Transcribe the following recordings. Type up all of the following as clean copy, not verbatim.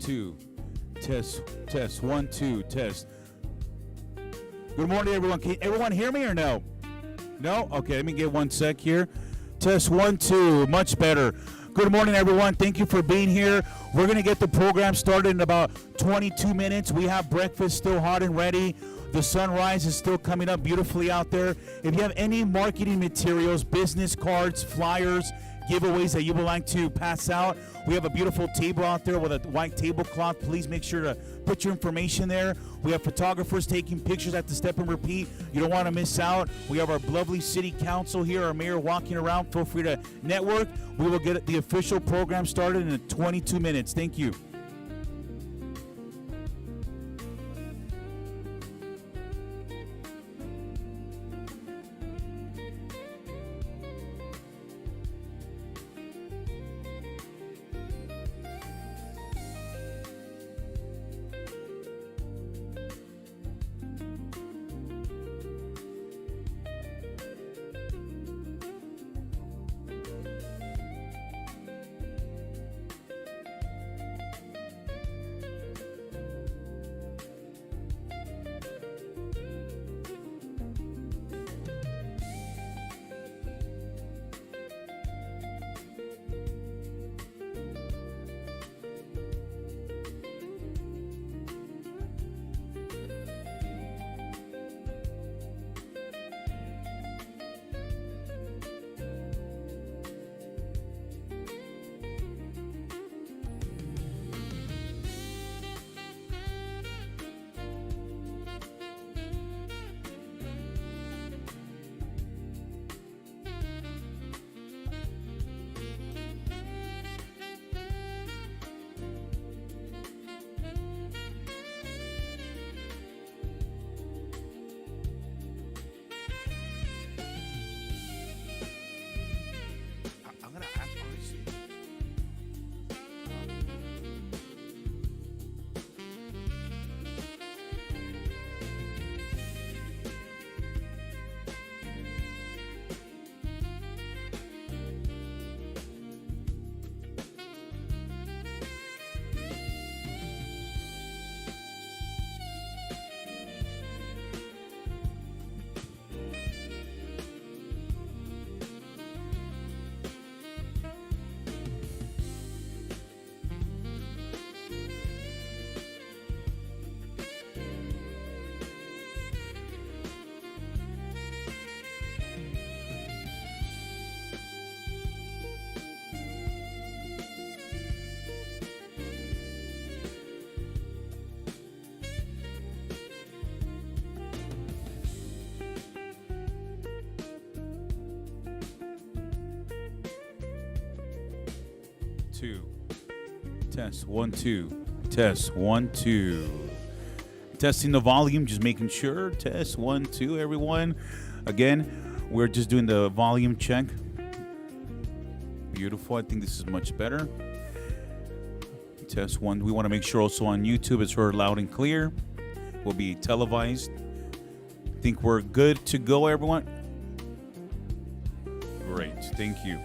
2. Test 1 2 test. Good morning, everyone. Can everyone hear me or no? No? Okay, let me get 1 sec here. Test 1 2. Much better. Good morning, everyone. Thank you for being here. We're going to get the program started in about 22 minutes. We have breakfast still hot and ready. The sunrise is still coming up beautifully out there. If you have any marketing materials, business cards, flyers, giveaways that you would like to pass out, we have a beautiful table out there with a white tablecloth. Please make sure to put your information there. We have photographers taking pictures at the Step and Repeat. You don't want to miss out. We have our lovely city council here, our mayor walking around. Feel free to network. We will get the official program started in 22 minutes. Thank you. Test 1 2. Test 1 2. Testing the volume, just making sure. Test 1 2, everyone. Again, we're just doing the volume check. Beautiful. I think this is much better. Test 1. We want to make sure also on YouTube it's heard loud and clear. Will be televised. I think we're good to go, everyone. Great. Thank you.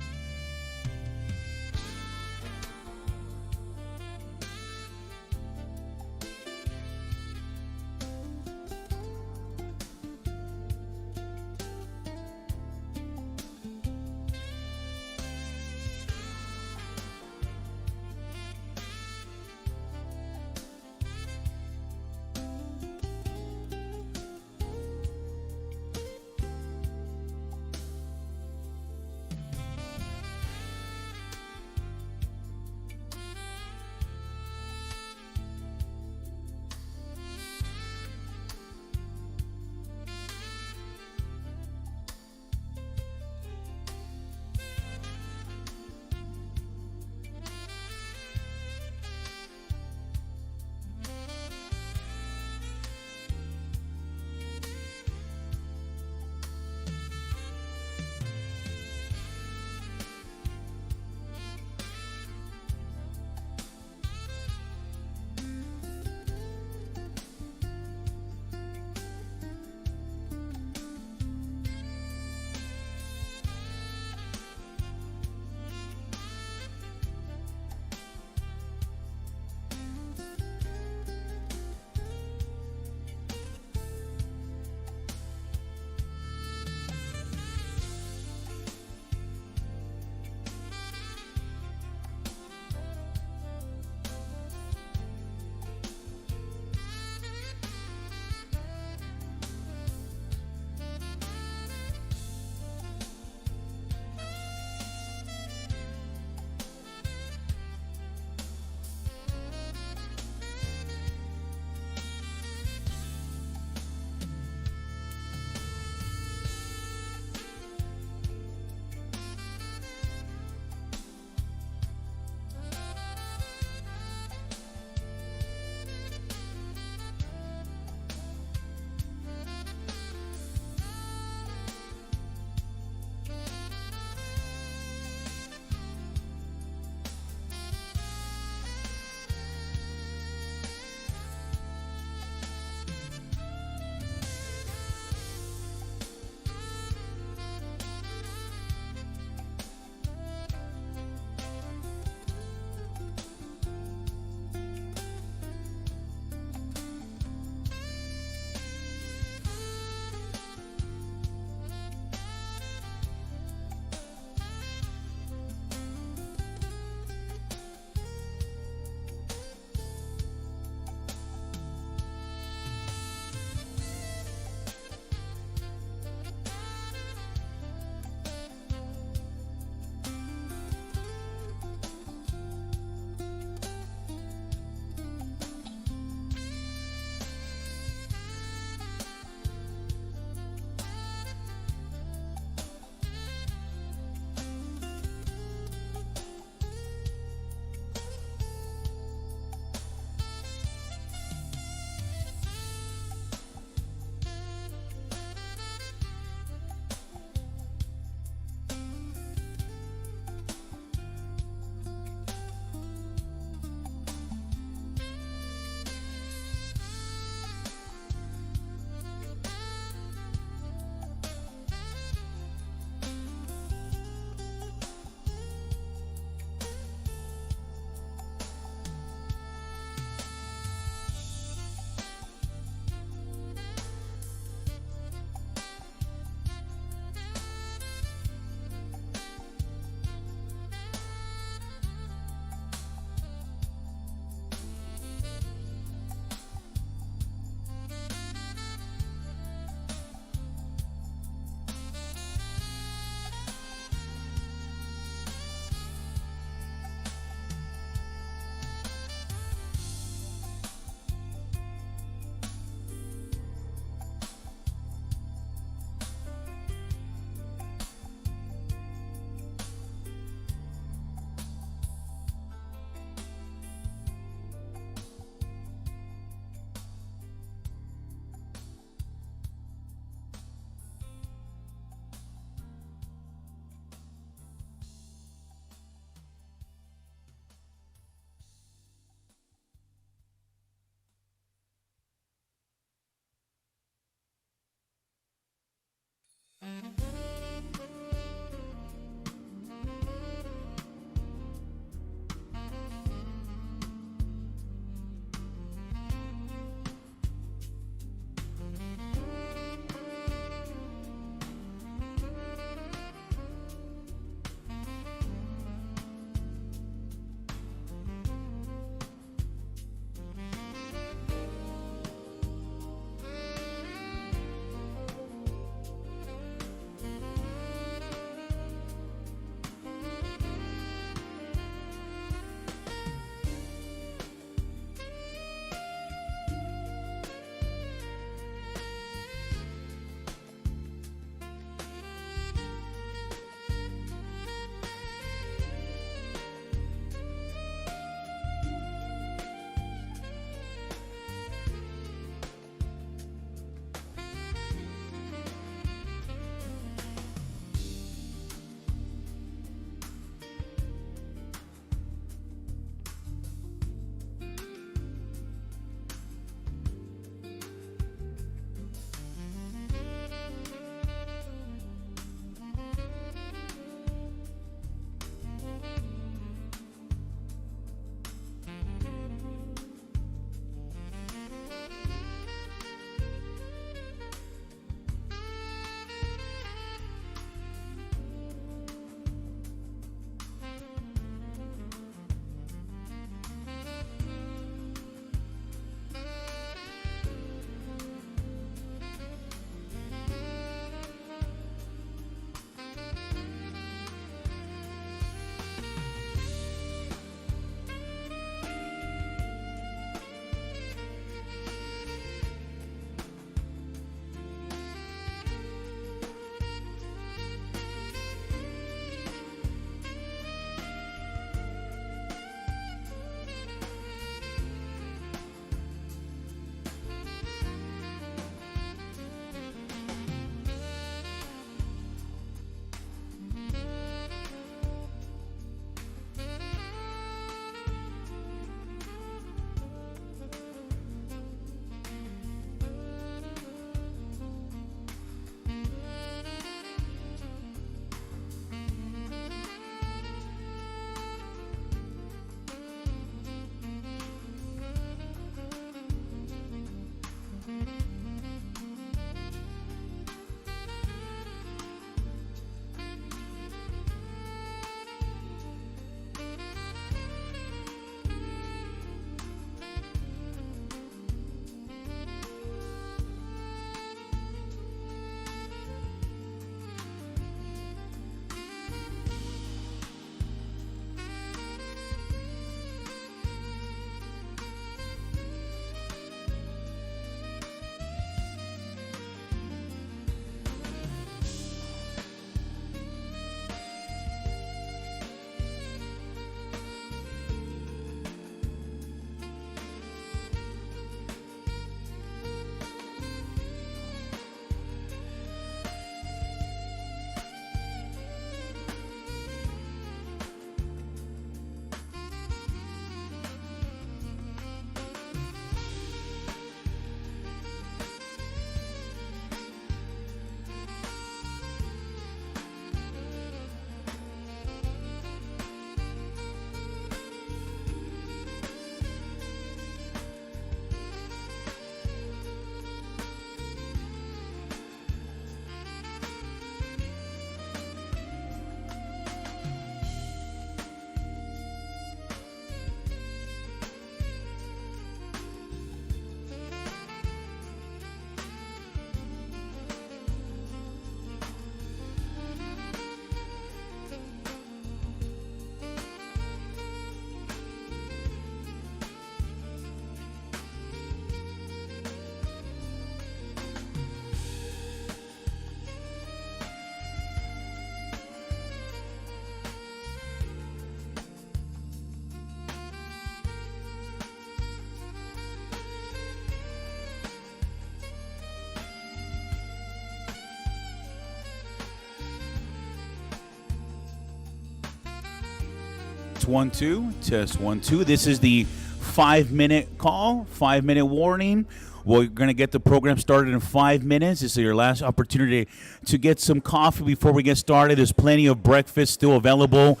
Test 1 2. Test 1 2. This is the 5-minute call, 5-minute warning. We're going to get the program started in 5 minutes. This is your last opportunity to get some coffee before we get started. There's plenty of breakfast still available,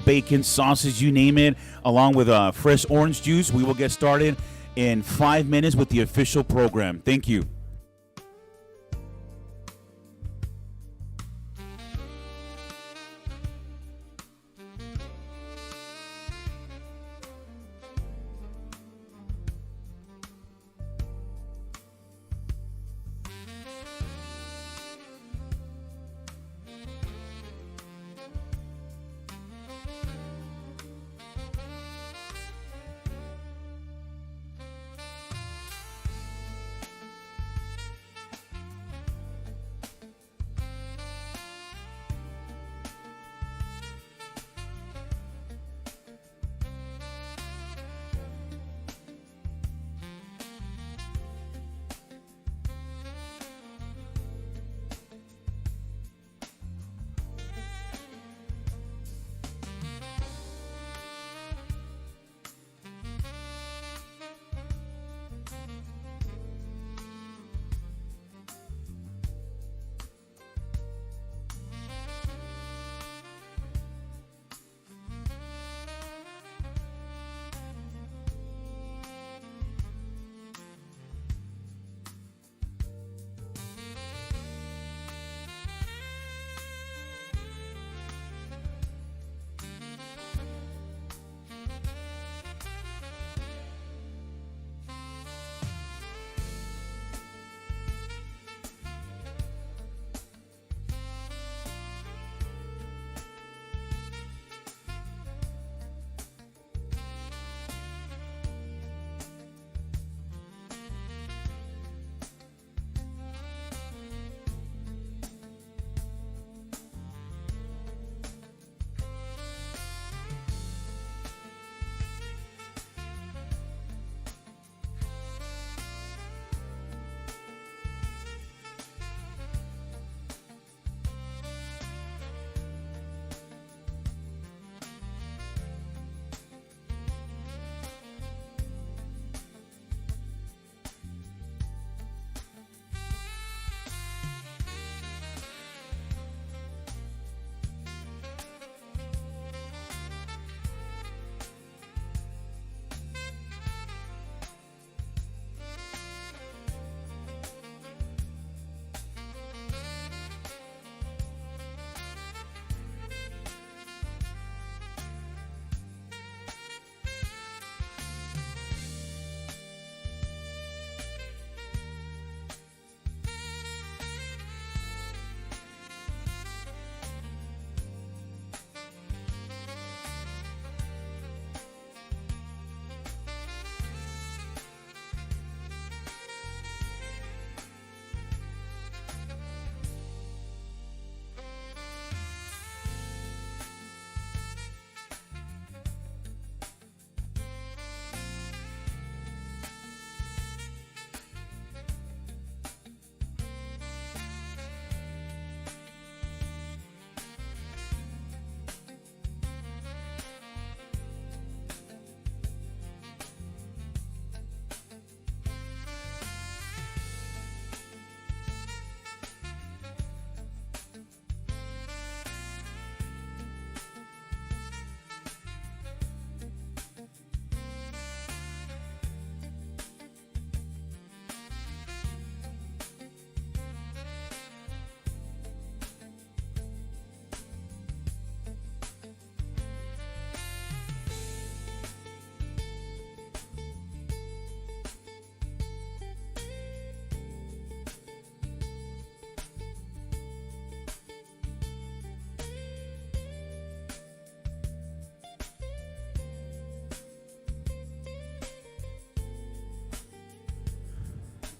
bacon, sausage, you name it, along with fresh orange juice. We will get started in 5 minutes with the official program. Thank you.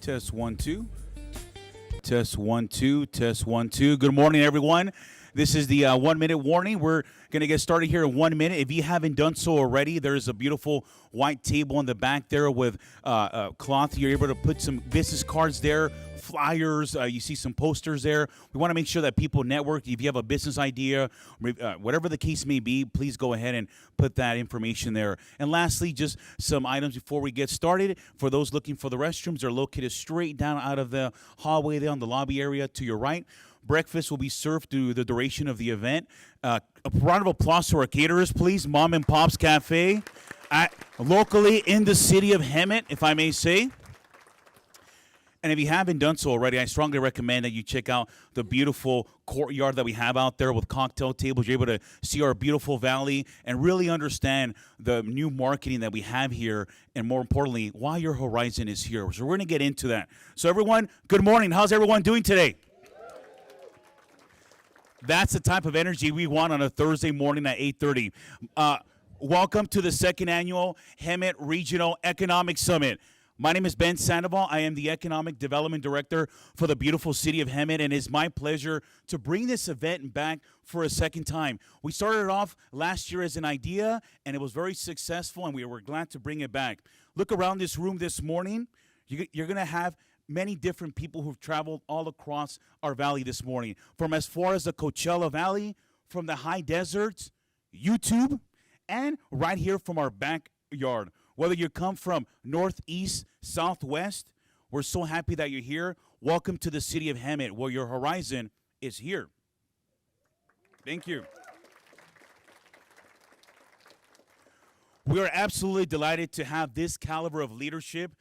Test 1 2. Test 1 2. Test 1 2. Good morning, everyone. This is the 1 minute warning. We're going to get started here in 1 minute. If you haven't done so already, there's a beautiful white table in the back there with cloth. You're able to put some business cards there, flyers. You see some posters there. We want to make sure that people network. If you have a business idea, whatever the case may be, please go ahead and put that information there. And lastly, just some items before we get started. For those looking for the restrooms, they're located straight down out of the hallway there on the lobby area to your right. Breakfast will be served through the duration of the event. A round of applause to our caterers, please. Mom and Pop's Cafe, locally in the city of Hemet, if I may say. And if you haven't done so already, I strongly recommend that you check out the beautiful courtyard that we have out there with cocktail tables. You're able to see our beautiful valley and really understand the new marketing that we have here, and more importantly, why your horizon is here. So we're going to get into that. So everyone, good morning. How's everyone doing today? That's the type of energy we want on a Thursday morning at 8:30. Welcome to the second annual Hemet Regional Economic Summit. My name is Ben Sandoval. I am the Economic Development Director for the beautiful city of Hemet, and it's my pleasure to bring this event back for a second time. We started it off last year as an idea, and it was very successful, and we were glad to bring it back. Look around this room this morning. You're going to have many different people who've traveled all across our valley this morning, from as far as the Coachella Valley, from the high deserts, YouTube, and right here from our backyard. Whether you come from northeast, southwest, we're so happy that you're here. Welcome to the city of Hemet, where your horizon is here. Thank you. We are absolutely delighted to have this caliber of leadership,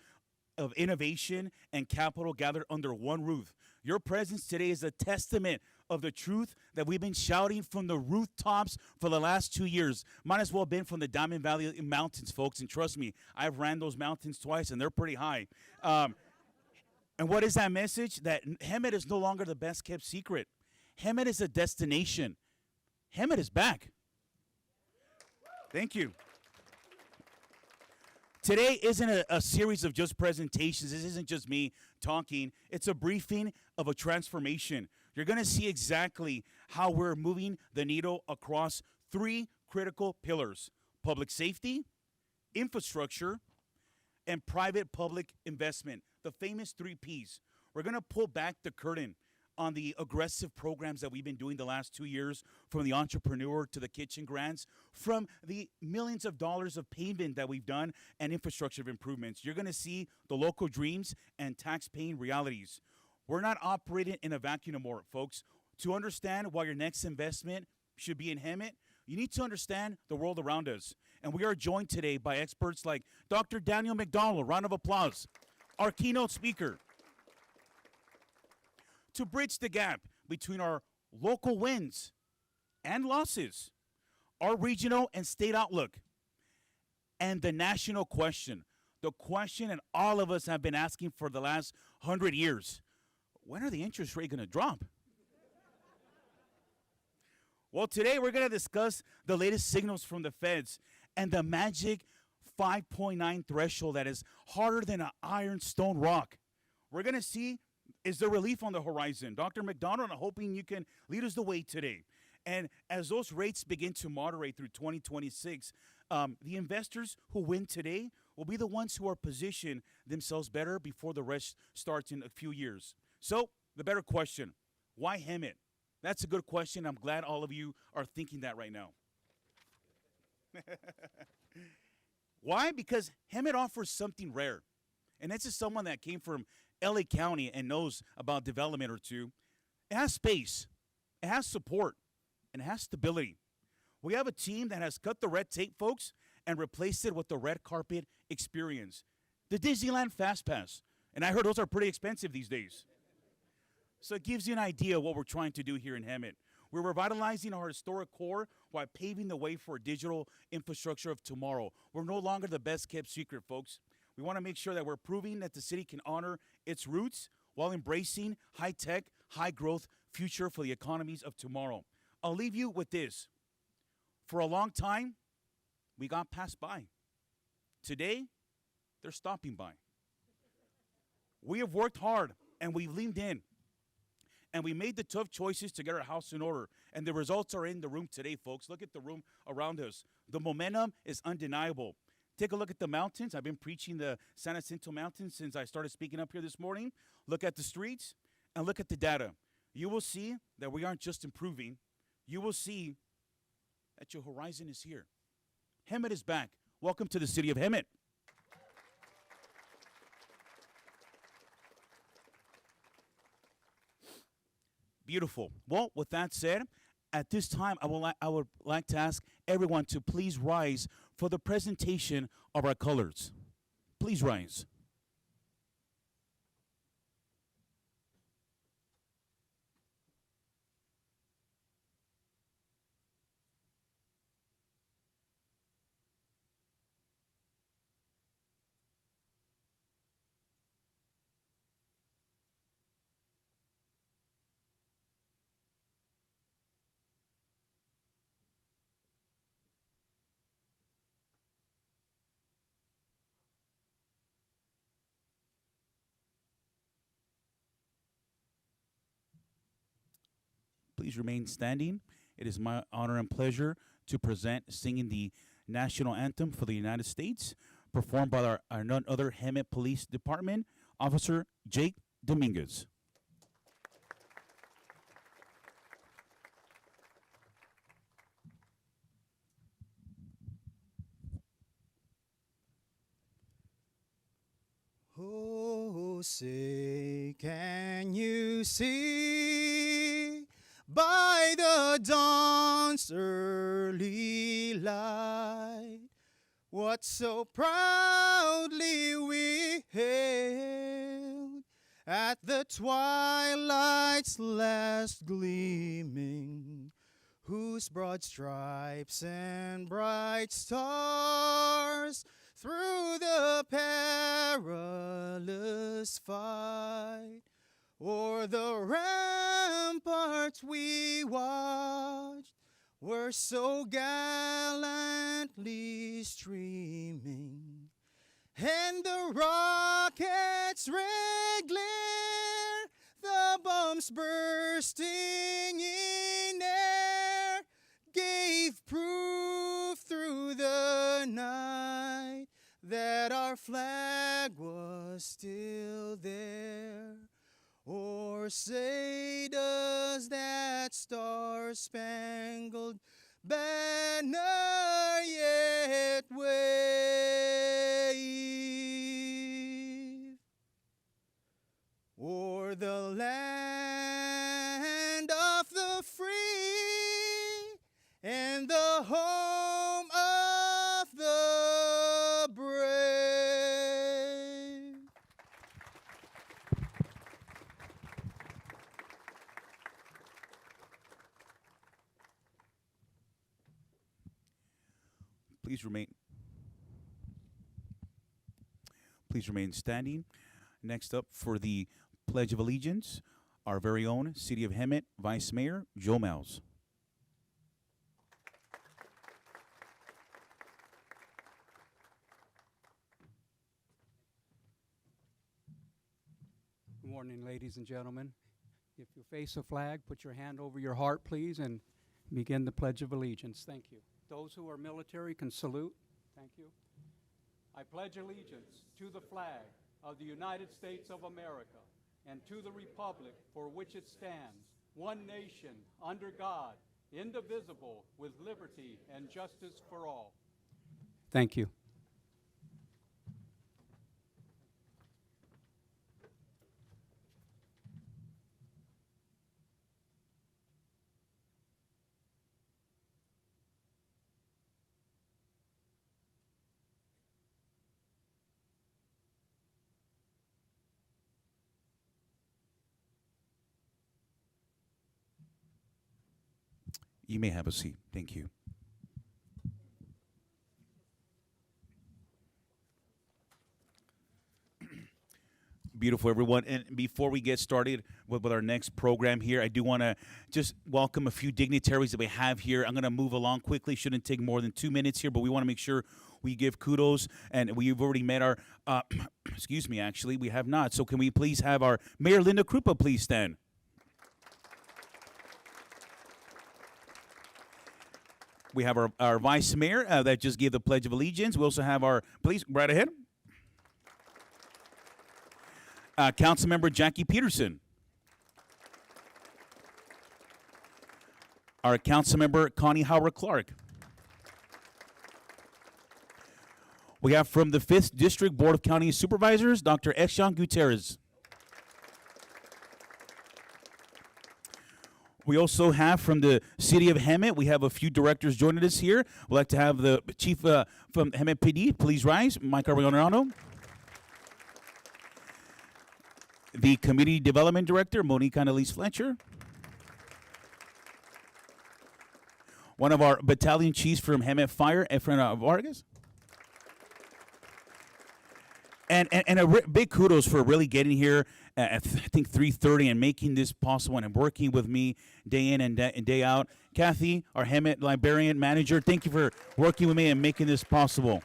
of innovation, and capital gathered under one roof. Your presence today is a testament of the truth that we've been shouting from the rooftops for the last 2 years. Might as well have been from the Diamond Valley Mountains, folks, and trust me, I've ran those mountains twice, and they're pretty high. And what is that message? That Hemet is no longer the best-kept secret. Hemet is a destination. Hemet is back. Thank you. Today isn't a series of just presentations. This isn't just me talking. It's a briefing of a transformation. You're going to see exactly how we're moving the needle across three critical pillars: public safety, infrastructure, and private-public investment, the famous 3 Ps. We're going to pull back the curtain on the aggressive programs that we've been doing the last 2 years, from the entrepreneur to the kitchen grants, from the millions of dollars of payment that we've done and infrastructure improvements. You're going to see the local dreams and tax-paying realities. We're not operating in a vacuum anymore, folks. To understand why your next investment should be in Hemet, you need to understand the world around us. And we are joined today by experts like Dr. Daniel McDonald, round of applause, our keynote speaker, to bridge the gap between our local wins and losses, our regional and state outlook, and the national question, the question that all of us have been asking for the last 100 years. When are the interest rates going to drop? Well, today we're going to discuss the latest signals from the feds and the magic 5.9 threshold that is harder than an iron stone rock. We're going to see, is there relief on the horizon? Dr. McDonald, I'm hoping you can lead us the way today. And as those rates begin to moderate through 2026, the investors who win today will be the ones who are positioned themselves better before the rest starts in a few years. So, the better question, why Hemet? That's a good question. I'm glad all of you are thinking that right now. Why? Because Hemet offers something rare. And this is someone that came from LA County and knows about development or two. It has space, it has support, and it has stability. We have a team that has cut the red tape, folks, and replaced it with the red carpet experience. The Disneyland Fast Pass. And I heard those are pretty expensive these days. So it gives you an idea of what we're trying to do here in Hemet. We're revitalizing our historic core while paving the way for a digital infrastructure of tomorrow. We're no longer the best-kept secret, folks. We want to make sure that we're proving that the city can honor its roots while embracing high-tech, high-growth future for the economies of tomorrow. I'll leave you with this. For a long time, we got passed by. Today, they're stopping by. We have worked hard, and we've leaned in. And we made the tough choices to get our house in order. And the results are in the room today, folks. Look at the room around us. The momentum is undeniable. Take a look at the mountains. I've been preaching the San Jacinto Mountains since I started speaking up here this morning. Look at the streets and look at the data. You will see that we aren't just improving. You will see that your horizon is here. Hemet is back. Welcome to the city of Hemet. Beautiful. Well, with that said, at this time, I would like to ask everyone to please rise for the presentation of our colors. Please rise. Please remain standing. It is my honor and pleasure to present singing the national anthem for the United States, performed by our none other Hemet Police Department, Officer Jake Dominguez. Oh, say, can you see by the dawn's early light what so proudly we hailed at the twilight's last gleaming, whose broad stripes and bright stars through the perilous fight o'er the ramparts we watched were so gallantly streaming, and the rockets' red glare, the bombs bursting in air, gave proof through the night that our flag was still there. Or say, does that star-spangled banner yet wave o'er the land of the free and the home of the brave? Please remain standing. Next up for the Pledge of Allegiance, our very own City of Hemet Vice Mayor Joe Miles. Good morning, ladies and gentlemen. If you face a flag, put your hand over your heart, please, and begin the Pledge of Allegiance. Thank you. Those who are military can salute. Thank you. I pledge allegiance to the flag of the United States of America and to the republic for which it stands, one nation, under God, indivisible, with liberty and justice for all. Thank you. You may have a seat. Thank you. Beautiful, everyone. And before we get started with our next program here, I do want to just welcome a few dignitaries that we have here. I'm going to move along quickly. Shouldn't take more than 2 minutes here, but we want to make sure we give kudos. And we've already met our, excuse me, actually, we have not. So can we please have our Mayor Linda Krupa please stand? We have our vice mayor that just gave the Pledge of Allegiance. We also have our, please, right ahead. Councilmember Jackie Peterson. Our Councilmember Connie Howard Clark. We have from the 5th District Board of County Supervisors, Dr. Eshan Gutierrez. We also have from the city of Hemet, we have a few directors joining us here. We'd like to have the chief from Hemet PD, please rise, Mike Arellano. The community development director, Monique Annalise Fletcher. One of our battalion chiefs from Hemet Fire, Efren Vargas. And big kudos for really getting here at I think 3:30 and making this possible and working with me day in and day out. Kathy, our Hemet librarian manager, thank you for working with me and making this possible.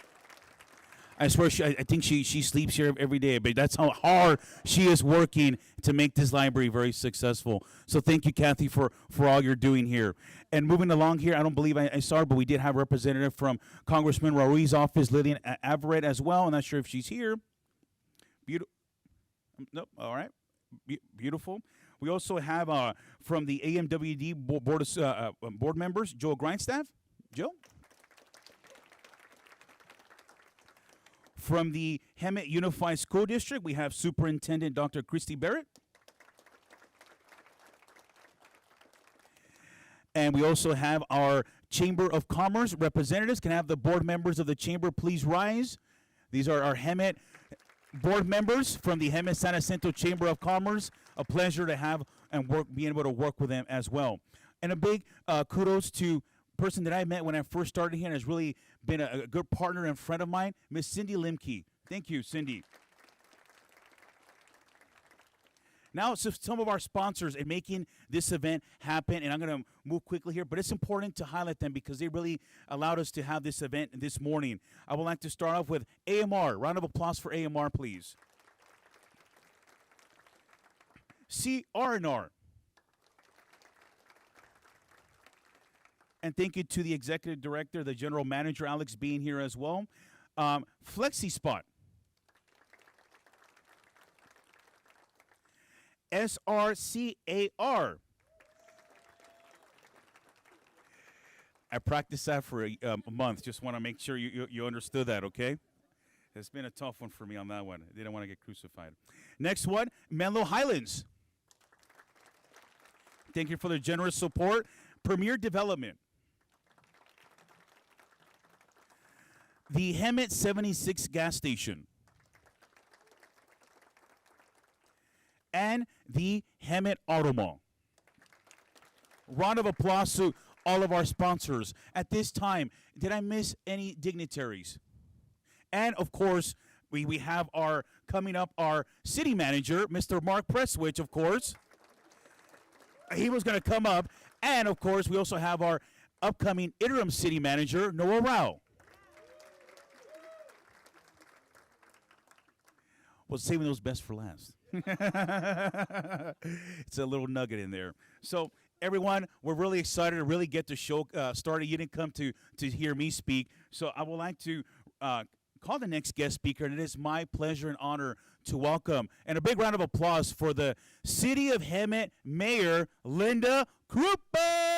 I swear, I think she sleeps here every day, but that's how hard she is working to make this library very successful. So thank you, Kathy, for all you're doing here. And moving along here, I don't believe I saw her, but we did have a representative from Congressman Raoul's office, Lillian Everett, as well. I'm not sure if she's here. Beautiful. Nope. All right. Beautiful. We also have from the AMWD board members, Joe Grindstaff. Joe. From the Hemet Unified School District, we have Superintendent Dr. Christy Barrett. And we also have our Chamber of Commerce representatives. Can I have the board members of the Chamber please rise? These are our Hemet board members from the Hemet San Jacinto Chamber of Commerce. A pleasure to have and being able to work with them as well. And a big kudos to person that I met when I first started here and has really been a good partner and friend of mine, Miss Cindy Limke. Thank you, Cindy. Now, so some of our sponsors in making this event happen, and I'm going to move quickly here, but it's important to highlight them because they really allowed us to have this event this morning. I would like to start off with AMR. Round of applause for AMR, please. CR&R. And thank you to the executive director, the general manager, Alex, being here as well. FlexiSpot. SRCAR. I practiced that for a month. Just want to make sure you understood that, okay? It's been a tough one for me on that one. I didn't want to get crucified. Next one, Menlo Highlands. Thank you for their generous support. Premier Development. The Hemet 76 gas station. And the Hemet Auto Mall. Round of applause to all of our sponsors. At this time, did I miss any dignitaries? And of course, we have our city manager, Mr. Mark Presswich, of course. He was going to come up. And of course, we also have our upcoming interim city manager, Noah Rao. Well, saving those best for last. It's a little nugget in there. So, everyone, we're really excited to really get the show started. You didn't come to hear me speak. So, I would like to call the next guest speaker, and it is my pleasure and honor to welcome, and a big round of applause for the City of Hemet Mayor, Linda Krupa.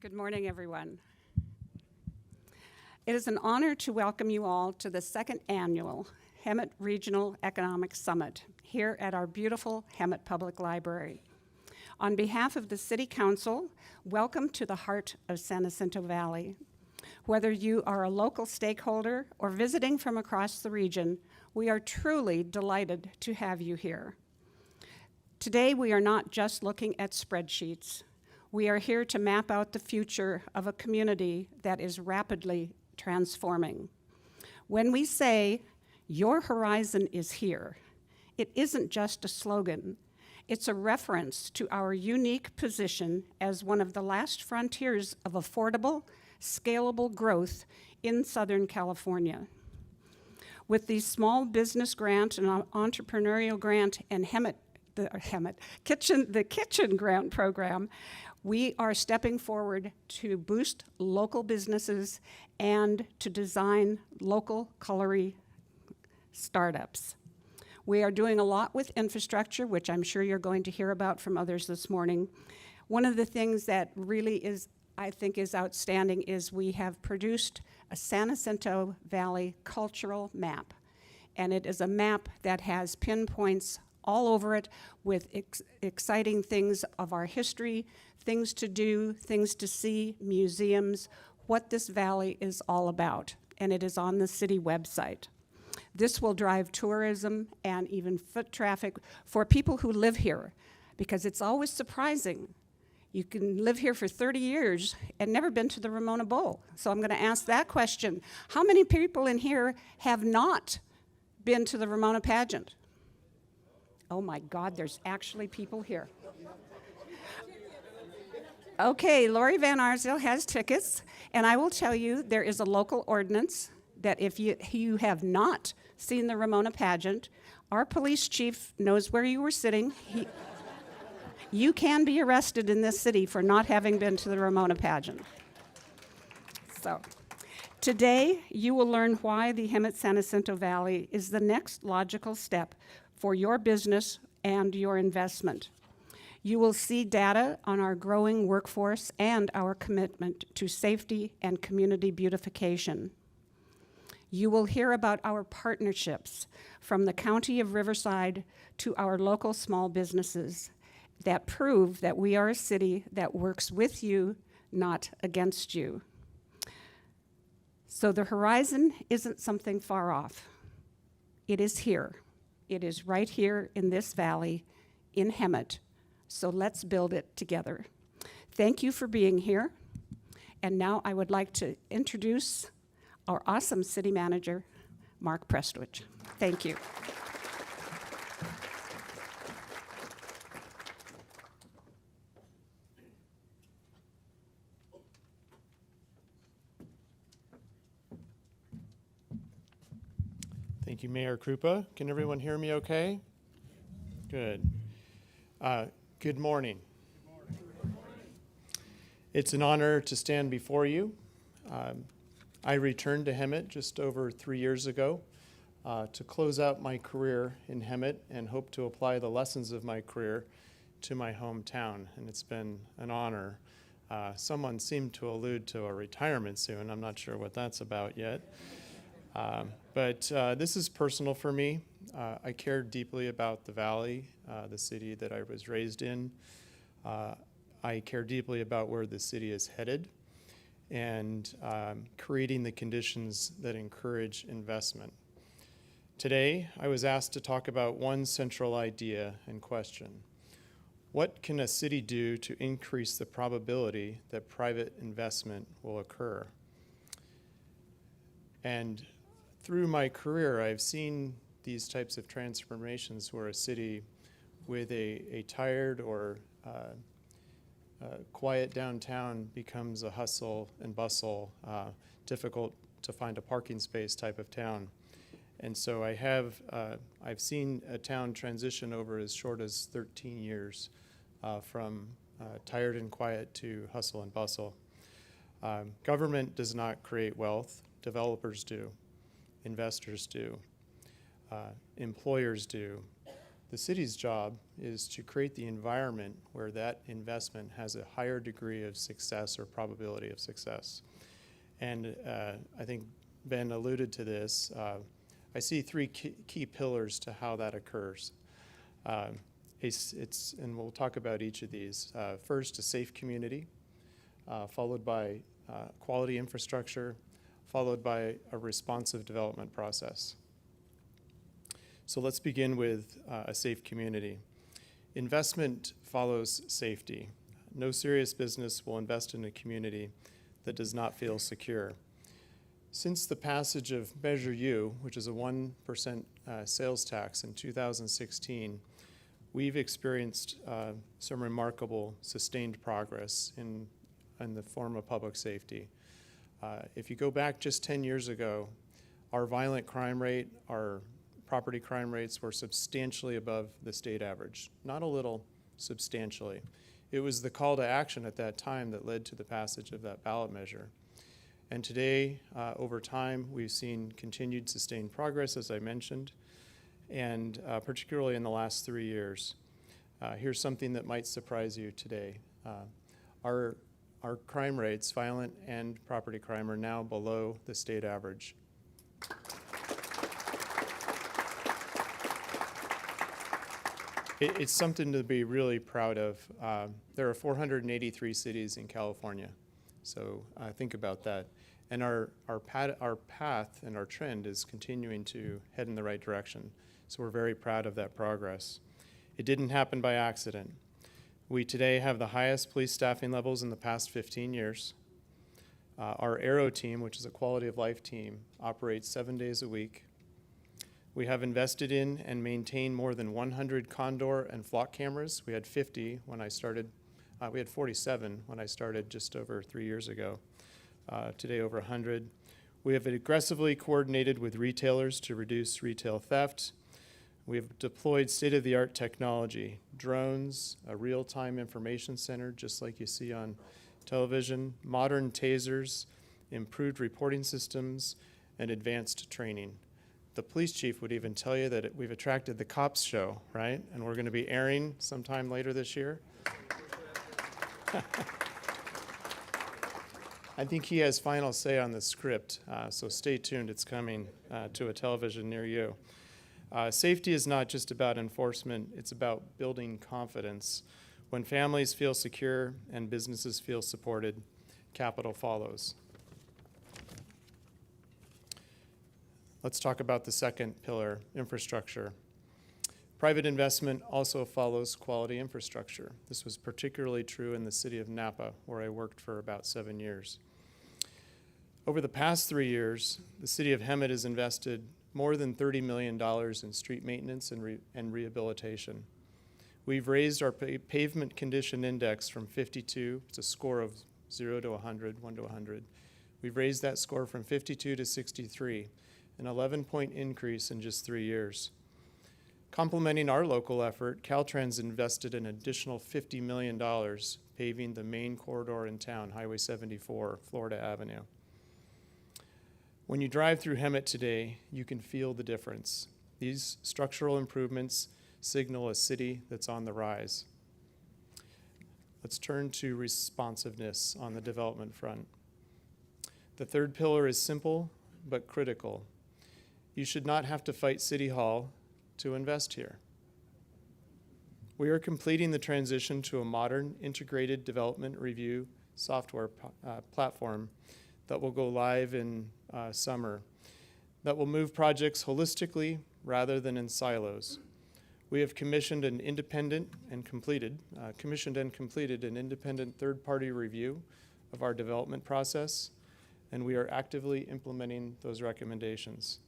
Good morning, everyone. It is an honor to welcome you all to the second annual Hemet Regional Economic Summit here at our beautiful Hemet Public Library. On behalf of the City Council, welcome to the heart of San Jacinto Valley. Whether you are a local stakeholder or visiting from across the region, we are truly delighted to have you here. Today, we are not just looking at spreadsheets. We are here to map out the future of a community that is rapidly transforming. When we say, your horizon is here, it isn't just a slogan. It's a reference to our unique position as one of the last frontiers of affordable, scalable growth in Southern California. With the Small Business Grant and Entrepreneurial Grant and the Kitchen Grant Program, we are stepping forward to boost local businesses and to design local culinary startups. We are doing a lot with infrastructure, which I'm sure you're going to hear about from others this morning. One of the things that really I think is outstanding is we have produced a San Jacinto Valley cultural map. And it is a map that has pinpoints all over it with exciting things of our history, things to do, things to see, museums, what this valley is all about. And it is on the city website. This will drive tourism and even foot traffic for people who live here, because it's always surprising. You can live here for 30 years and never been to the Ramona Bowl. So I'm going to ask that question. How many people in here have not been to the Ramona pageant? Oh my God, there's actually people here. Okay, Lori Van Arsdale has tickets, and I will tell you there is a local ordinance that if you have not seen the Ramona pageant, our police chief knows where you were sitting. You can be arrested in this city for not having been to the Ramona pageant. So, today you will learn why the Hemet San Jacinto Valley is the next logical step for your business and your investment. You will see data on our growing workforce and our commitment to safety and community beautification. You will hear about our partnerships from the County of Riverside to our local small businesses that prove that we are a city that works with you, not against you. So the horizon isn't something far off. It is here. It is right here in this valley, in Hemet. So let's build it together. Thank you for being here. And now I would like to introduce our awesome city manager, Mark Prestwich. Thank you. Thank you, Mayor Krupa. Can everyone hear me okay? Good. Good morning. It's an honor to stand before you. I returned to Hemet just over 3 years ago to close out my career in Hemet and hope to apply the lessons of my career to my hometown, and it's been an honor. Someone seemed to allude to a retirement soon. I'm not sure what that's about yet. But this is personal for me. I care deeply about the valley, the city that I was raised in. I care deeply about where the city is headed and creating the conditions that encourage investment. Today, I was asked to talk about one central idea and question. What can a city do to increase the probability that private investment will occur? And through my career, I've seen these types of transformations where a city with a tired or quiet downtown becomes a hustle and bustle, difficult to find a parking space type of town. And so I've seen a town transition over as short as 13 years from tired and quiet to hustle and bustle. Government does not create wealth, developers do. Investors do, employers do. The city's job is to create the environment where that investment has a higher degree of success or probability of success. And I think Ben alluded to this. I see three key pillars to how that occurs. And we'll talk about each of these. First, a safe community, followed by quality infrastructure, followed by a responsive development process. So let's begin with a safe community. Investment follows safety. No serious business will invest in a community that does not feel secure. Since the passage of Measure U, which is a 1% sales tax in 2016, we've experienced some remarkable sustained progress in the form of public safety. If you go back just 10 years ago, our violent crime rate, our property crime rates were substantially above the state average. Not a little, substantially. It was the call to action at that time that led to the passage of that ballot measure. And today, over time, we've seen continued sustained progress, as I mentioned, and particularly in the last 3 years. Here's something that might surprise you today. Our crime rates, violent and property crime, are now below the state average. It's something to be really proud of. There are 483 cities in California, so think about that. And our path and our trend is continuing to head in the right direction. So we're very proud of that progress. It didn't happen by accident. We today have the highest police staffing levels in the past 15 years. Our Aero team, which is a quality of life team, operates 7 days a week. We have invested in and maintained more than 100 Condor and flock cameras. We had 50 when I started. We had 47 when I started just over 3 years ago. Today over 100. We have aggressively coordinated with retailers to reduce retail theft. We have deployed state-of-the-art technology, drones, a real-time information center, just like you see on television, modern tasers, improved reporting systems, and advanced training. The police chief would even tell you that we've attracted the Cops show, right? And we're going to be airing sometime later this year. I think he has final say on the script, so stay tuned. It's coming to a television near you. Safety is not just about enforcement, it's about building confidence. When families feel secure and businesses feel supported, capital follows. Let's talk about the second pillar, infrastructure. Private investment also follows quality infrastructure. This was particularly true in the city of Napa, where I worked for about 7 years. Over the past 3 years, the city of Hemet has invested more than $30 million in street maintenance and rehabilitation. We've raised our pavement condition index from 52, it's a score of 0 to 100, 1 to 100. We've raised that score from 52 to 63, an 11-point increase in just 3 years. Complementing our local effort, Caltrans invested an additional $50 million paving the main corridor in town, Highway 74, Florida Avenue. When you drive through Hemet today, you can feel the difference. These structural improvements signal a city that's on the rise. Let's turn to responsiveness on the development front. The third pillar is simple but critical. You should not have to fight City Hall to invest here. We are completing the transition to a modern integrated development review software platform that will go live in summer, that will move projects holistically rather than in silos. We have commissioned and completed an independent third-party review of our development process, and we are actively implementing those recommendations.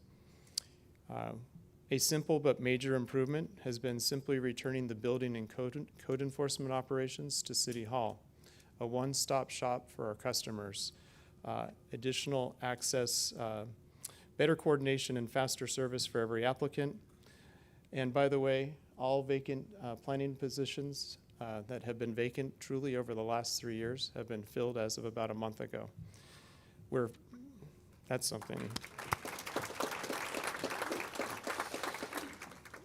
A simple but major improvement has been simply returning the building and code enforcement operations to City Hall, a one-stop shop for our customers. Additional access, better coordination and faster service for every applicant. And by the way, all vacant planning positions that have been vacant truly over the last 3 years have been filled as of about a month ago. That's something.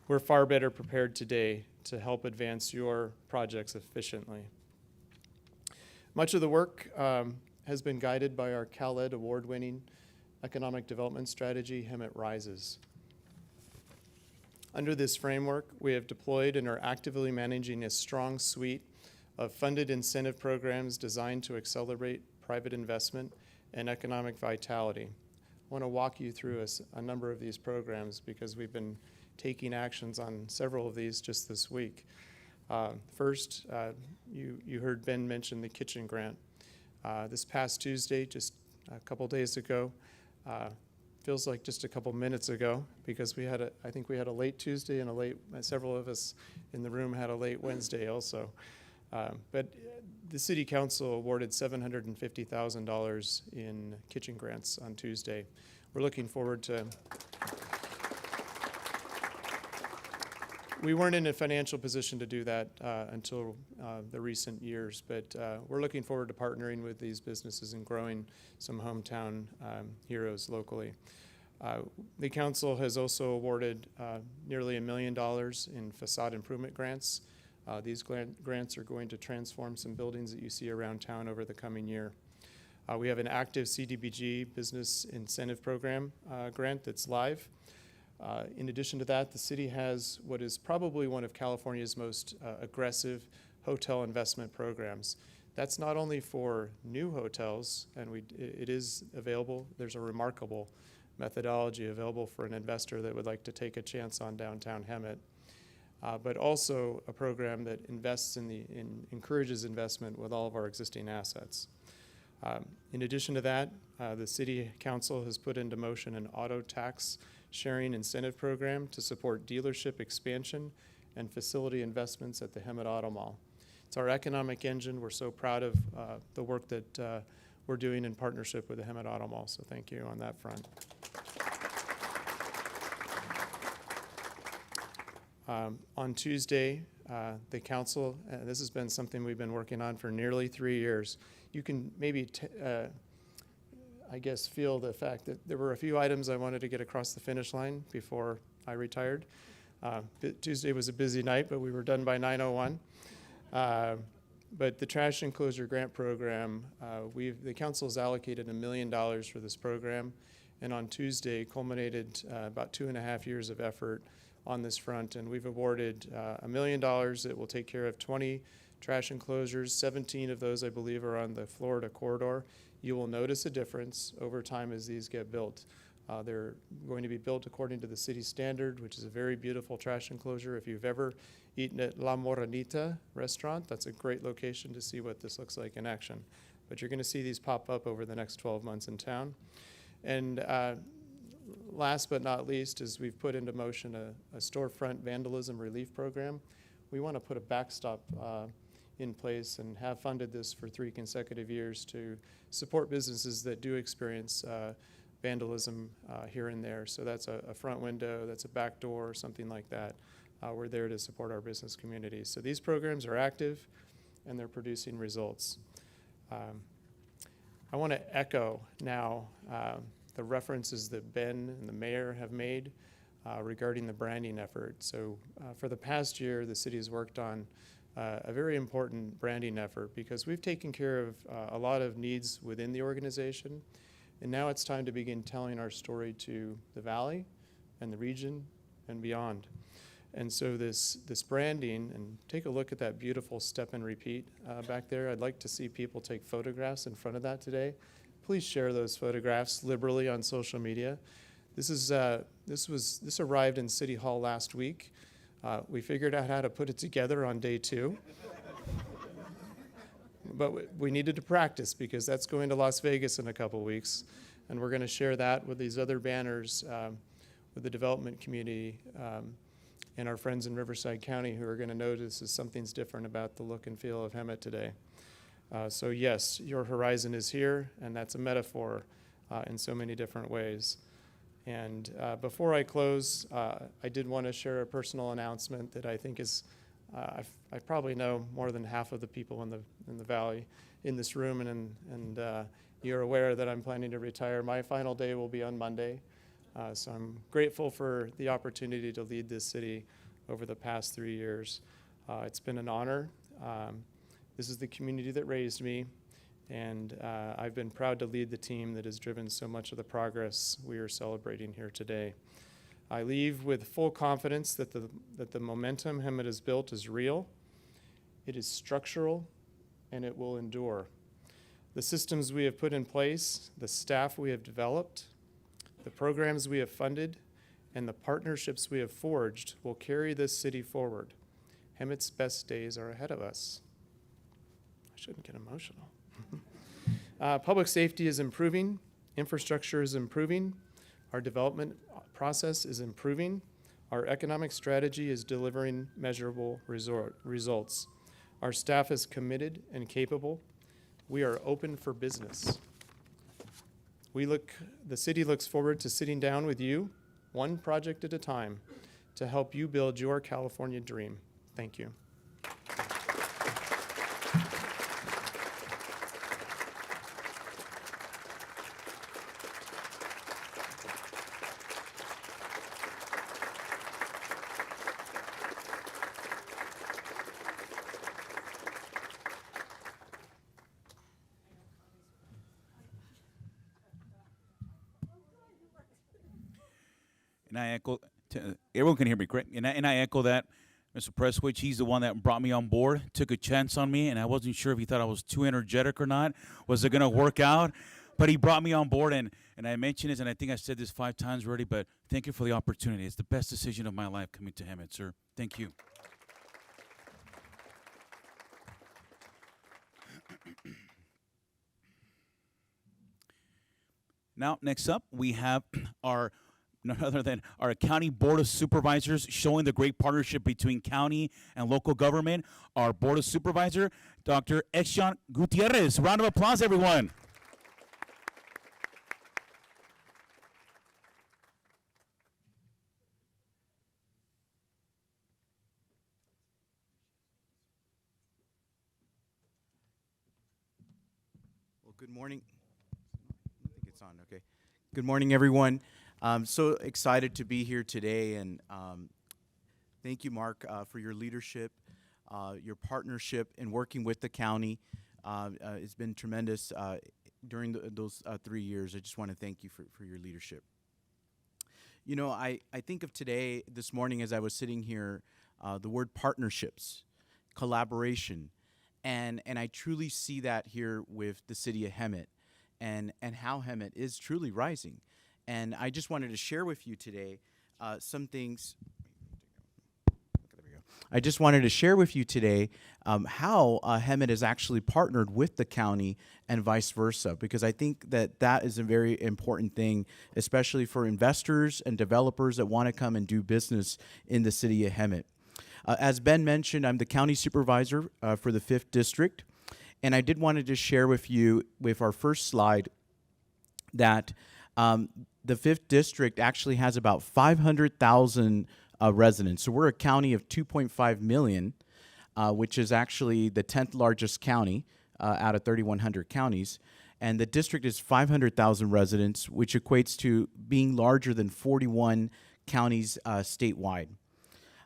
We're far better prepared today to help advance your projects efficiently. Much of the work has been guided by our CalEd award-winning economic development strategy, Hemet Rises. Under this framework, we have deployed and are actively managing a strong suite of funded incentive programs designed to accelerate private investment and economic vitality. I want to walk you through a number of these programs because we've been taking actions on several of these just this week. First, you heard Ben mention the kitchen grant. This past Tuesday, just a couple days ago, feels like just a couple minutes ago because I think we had a late Tuesday and several of us in the room had a late Wednesday also. But the City Council awarded $750,000 in kitchen grants on Tuesday. We're looking forward to. We weren't in a financial position to do that until the recent years, but we're looking forward to partnering with these businesses and growing some hometown heroes locally. The council has also awarded nearly $1 million in facade improvement grants. These grants are going to transform some buildings that you see around town over the coming year. We have an active CDBG business incentive program grant that's live. In addition to that, the city has what is probably one of California's most aggressive hotel investment programs. That's not only for new hotels, and it is available. There's a remarkable methodology available for an investor that would like to take a chance on downtown Hemet, but also a program that invests encourages investment with all of our existing assets. In addition to that, the City Council has put into motion an auto tax sharing incentive program to support dealership expansion and facility investments at the Hemet Auto Mall. It's our economic engine. We're so proud of the work that we're doing in partnership with the Hemet Auto Mall, so thank you on that front. On Tuesday, the council, this has been something we've been working on for nearly 3 years. You can maybe I guess, feel the fact that there were a few items I wanted to get across the finish line before I retired. Tuesday was a busy night, but we were done by 9:01. But the trash enclosure grant program, the council has allocated $1 million for this program, and on Tuesday culminated about 2.5 years of effort on this front, and we've awarded $1 million that will take care of 20 trash enclosures. 17 of those, I believe, are on the Florida corridor. You will notice a difference over time as these get built. They're going to be built according to the city standard, which is a very beautiful trash enclosure. If you've ever eaten at La Moranita restaurant, that's a great location to see what this looks like in action. But you're going to see these pop up over the next 12 months in town. And last but not least is we've put into motion a storefront vandalism relief program. We want to put a backstop in place and have funded this for 3 consecutive years to support businesses that do experience vandalism here and there. So that's a front window, that's a back door, something like that. We're there to support our business community. So these programs are active and they're producing results. I want to echo now the references that Ben and the mayor have made regarding the branding effort. So for the past year, the city has worked on a very important branding effort because we've taken care of a lot of needs within the organization, and now it's time to begin telling our story to the valley and the region and beyond. And so this branding, and take a look at that beautiful step and repeat back there. I'd like to see people take photographs in front of that today. Please share those photographs liberally on social media. This arrived in City Hall last week. We figured out how to put it together on day 2. But we needed to practice because that's going to Las Vegas in a couple weeks. And we're going to share that with these other banners with the development community and our friends in Riverside County who are going to notice that something's different about the look and feel of Hemet today. So yes, your horizon is here, and that's a metaphor in so many different ways. And before I close, I did want to share a personal announcement that I think is, I probably know more than half of the people in the valley in this room, and you're aware that I'm planning to retire. My final day will be on Monday, so I'm grateful for the opportunity to lead this city over the past 3 years. It's been an honor. This is the community that raised me. And I've been proud to lead the team that has driven so much of the progress we are celebrating here today. I leave with full confidence that the momentum Hemet has built is real, it is structural, and it will endure. The systems we have put in place, the staff we have developed, the programs we have funded, and the partnerships we have forged will carry this city forward. Hemet's best days are ahead of us. I shouldn't get emotional. Public safety is improving, infrastructure is improving, Our development process is improving. Our economic strategy is delivering measurable results. Our staff is committed and capable. We are open for business. The city looks forward to sitting down with you, one project at a time, to help you build your California dream. Thank you. And I echo, everyone can hear me, correct? And I echo that. Mr. Presswich, he's the one that brought me on board, took a chance on me, and I wasn't sure if he thought I was too energetic or not. Was it going to work out? But he brought me on board, and I mentioned this, and I think I said this 5 times already, but thank you for the opportunity. It's the best decision of my life coming to Hemet, sir. Thank you. Now, next up, we have our none other than our County Board of Supervisors, showing the great partnership between county and local government. Our Board of Supervisor, Dr. Exxon Gutierrez. Round of applause, everyone. Well, good morning. I think it's on, okay. Good morning, everyone. I'm so excited to be here today, and thank you, Mark, for your leadership, your partnership in working with the county. It's been tremendous during those 3 years. I just want to thank you for your leadership. You know, I think of today, this morning, as I was sitting here, the word partnerships, collaboration, and I truly see that here with the city of Hemet, and how Hemet is truly rising. And I just wanted to share with you today some things. There we go. I just wanted to share with you today how Hemet has actually partnered with the county and vice versa, because I think that is a very important thing, especially for investors and developers that want to come and do business in the city of Hemet. As Ben mentioned, I'm the county supervisor for the 5th District, and I did want to just share with you, with our first slide, that the 5th District actually has about 500,000 residents. So we're a county of 2.5 million, which is actually the 10th largest county out of 3,100 counties. And the district is 500,000 residents, which equates to being larger than 41 counties statewide.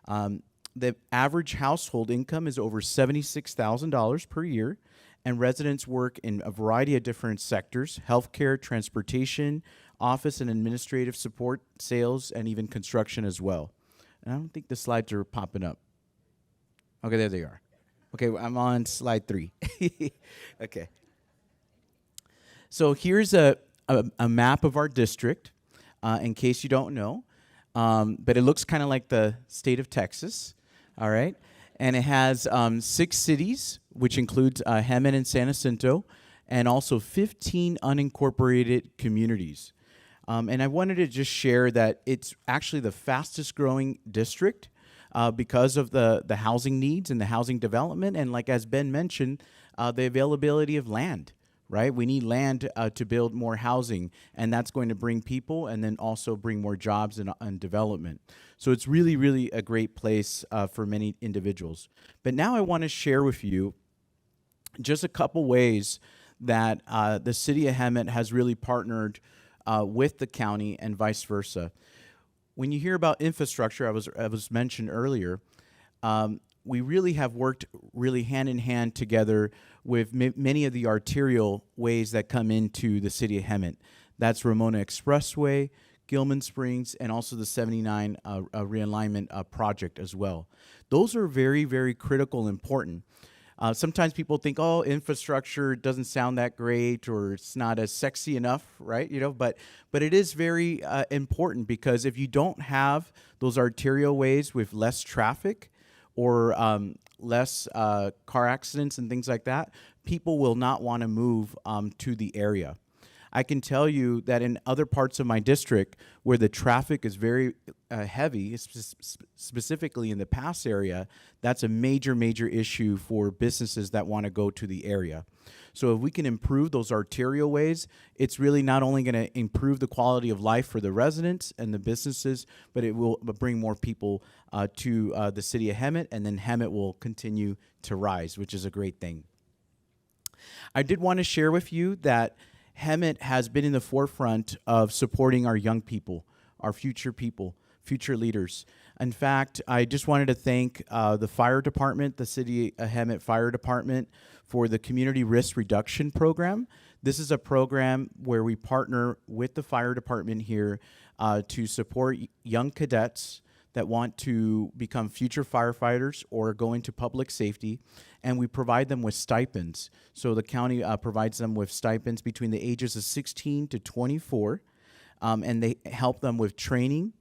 The average household income is over $76,000 per year, and residents work in a variety of different sectors: healthcare, transportation, office and administrative support, sales, and even construction as well. And I don't think the slides are popping up. Okay, there they are. Okay, I'm on slide 3. Okay. So here's a map of our district, in case you don't know. But it looks kind of like the state of Texas, all right? And it has 6 cities, which includes Hemet and San Jacinto, and also 15 unincorporated communities. And I wanted to just share that it's actually the fastest growing district because of the housing needs and the housing development. And like as Ben mentioned, the availability of land, right? We need land to build more housing, and that's going to bring people and then also bring more jobs and development. So it's really, really a great place for many individuals. But now I want to share with you just a couple ways that the city of Hemet has really partnered with the county and vice versa. When you hear about infrastructure, I was mentioned earlier, we really have worked really hand in hand together with many of the arterial ways that come into the city of Hemet. That's Ramona Expressway, Gilman Springs, and also the 79 realignment project as well. Those are very, very critical and important. Sometimes people think, oh, infrastructure doesn't sound that great, or it's not as sexy enough, right? You know, but it is very important, because if you don't have those arterial ways with less traffic or less car accidents and things like that, people will not want to move to the area. I can tell you that in other parts of my district where the traffic is very heavy, specifically in the pass area, that's a major, major issue for businesses that want to go to the area. So if we can improve those arterial ways, it's really not only going to improve the quality of life for the residents and the businesses, but it will bring more people to the city of Hemet, and then Hemet will continue to rise, which is a great thing. I did want to share with you that Hemet has been in the forefront of supporting our young people, our future people, future leaders. In fact, I just wanted to thank the fire department, the City of Hemet Fire Department, for the Community Risk Reduction Program. This is a program where we partner with the fire department here to support young cadets that want to become future firefighters or go into public safety, and we provide them with stipends. So the county provides them with stipends between the ages of 16 to 24, and they help them with training,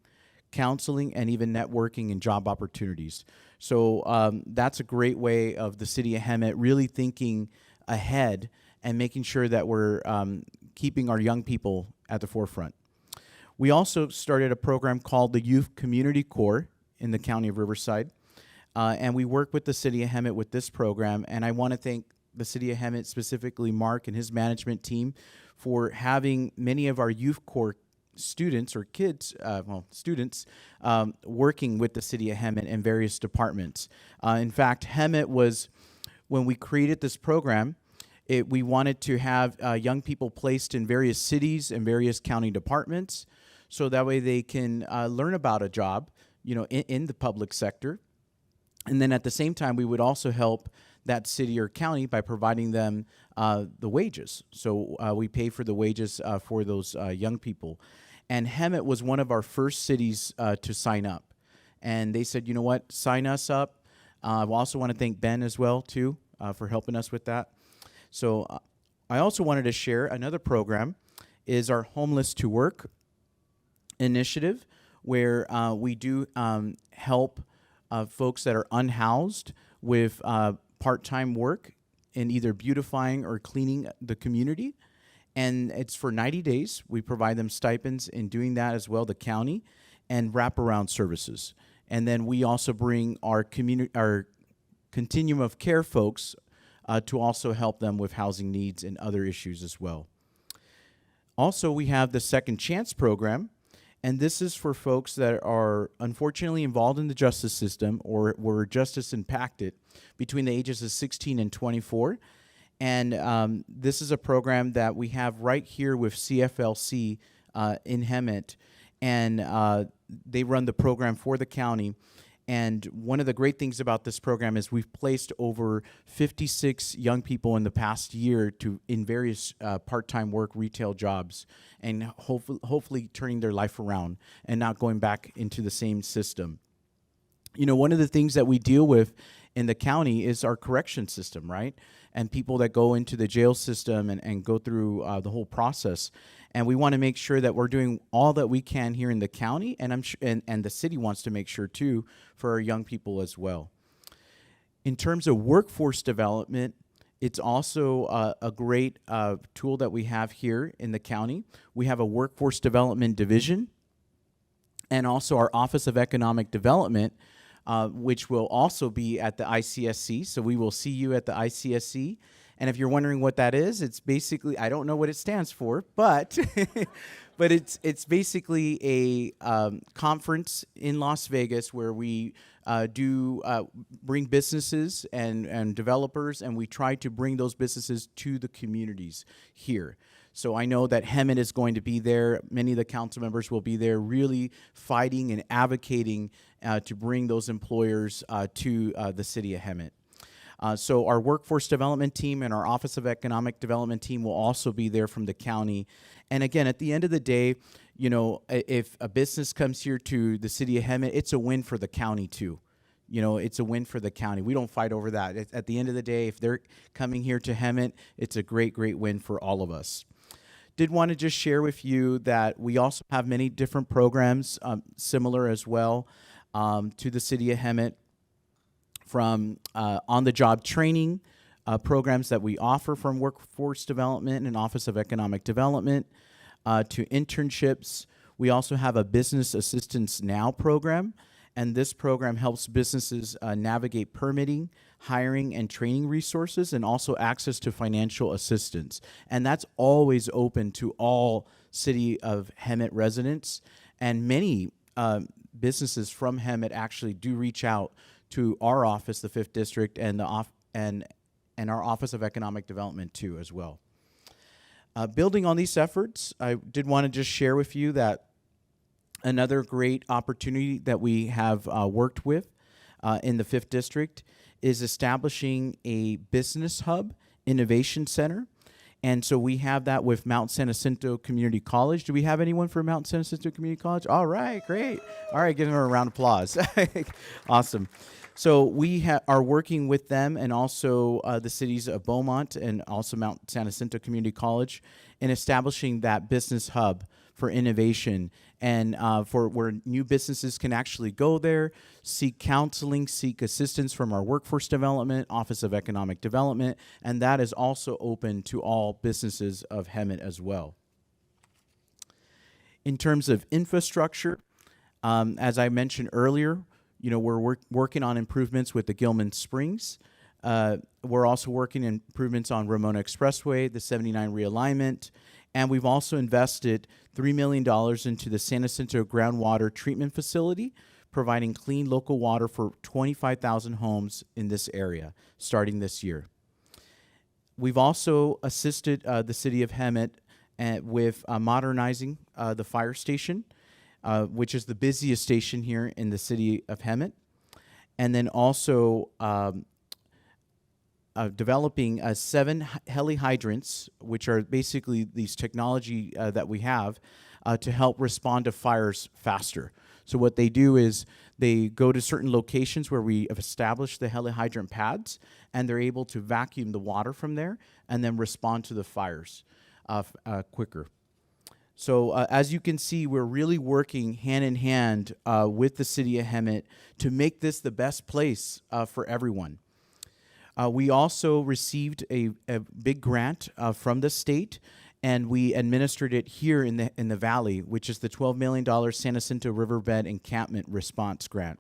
counseling, and even networking and job opportunities. So that's a great way of the City of Hemet really thinking ahead and making sure that we're keeping our young people at the forefront. We also started a program called the Youth Community Corps in the County of Riverside, and we work with the City of Hemet with this program, and I want to thank the City of Hemet, specifically Mark and his management team, for having many of our Youth Corps students or kids, students, working with the City of Hemet in various departments. In fact, Hemet was, when we created this program, we wanted to have young people placed in various cities and various county departments, so that way they can learn about a job, in the public sector. And then at the same time, we would also help that city or county by providing them the wages. So we pay for the wages for those young people. And Hemet was one of our first cities to sign up. And they said, you know what, sign us up. I also want to thank Ben as well, too, for helping us with that. So I also wanted to share another program is our Homeless to Work initiative, where we do help folks that are unhoused with part-time work in either beautifying or cleaning the community. And it's for 90 days. We provide them stipends in doing that as well, the county, and wraparound services. And then we also bring our continuum of care folks to also help them with housing needs and other issues as well. Also, we have the Second Chance program, and this is for folks that are unfortunately involved in the justice system or were justice impacted between the ages of 16 and 24. And this is a program that we have right here with CFLC in Hemet, and they run the program for the county. And one of the great things about this program is we've placed over 56 young people in the past year in various part-time work, retail jobs, and hopefully turning their life around and not going back into the same system. One of the things that we deal with in the county is our correction system, right? And people that go into the jail system and go through the whole process. And we want to make sure that we're doing all that we can here in the county, and and the city wants to make sure too for our young people as well. In terms of workforce development, it's also a great tool that we have here in the county. We have a workforce development division, and also our Office of Economic Development, which will also be at the ICSC. So we will see you at the ICSC. And if you're wondering what that is, it's basically, I don't know what it stands for, but but it's basically a conference in Las Vegas where we bring businesses and developers, and we try to bring those businesses to the communities here. So I know that Hemet is going to be there. Many of the council members will be there really fighting and advocating to bring those employers to the city of Hemet. So our workforce development team and our Office of Economic Development team will also be there from the county. And again, at the end of the day, if a business comes here to the city of Hemet, it's a win for the county too. It's a win for the county. We don't fight over that. At the end of the day, if they're coming here to Hemet, it's a great, great win for all of us. Did want to just share with you that we also have many different programs similar as well to the city of Hemet, from on-the-job training programs that we offer from Workforce Development and Office of Economic Development to internships. We also have a Business Assistance Now program, and this program helps businesses navigate permitting, hiring, and training resources, and also access to financial assistance. And that's always open to all City of Hemet residents, and many businesses from Hemet actually do reach out to our office, the 5th District, and our Office of Economic Development too as well. Building on these efforts, I did want to just share with you that another great opportunity that we have worked with in the 5th District is establishing a business hub innovation center. And so we have that with Mount San Jacinto Community College. Do we have anyone from Mount San Jacinto Community College? All right, great. All right, give them a round of applause. Awesome. So we are working with them and also the cities of Beaumont and also Mount San Jacinto Community College in establishing that business hub for innovation and for where new businesses can actually go there, seek counseling, seek assistance from our Workforce Development, Office of Economic Development, and that is also open to all businesses of Hemet as well. In terms of infrastructure, as I mentioned earlier, we're working on improvements with the Gilman Springs. We're also working in improvements on Ramona Expressway, the 79 realignment, and we've also invested $3 million into the San Jacinto groundwater treatment facility, providing clean local water for 25,000 homes in this area starting this year. We've also assisted the city of Hemet with modernizing the fire station, which is the busiest station here in the city of Hemet, and then also developing 7 heli hydrants, which are basically these technology that we have to help respond to fires faster. So what they do is they go to certain locations where we have established the heli hydrant pads, and they're able to vacuum the water from there and then respond to the fires quicker. So as you can see, we're really working hand in hand with the city of Hemet to make this the best place for everyone. We also received a big grant from the state, and we administered it here in the valley, which is the $12 million San Jacinto Riverbed Encampment Response Grant.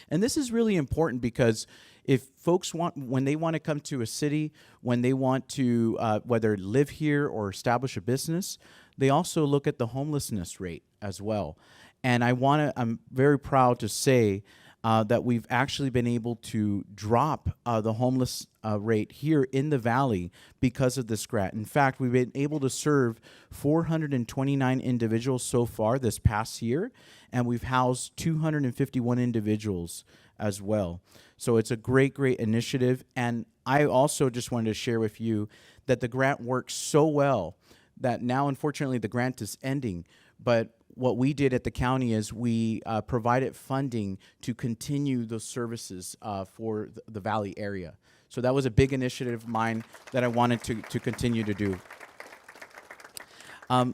And this is really important because if folks when they want to come to a city, when they want to whether live here or establish a business, they also look at the homelessness rate as well. And I'm very proud to say that we've actually been able to drop the homeless rate here in the valley because of this grant. In fact, we've been able to serve 429 individuals so far this past year, and we've housed 251 individuals as well. So it's a great, great initiative. And I also just wanted to share with you that the grant works so well that now, unfortunately, the grant is ending, but what we did at the county is we provided funding to continue those services for the Valley area. So that was a big initiative of mine that I wanted to continue to do.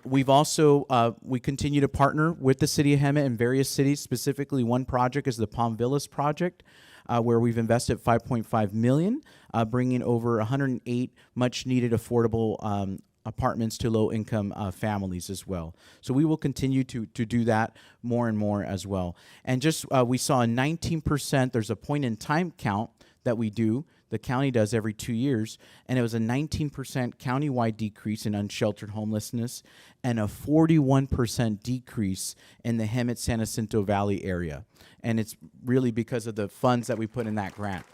We've also, we continue to partner with the city of Hemet in various cities. Specifically, one project is the Palm Villas project, where we've invested $5.5 million, bringing over 108 much-needed affordable apartments to low-income families as well. So we will continue to do that more and more as well. And just we saw a 19%, there's a point-in-time count that we do, the county does every 2 years, and it was a 19% countywide decrease in unsheltered homelessness and a 41% decrease in the Hemet-San Jacinto Valley area. And it's really because of the funds that we put in that grant.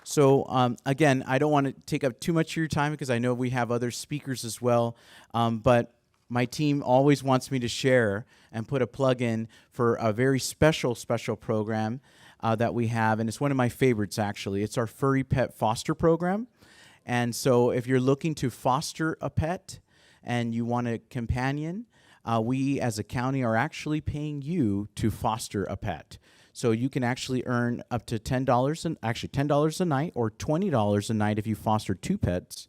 So again, I don't want to take up too much of your time because I know we have other speakers as well, but my team always wants me to share and put a plug in for a very special program that we have, and it's one of my favorites actually. It's our Furry Pet Foster Program. And so if you're looking to foster a pet and you want a companion, we as a county are actually paying you to foster a pet. So you can actually earn up to $10, actually $10 a night or $20 a night if you foster 2 pets.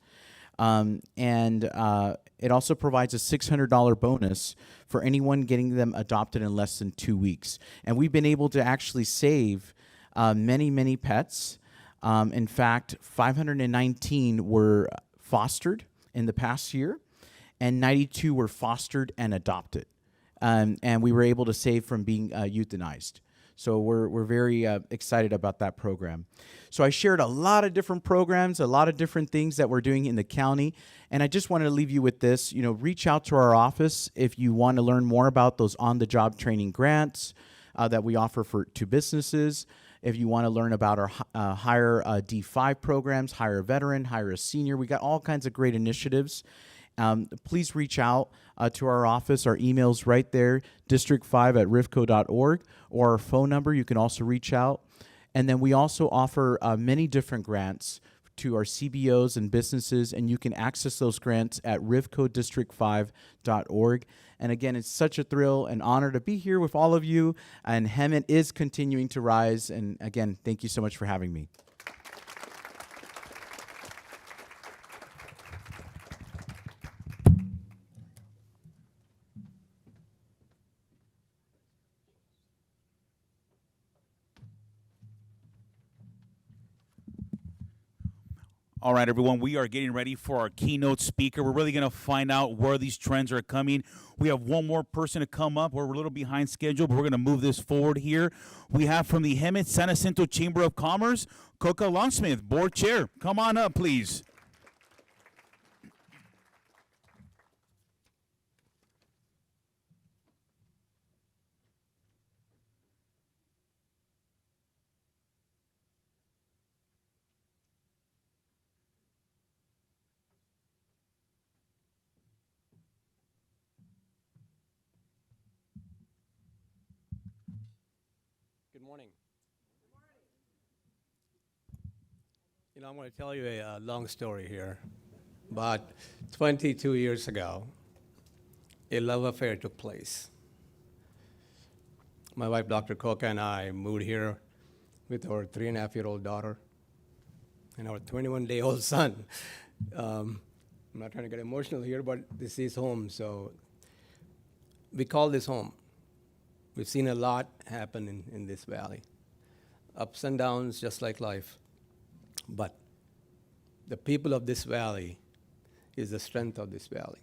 It also provides a $600 bonus for anyone getting them adopted in less than 2 weeks. And we've been able to actually save many pets. In fact, 519 were fostered in the past year, and 92 were fostered and adopted. And we were able to save from being euthanized. So we're very excited about that program. So I shared a lot of different programs, a lot of different things that we're doing in the county. And I just wanted to leave you with this. Reach out to our office if you want to learn more about those on-the-job training grants that we offer to businesses. If you want to learn about our Hire D5 programs, Hire a Veteran, Hire a Senior, we got all kinds of great initiatives. Please reach out to our office. Our email's right there, district5@rifco.org, or our phone number. You can also reach out. And then we also offer many different grants to our CBOs and businesses, and you can access those grants at rifcodistrict5.org. And again, it's such a thrill and honor to be here with all of you, and Hemet is continuing to rise. And again, thank you so much for having me. All right, everyone, we are getting ready for our keynote speaker. We're really going to find out where these trends are coming. We have one more person to come up. We're a little behind schedule, but we're going to move this forward here. We have from the Hemet San Jacinto Chamber of Commerce, Coca Longsmith, board chair. Come on up, please. Good morning. I'm going to tell you a long story here. About 22 years ago, a love affair took place. My wife, Dr. Coca, and I moved here with our 3.5-year-old daughter and our 21-day-old son. I'm not trying to get emotional here, but this is home, so we call this home. We've seen a lot happen in this valley. Ups and downs, just like life. But the people of this valley is the strength of this valley.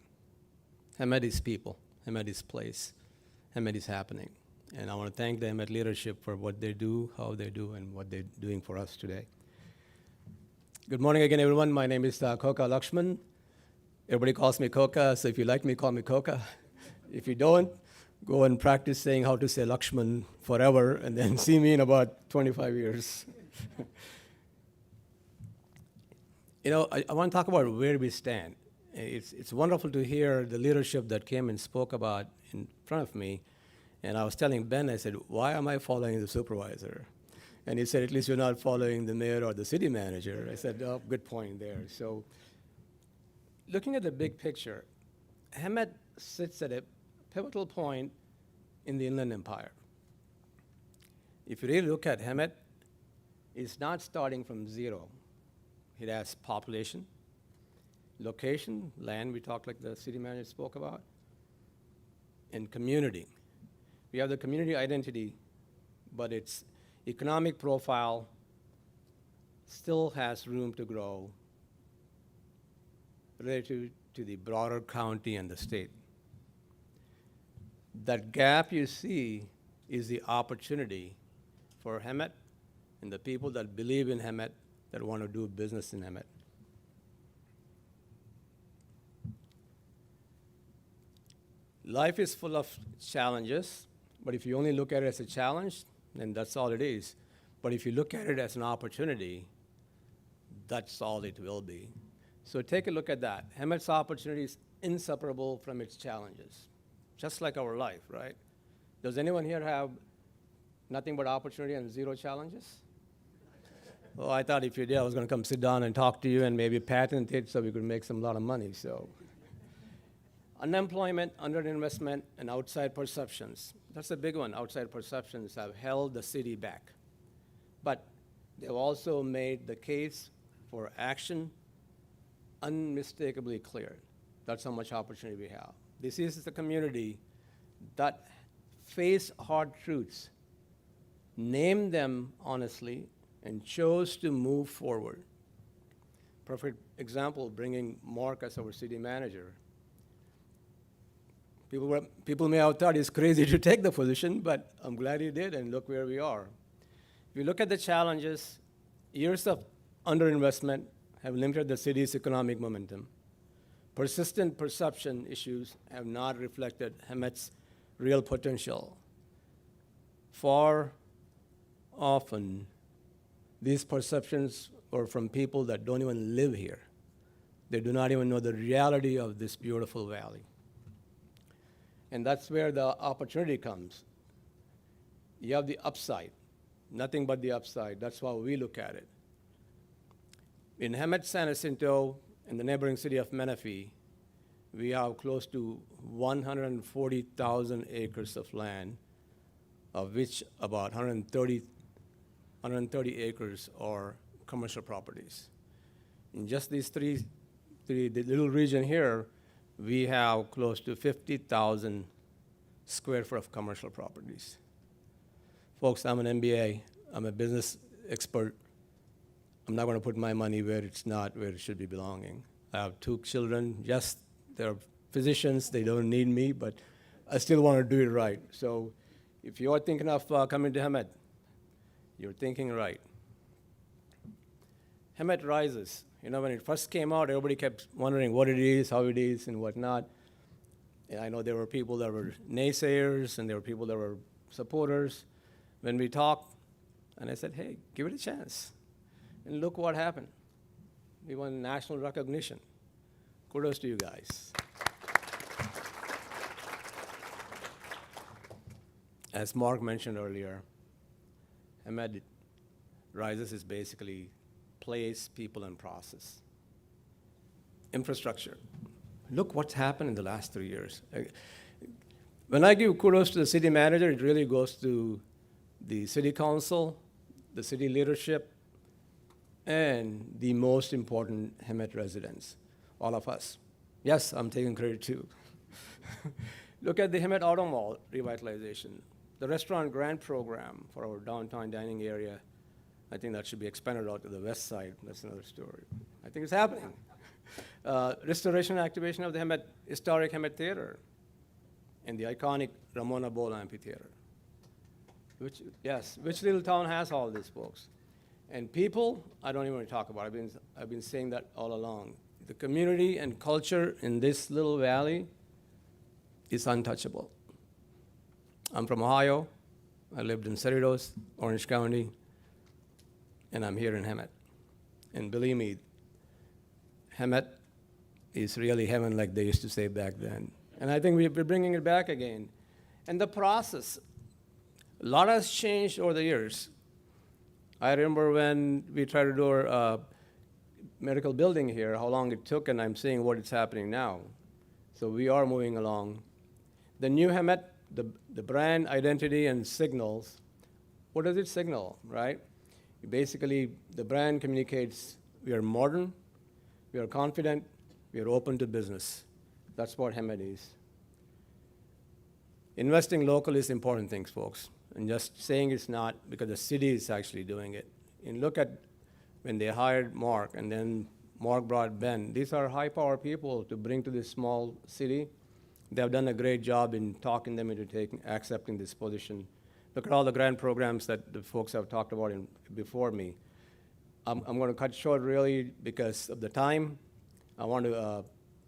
Hemet is people. Hemet is place. Hemet is happening. And I want to thank the Hemet leadership for what they do, how they do, and what they're doing for us today. Good morning again, everyone. My name is Coca Lakshman. Everybody calls me Coca, so if you like me, call me Coca. If you don't, go and practice saying how to say Lakshman forever, and then see me in about 25 years. I want to talk about where we stand. It's wonderful to hear the leadership that came and spoke about in front of me. And I was telling Ben, I said, why am I following the supervisor? And he said, at least you're not following the mayor or the city manager. I said, oh, good point there. So looking at the big picture, Hemet sits at a pivotal point in the Inland Empire. If you really look at Hemet, it's not starting from zero. It has population, location, land, we talked like the city manager spoke about, and community. We have the community identity, but its economic profile still has room to grow relative to the broader county and the state. That gap you see is the opportunity for Hemet and the people that believe in Hemet, that want to do business in Hemet. Life is full of challenges, but if you only look at it as a challenge, then that's all it is. But if you look at it as an opportunity, that's all it will be. So take a look at that. Hemet's opportunity is inseparable from its challenges, just like our life, right? Does anyone here have nothing but opportunity and zero challenges? Well, I thought if you did, I was going to come sit down and talk to you and maybe patent it so we could make some lot of money. So, unemployment, underinvestment, and outside perceptions. That's a big one. Outside perceptions have held the city back. But they've also made the case for action unmistakably clear. That's how much opportunity we have. This is the community that face hard truths named them honestly, and chose to move forward. Perfect example, bringing Mark as our city manager. People may have thought he's crazy to take the position, but I'm glad he did, and look where we are. If you look at the challenges, years of underinvestment have limited the city's economic momentum. Persistent perception issues have not reflected Hemet's real potential. Far often, these perceptions are from people that don't even live here. They do not even know the reality of this beautiful valley. And that's where the opportunity comes. You have the upside, nothing but the upside. That's how we look at it. In Hemet, San Jacinto, and the neighboring city of Menifee, we have close to 140,000 acres of land, of which about 130 acres are commercial properties. In just these the little region here, we have close to 50,000 square foot of commercial properties. Folks, I'm an MBA, I'm a business expert. I'm not going to put my money where it's not where it should be belonging. I have 2 children. Yes, they're physicians, they don't need me, but I still want to do it right. So if you're thinking of coming to Hemet, you're thinking right. Hemet rises. You know, when it first came out, everybody kept wondering what it is, how it is, and whatnot. And I know there were people that were naysayers, and there were people that were supporters. When we talked, and I said, hey, give it a chance. And look what happened. We won national recognition. Kudos to you guys. As Mark mentioned earlier, Hemet Rises is basically place, people, and process. Infrastructure. Look what's happened in the last 3 years. When I give kudos to the city manager, it really goes to the city council, the city leadership, and the most important Hemet residents, all of us. Yes, I'm taking credit too. Look at the Hemet Auto Mall revitalization, the restaurant grant program for our downtown dining area. I think that should be expanded out to the west side. That's another story. I think it's happening. Restoration and activation of the historic Hemet Theater and the iconic Ramona Bowl Amphitheater. Which little town has all this, folks? And people, I don't even want to talk about it. I've been saying that all along. The community and culture in this little valley is untouchable. I'm from Ohio. I lived in Cerritos, Orange County, and I'm here in Hemet. And believe me, Hemet is really heaven like they used to say back then. And I think we're bringing it back again. And the process, a lot has changed over the years. I remember when we tried to do our medical building here, how long it took, and I'm seeing what is happening now. So we are moving along. The new Hemet, the brand identity and signals, what does it signal, right? Basically, the brand communicates we are modern, we are confident, we are open to business. That's what Hemet is. Investing local is important things, folks. And just saying it's not because the city is actually doing it. And look at when they hired Mark and then Mark brought Ben. These are high-power people to bring to this small city. They have done a great job in talking them into accepting this position. Look at all the grant programs that the folks have talked about before me. I'm going to cut short really because of the time. I want to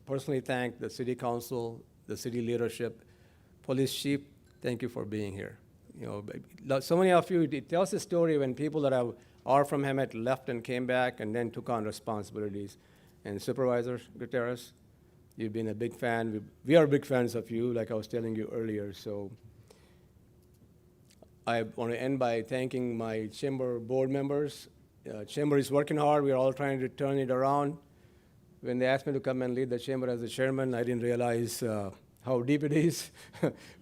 personally thank the city council, the city leadership, police chief. Thank you for being here. You know, so many of you, it tells a story when people that are from Hemet left and came back and then took on responsibilities. And Supervisor Gutierrez, you've been a big fan. We are big fans of you, like I was telling you earlier. So I want to end by thanking my chamber board members. Chamber is working hard. We're all trying to turn it around. When they asked me to come and lead the chamber as the chairman, I didn't realize how deep it is.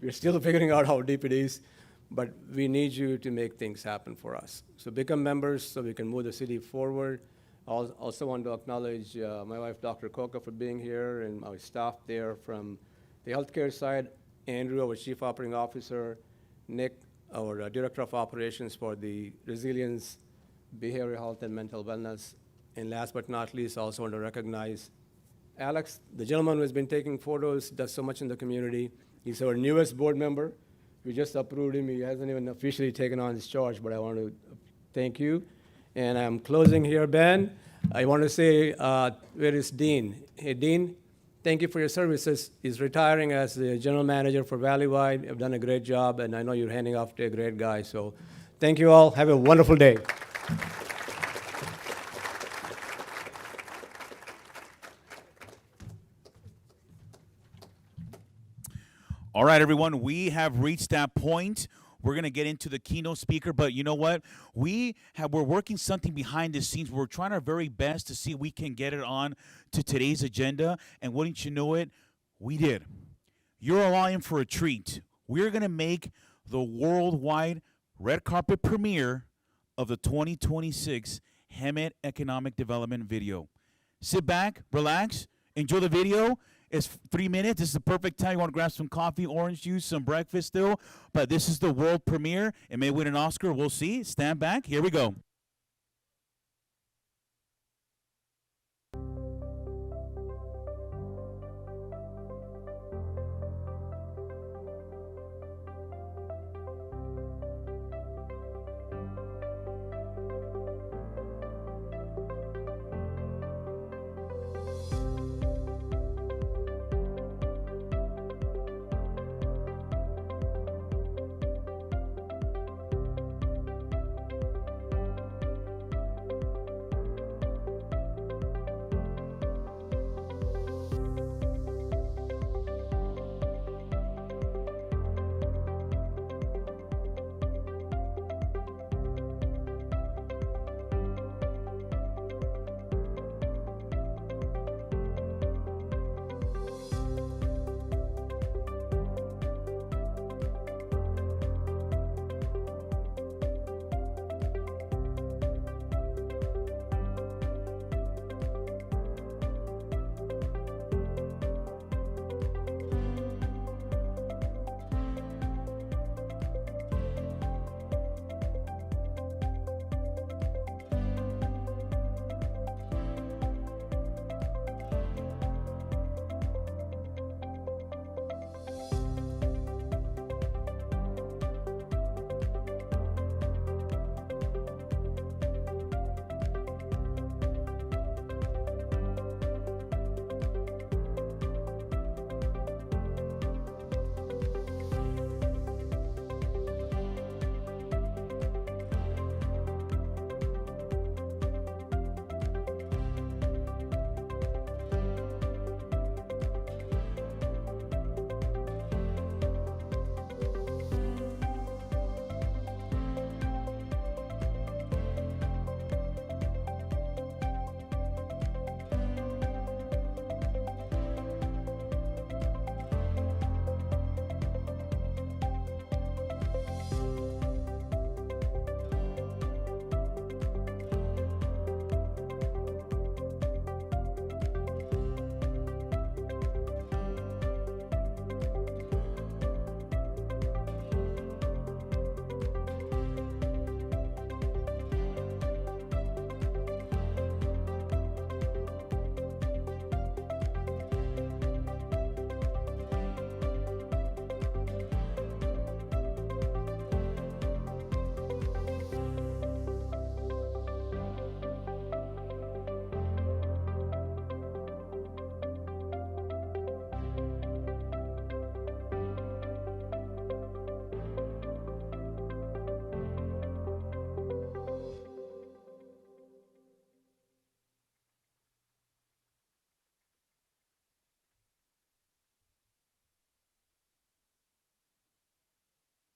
We're still figuring out how deep it is. But we need you to make things happen for us. So become members so we can move the city forward. I also want to acknowledge my wife, Dr. Coca, for being here, and our staff there from the healthcare side, Andrew, our chief operating officer, Nick, our Director of Operations for the Resilience, Behavioral Health, and Mental Wellness. And last but not least, I also want to recognize Alex, the gentleman who has been taking photos, does so much in the community. He's our newest board member. We just approved him. He hasn't even officially taken on his charge, but I want to thank you. And I'm closing here, Ben. I want to say, where is Dean? Hey, Dean, thank you for your services. He's retiring as the general manager for Valleywide. You've done a great job, and I know you're handing off to a great guy. So thank you all. Have a wonderful day. All right, everyone, we have reached that point. We're going to get into the keynote speaker, but you know what? We're working something behind the scenes. We're trying our very best to see if we can get it on to today's agenda, and wouldn't you know it, we did. You're all in for a treat. We're going to make the worldwide red carpet premiere of the 2026 Hemet Economic Development video. Sit back, relax, enjoy the video. It's 3 minutes. This is the perfect time. You want to grab some coffee, orange juice, some breakfast still. But this is the world premiere. It may win an Oscar. We'll see. Stand back. Here we go.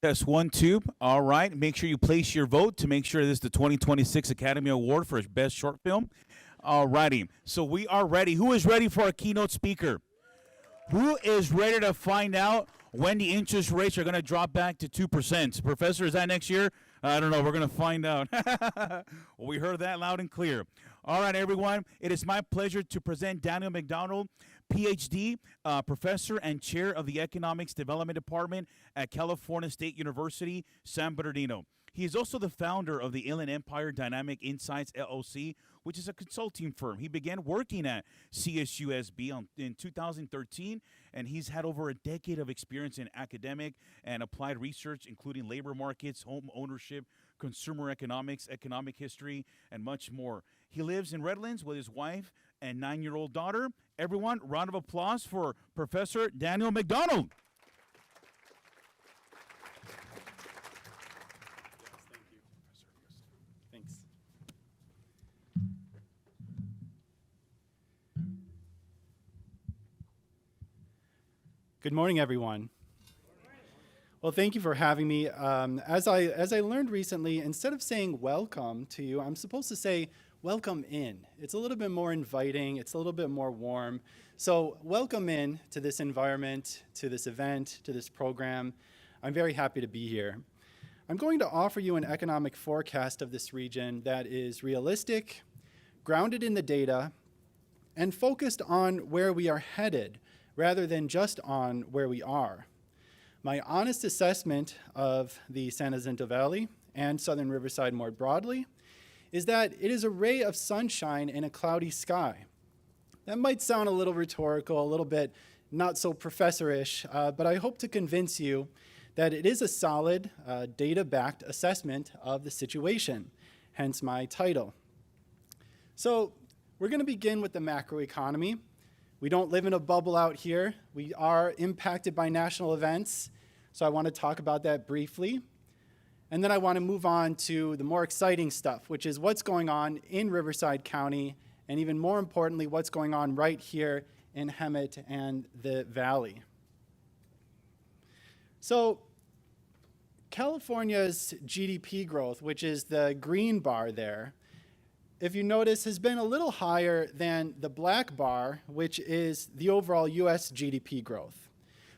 Test 1, 2. All right. Make sure you place your vote to make sure this is the 2026 Academy Award for Best Short Film. All righty. So we are ready. Who is ready for a keynote speaker? Who is ready to find out when the interest rates are going to drop back to 2%? Professor, is that next year? I don't know. We're going to find out. Well, we heard that loud and clear. All right, everyone. It is my pleasure to present Daniel McDonald, PhD, professor and chair of the Economics Development Department at California State University, San Bernardino. He is also the founder of the Inland Empire Dynamic Insights LLC, which is a consulting firm. He began working at CSUSB in 2013, and he's had over a decade of experience in academic and applied research, including labor markets, home ownership, consumer economics, economic history, and much more. He lives in Redlands with his wife and 9-year-old daughter. Everyone, round of applause for Professor Daniel McDonald. Thanks. Good morning, everyone. Well, thank you for having me. As I learned recently, instead of saying welcome to you, I'm supposed to say welcome in. It's a little bit more inviting. It's a little bit more warm. So welcome in to this environment, to this event, to this program. I'm very happy to be here. I'm going to offer you an economic forecast of this region that is realistic, grounded in the data, and focused on where we are headed rather than just on where we are. My honest assessment of the San Jacinto Valley and Southern Riverside more broadly is that it is a ray of sunshine in a cloudy sky. That might sound a little rhetorical, a little bit not so professorish, but I hope to convince you that it is a solid, data-backed assessment of the situation, hence my title. So we're going to begin with the macroeconomy. We don't live in a bubble out here. We are impacted by national events, so I want to talk about that briefly. And then I want to move on to the more exciting stuff, which is what's going on in Riverside County, and even more importantly, what's going on right here in Hemet and the Valley. So California's GDP growth, which is the green bar there, if you notice, has been a little higher than the black bar, which is the overall US GDP growth.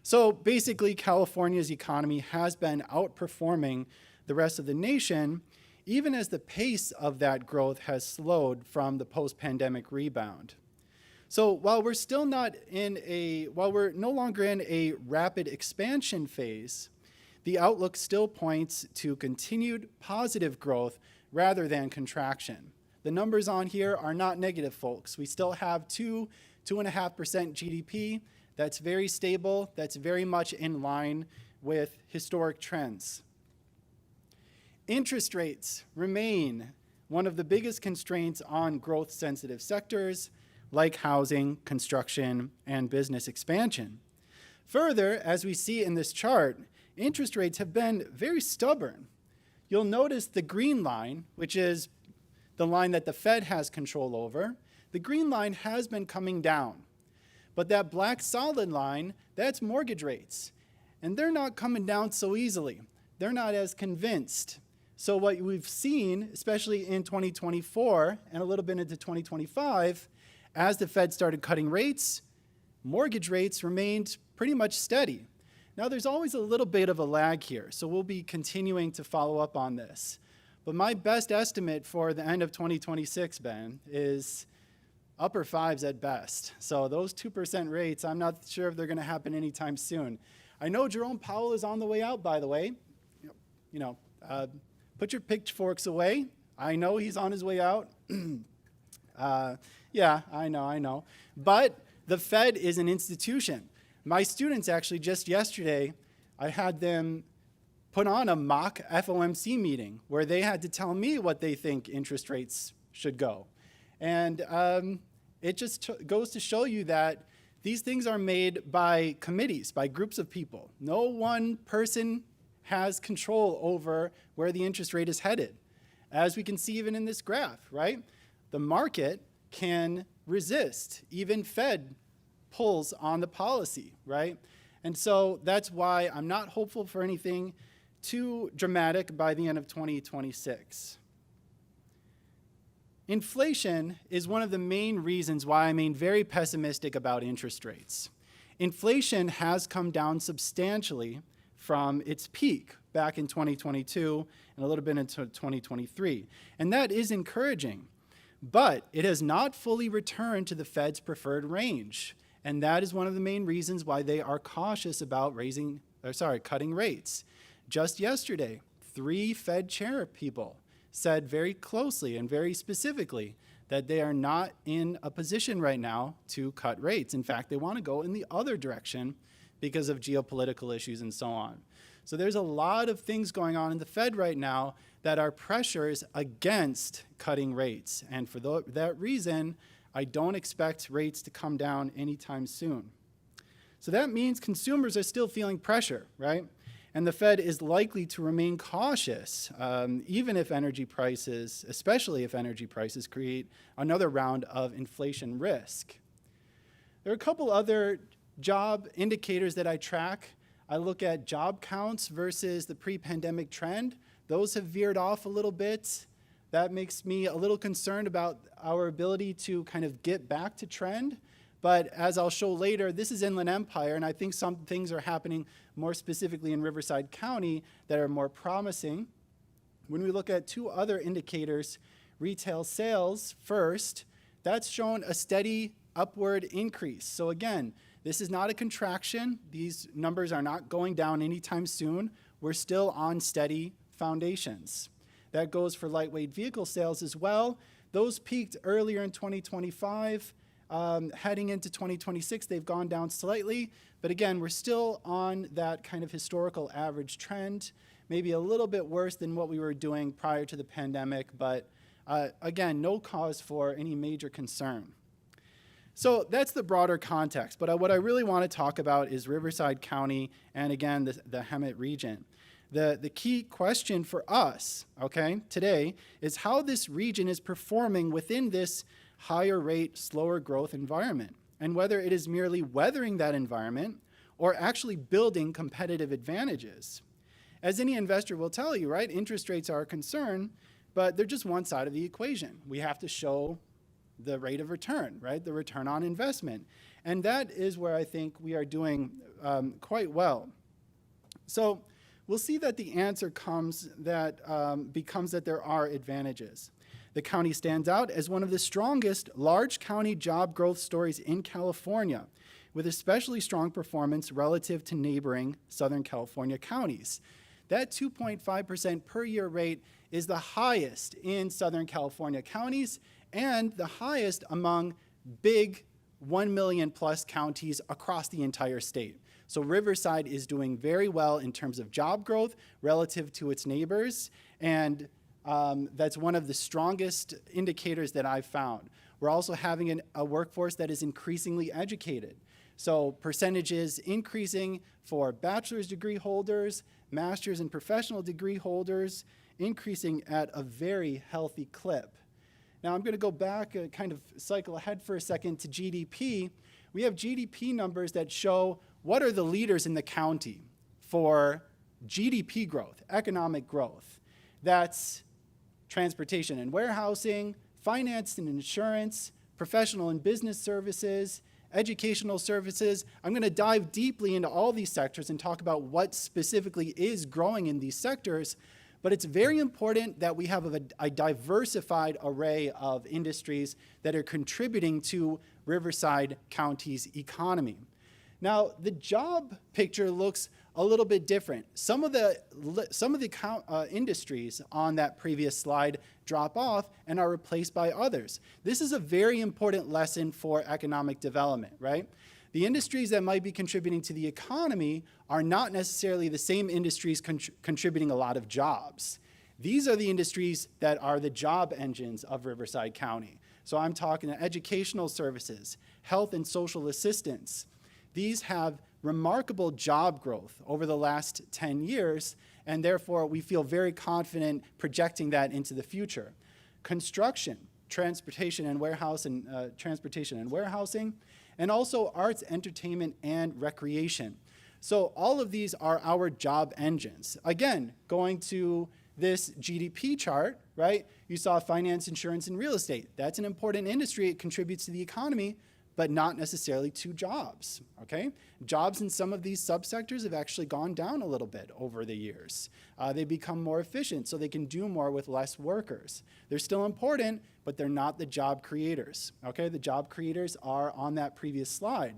So basically, California's economy has been outperforming the rest of the nation, even as the pace of that growth has slowed from the post-pandemic rebound. So while we're no longer in a rapid expansion phase, the outlook still points to continued positive growth rather than contraction. The numbers on here are not negative, folks. We still have 2.5% GDP. That's very stable. That's very much in line with historic trends. Interest rates remain one of the biggest constraints on growth-sensitive sectors like housing, construction, and business expansion. Further, as we see in this chart, interest rates have been very stubborn. You'll notice the green line, which is the line that the Fed has control over, the green line has been coming down. But that black solid line, that's mortgage rates. And they're not coming down so easily. They're not as convinced. So what we've seen, especially in 2024 and a little bit into 2025, as the Fed started cutting rates, mortgage rates remained pretty much steady. Now there's always a little bit of a lag here, so we'll be continuing to follow up on this. But my best estimate for the end of 2026, Ben, is upper fives at best. So those 2% rates, I'm not sure if they're going to happen anytime soon. I know Jerome Powell is on the way out, by the way. Put your pitchforks away. I know he's on his way out. Yeah, I know. But the Fed is an institution. My students actually just yesterday, I had them put on a mock FOMC meeting where they had to tell me what they think interest rates should go. And it just goes to show you that these things are made by committees, by groups of people. No one person has control over where the interest rate is headed. As we can see even in this graph, right? The market can resist. Even Fed pulls on the policy, right? And so that's why I'm not hopeful for anything too dramatic by the end of 2026. Inflation is one of the main reasons why I remain very pessimistic about interest rates. Inflation has come down substantially from its peak, back in 2022 and a little bit into 2023. And that is encouraging. But it has not fully returned to the Fed's preferred range. And that is one of the main reasons why they are cautious about cutting rates. Just yesterday, 3 Fed chair people said very closely and very specifically that they are not in a position right now to cut rates. In fact, they want to go in the other direction because of geopolitical issues and so on. So there's a lot of things going on in the Fed right now that are pressures against cutting rates. And for that reason, I don't expect rates to come down anytime soon. So that means consumers are still feeling pressure, right? And the Fed is likely to remain cautious, even if energy prices, especially if energy prices create another round of inflation risk. There are a couple other job indicators that I track. I look at job counts versus the pre-pandemic trend. Those have veered off a little bit. That makes me a little concerned about our ability to kind of get back to trend. But as I'll show later, this is Inland Empire, and I think some things are happening more specifically in Riverside County that are more promising. When we look at 2 other indicators, retail sales first, that's shown a steady upward increase. So again, this is not a contraction. These numbers are not going down anytime soon. We're still on steady foundations. That goes for lightweight vehicle sales as well. Those peaked earlier in 2025. Heading into 2026, they've gone down slightly. But again, we're still on that kind of historical average trend, maybe a little bit worse than what we were doing prior to the pandemic. But again, no cause for any major concern. So that's the broader context, but what I really want to talk about is Riverside County and, again, the Hemet region. The key question for us, okay, today is how this region is performing within this higher rate, slower growth environment, and whether it is merely weathering that environment or actually building competitive advantages. As any investor will tell you, right, interest rates are a concern, but they're just one side of the equation. We have to show the rate of return, right? The return on investment. And that is where I think we are doing quite well. So we'll see that the answer becomes that there are advantages. The county stands out as one of the strongest large county job growth stories in California, with especially strong performance relative to neighboring Southern California counties. That 2.5% per year rate is the highest in Southern California counties and the highest among big 1 million plus counties across the entire state. So Riverside is doing very well in terms of job growth relative to its neighbors, and that's one of the strongest indicators that I've found. We're also having a workforce that is increasingly educated. So percentages increasing for bachelor's degree holders, master's and professional degree holders, increasing at a very healthy clip. Now I'm going to go back, kind of cycle ahead for a second to GDP. We have GDP numbers that show what are the leaders in the county for GDP growth, economic growth. That's transportation and warehousing, finance and insurance, professional and business services, educational services. I'm going to dive deeply into all these sectors and talk about what specifically is growing in these sectors. But it's very important that we have a diversified array of industries that are contributing to Riverside County's economy. Now, the job picture looks a little bit different. Some of the industries on that previous slide drop off and are replaced by others. This is a very important lesson for economic development, right? The industries that might be contributing to the economy are not necessarily the same industries contributing a lot of jobs. These are the industries that are the job engines of Riverside County. So I'm talking educational services, health and social assistance. These have remarkable job growth over the last 10 years, and therefore we feel very confident projecting that into the future. Construction, transportation and warehousing, and also arts, entertainment, and recreation. So all of these are our job engines. Again, going to this GDP chart, right? You saw finance, insurance, and real estate. That's an important industry. It contributes to the economy, but not necessarily to jobs, okay? Jobs in some of these subsectors have actually gone down a little bit over the years. They become more efficient, so they can do more with less workers. They're still important, but they're not the job creators, okay? The job creators are on that previous slide.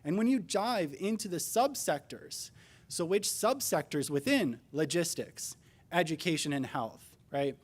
And when you dive into the subsectors, so which subsectors within logistics, education, and health, right?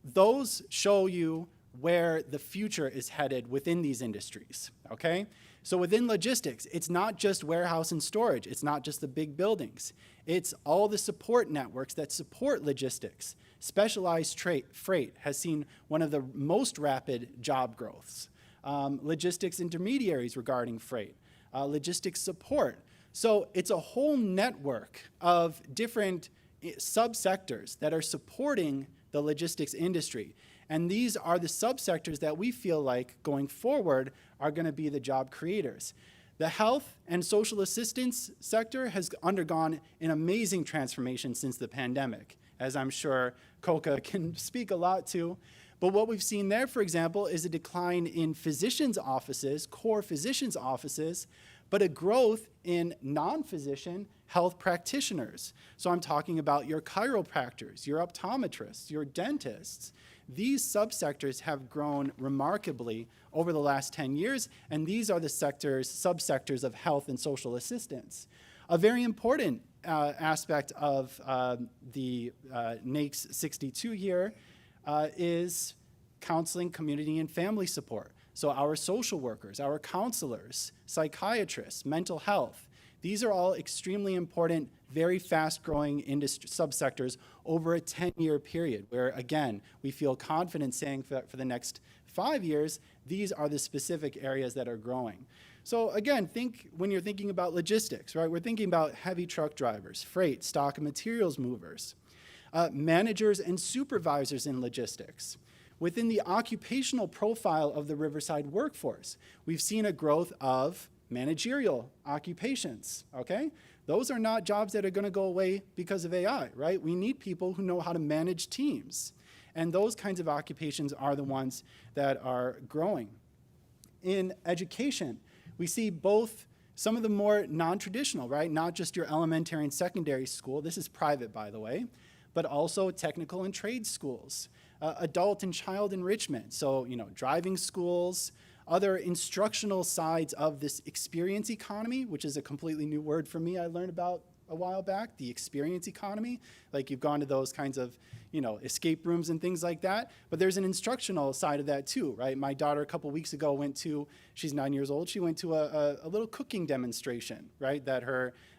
Those show you where the future is headed within these industries, okay? So within logistics, it's not just warehouse and storage. It's not just the big buildings. It's all the support networks that support logistics. Specialized freight has seen one of the most rapid job growths. Logistics intermediaries regarding freight, logistics support. So it's a whole network of different subsectors that are supporting the logistics industry. And these are the subsectors that we feel like going forward are going to be the job creators. The health and social assistance sector has undergone an amazing transformation since the pandemic, as I'm sure Coca can speak a lot to. But what we've seen there, for example, is a decline in physicians' offices, core physicians' offices, but a growth in non-physician health practitioners. So I'm talking about your chiropractors, your optometrists, your dentists. These subsectors have grown remarkably over the last 10 years, and these are the subsectors of health and social assistance. A very important aspect of the NAICS 62 here is counseling, community, and family support. So our social workers, our counselors, psychiatrists, mental health, these are all extremely important, very fast-growing subsectors over a 10-year period where, again, we feel confident saying that for the next 5 years, these are the specific areas that are growing. So again, when you're thinking about logistics, right? We're thinking about heavy truck drivers, freight, stock and materials movers, managers and supervisors in logistics. Within the occupational profile of the Riverside workforce, we've seen a growth of managerial occupations, okay? Those are not jobs that are going to go away because of AI, right? We need people who know how to manage teams. And those kinds of occupations are the ones that are growing. In education, we see both some of the more non-traditional, right? Not just your elementary and secondary school. This is private, by the way, but also technical and trade schools, adult and child enrichment. So, driving schools, other instructional sides of this experience economy, which is a completely new word for me I learned about a while back, the experience economy. Like you've gone to those kinds of, escape rooms and things like that. But there's an instructional side of that too, right? My daughter a couple weeks ago she's 9 years old, she went to a little cooking demonstration, right? That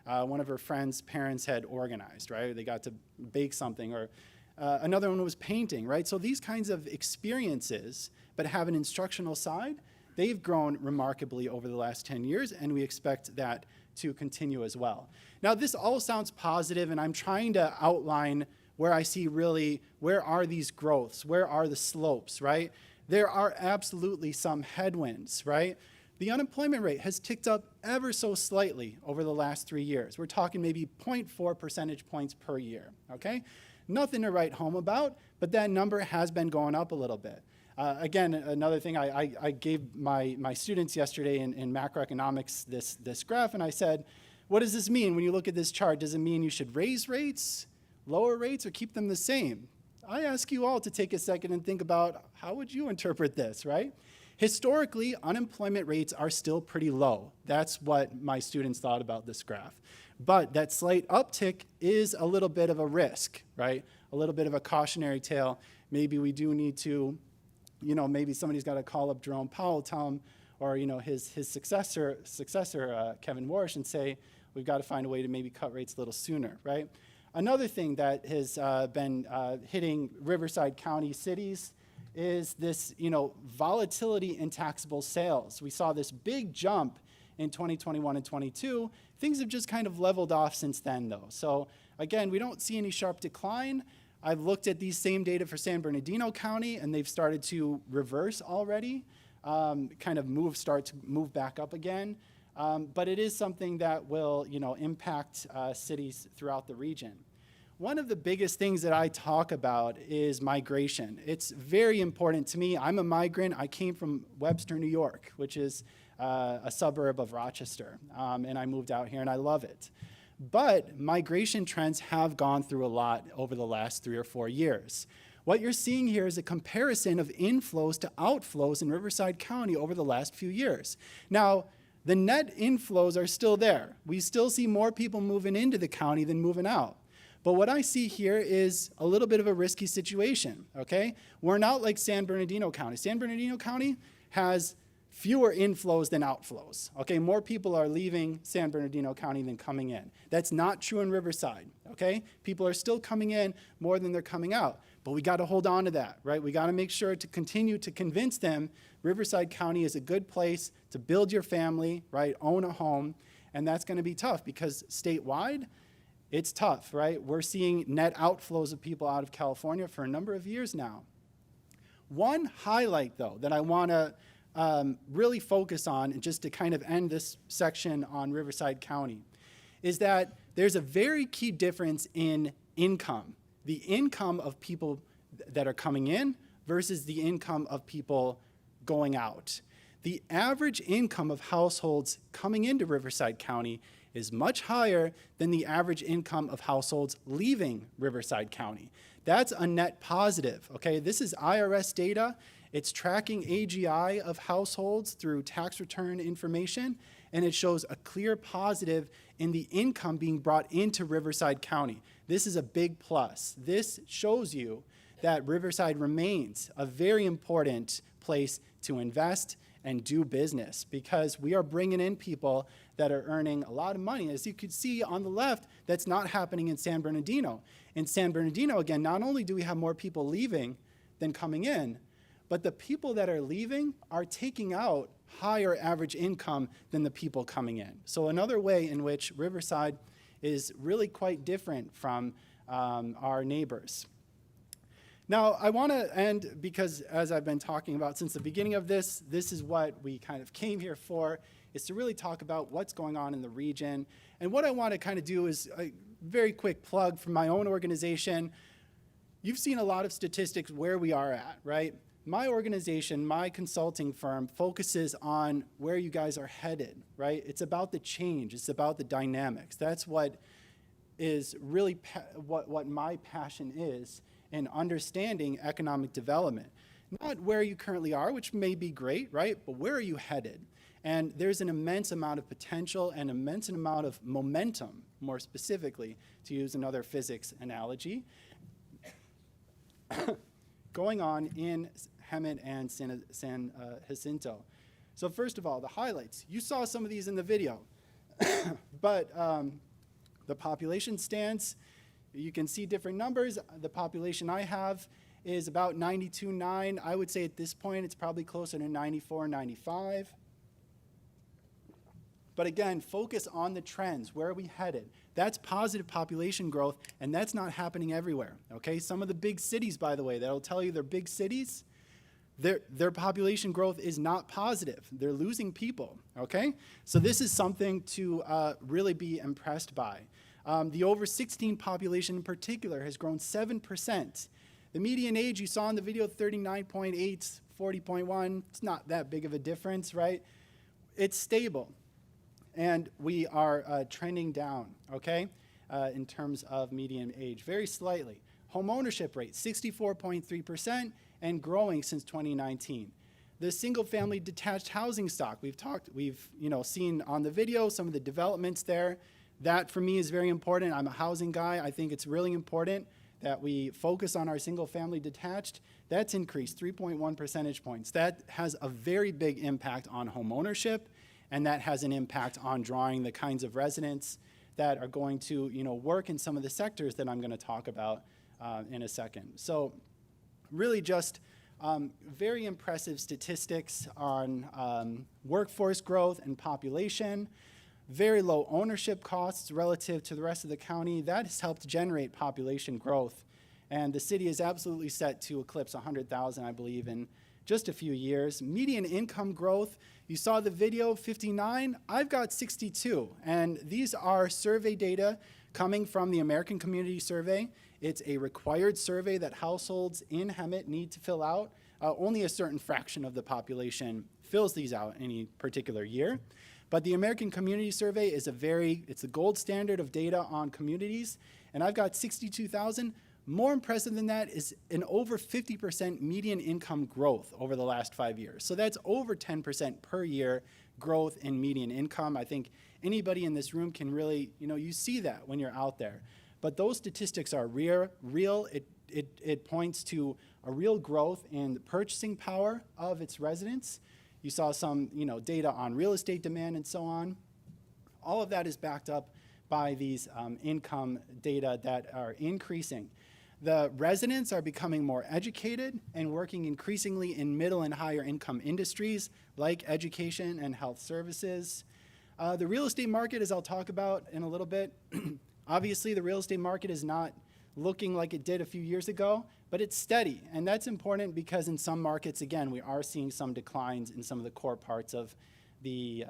one of her friends' parents had organized, right? They got to bake something, or another one was painting, right? So these kinds of experiences, but have an instructional side, they've grown remarkably over the last 10 years, and we expect that to continue as well. Now, this all sounds positive, and I'm trying to outline where I see really, where are these growths? Where are the slopes, right? There are absolutely some headwinds, right? The unemployment rate has ticked up ever so slightly over the last 3 years. We're talking maybe 0.4 percentage points per year, okay? Nothing to write home about, but that number has been going up a little bit. Again, another thing, I gave my students yesterday in macroeconomics this graph, and I said, what does this mean when you look at this chart? Does it mean you should raise rates, lower rates, or keep them the same? I ask you all to take a second and think about how would you interpret this, right? Historically, unemployment rates are still pretty low. That's what my students thought about this graph. But that slight uptick is a little bit of a risk, right? A little bit of a cautionary tale. Maybe we do need to, maybe somebody's got to call up Jerome Powell, tell him, or his successor, Kevin Warsh, and say, we've got to find a way to maybe cut rates a little sooner, right? Another thing that has been hitting Riverside County cities is this, volatility in taxable sales. We saw this big jump in 2021 and 22. Things have just kind of leveled off since then, though. So again, we don't see any sharp decline. I've looked at these same data for San Bernardino County, and they've started to reverse already, start to move back up again. But it is something that will, impact cities throughout the region. one of the biggest things that I talk about is migration. It's very important to me. I'm a migrant. I came from Webster, New York, which is a suburb of Rochester, and I moved out here, and I love it. But migration trends have gone through a lot over the last 3 or 4 years. What you're seeing here is a comparison of inflows to outflows in Riverside County over the last few years. Now, the net inflows are still there. We still see more people moving into the county than moving out. But what I see here is a little bit of a risky situation, okay? We're not like San Bernardino County. San Bernardino County has fewer inflows than outflows, okay? More people are leaving San Bernardino County than coming in. That's not true in Riverside, okay? People are still coming in more than they're coming out. But we got to hold on to that, right? We got to make sure to continue to convince them Riverside County is a good place to build your family, right? Own a home, and that's going to be tough because statewide, it's tough, right? We're seeing net outflows of people out of California for a number of years now. One highlight, though, that I want to really focus on, and just to kind of end this section on Riverside County, is that there's a very key difference in income. The income of people that are coming in versus the income of people going out. The average income of households coming into Riverside County is much higher than the average income of households leaving Riverside County. That's a net positive, okay? This is IRS data. It's tracking AGI of households through tax return information, and it shows a clear positive in the income being brought into Riverside County. This is a big plus. This shows you that Riverside remains a very important place to invest and do business because we are bringing in people that are earning a lot of money. As you can see on the left, that's not happening in San Bernardino. In San Bernardino, again, not only do we have more people leaving than coming in, but the people that are leaving are taking out higher average income than the people coming in. So another way in which Riverside is really quite different from our neighbors. Now, I want to end because, as I've been talking about since the beginning of this is what we kind of came here for, is to really talk about what's going on in the region. And what I want to kind of do is a very quick plug from my own organization. You've seen a lot of statistics where we are at, right? My organization, my consulting firm, focuses on where you guys are headed, right? It's about the change. It's about the dynamics. That's what is really what my passion is in understanding economic development. Not where you currently are, which may be great, right? But where are you headed? And there's an immense amount of potential and immense amount of momentum, more specifically, to use another physics analogy, going on in Hemet and San Jacinto. So first of all, the highlights. You saw some of these in the video, but the population stance, you can see different numbers. The population I have is about 92.9. I would say at this point it's probably closer to 94, 95. But again, focus on the trends. Where are we headed? That's positive population growth, and that's not happening everywhere, okay? Some of the big cities, by the way, that'll tell you they're big cities, their population growth is not positive. They're losing people, okay? So this is something to really be impressed by. The over 16 population in particular has grown 7%. The median age you saw in the video, 39.8, 40.1, it's not that big of a difference, right? It's stable. And we are trending down, okay, in terms of median age, very slightly. Home ownership rate, 64.3%, and growing since 2019. The single-family detached housing stock, we've seen on the video some of the developments there. That, for me, is very important. I'm a housing guy. I think it's really important that we focus on our single-family detached. That's increased 3.1 percentage points. That has a very big impact on home ownership, and that has an impact on drawing the kinds of residents that are going to work in some of the sectors that I'm going to talk about in a second. So really just very impressive statistics on workforce growth and population, very low ownership costs relative to the rest of the county. That has helped generate population growth. And the city is absolutely set to eclipse 100,000, I believe, in just a few years. Median income growth, you saw the video, 59. I've got 62. And these are survey data coming from the American Community Survey. It's a required survey that households in Hemet need to fill out. Only a certain fraction of the population fills these out any particular year. But the American Community Survey is it's the gold standard of data on communities. And I've got 62,000. More impressive than that is an over 50% median income growth over the last 5 years. So that's over 10% per year growth in median income. I think anybody in this room can really, you see that when you're out there. But those statistics are real. It points to a real growth in the purchasing power of its residents. You saw some, data on real estate demand and so on. All of that is backed up by these income data that are increasing. The residents are becoming more educated and working increasingly in middle and higher income industries like education and health services. The real estate market, as I'll talk about in a little bit, obviously the real estate market is not looking like it did a few years ago, but it's steady. And that's important because in some markets, again, we are seeing some declines in some of the core parts of the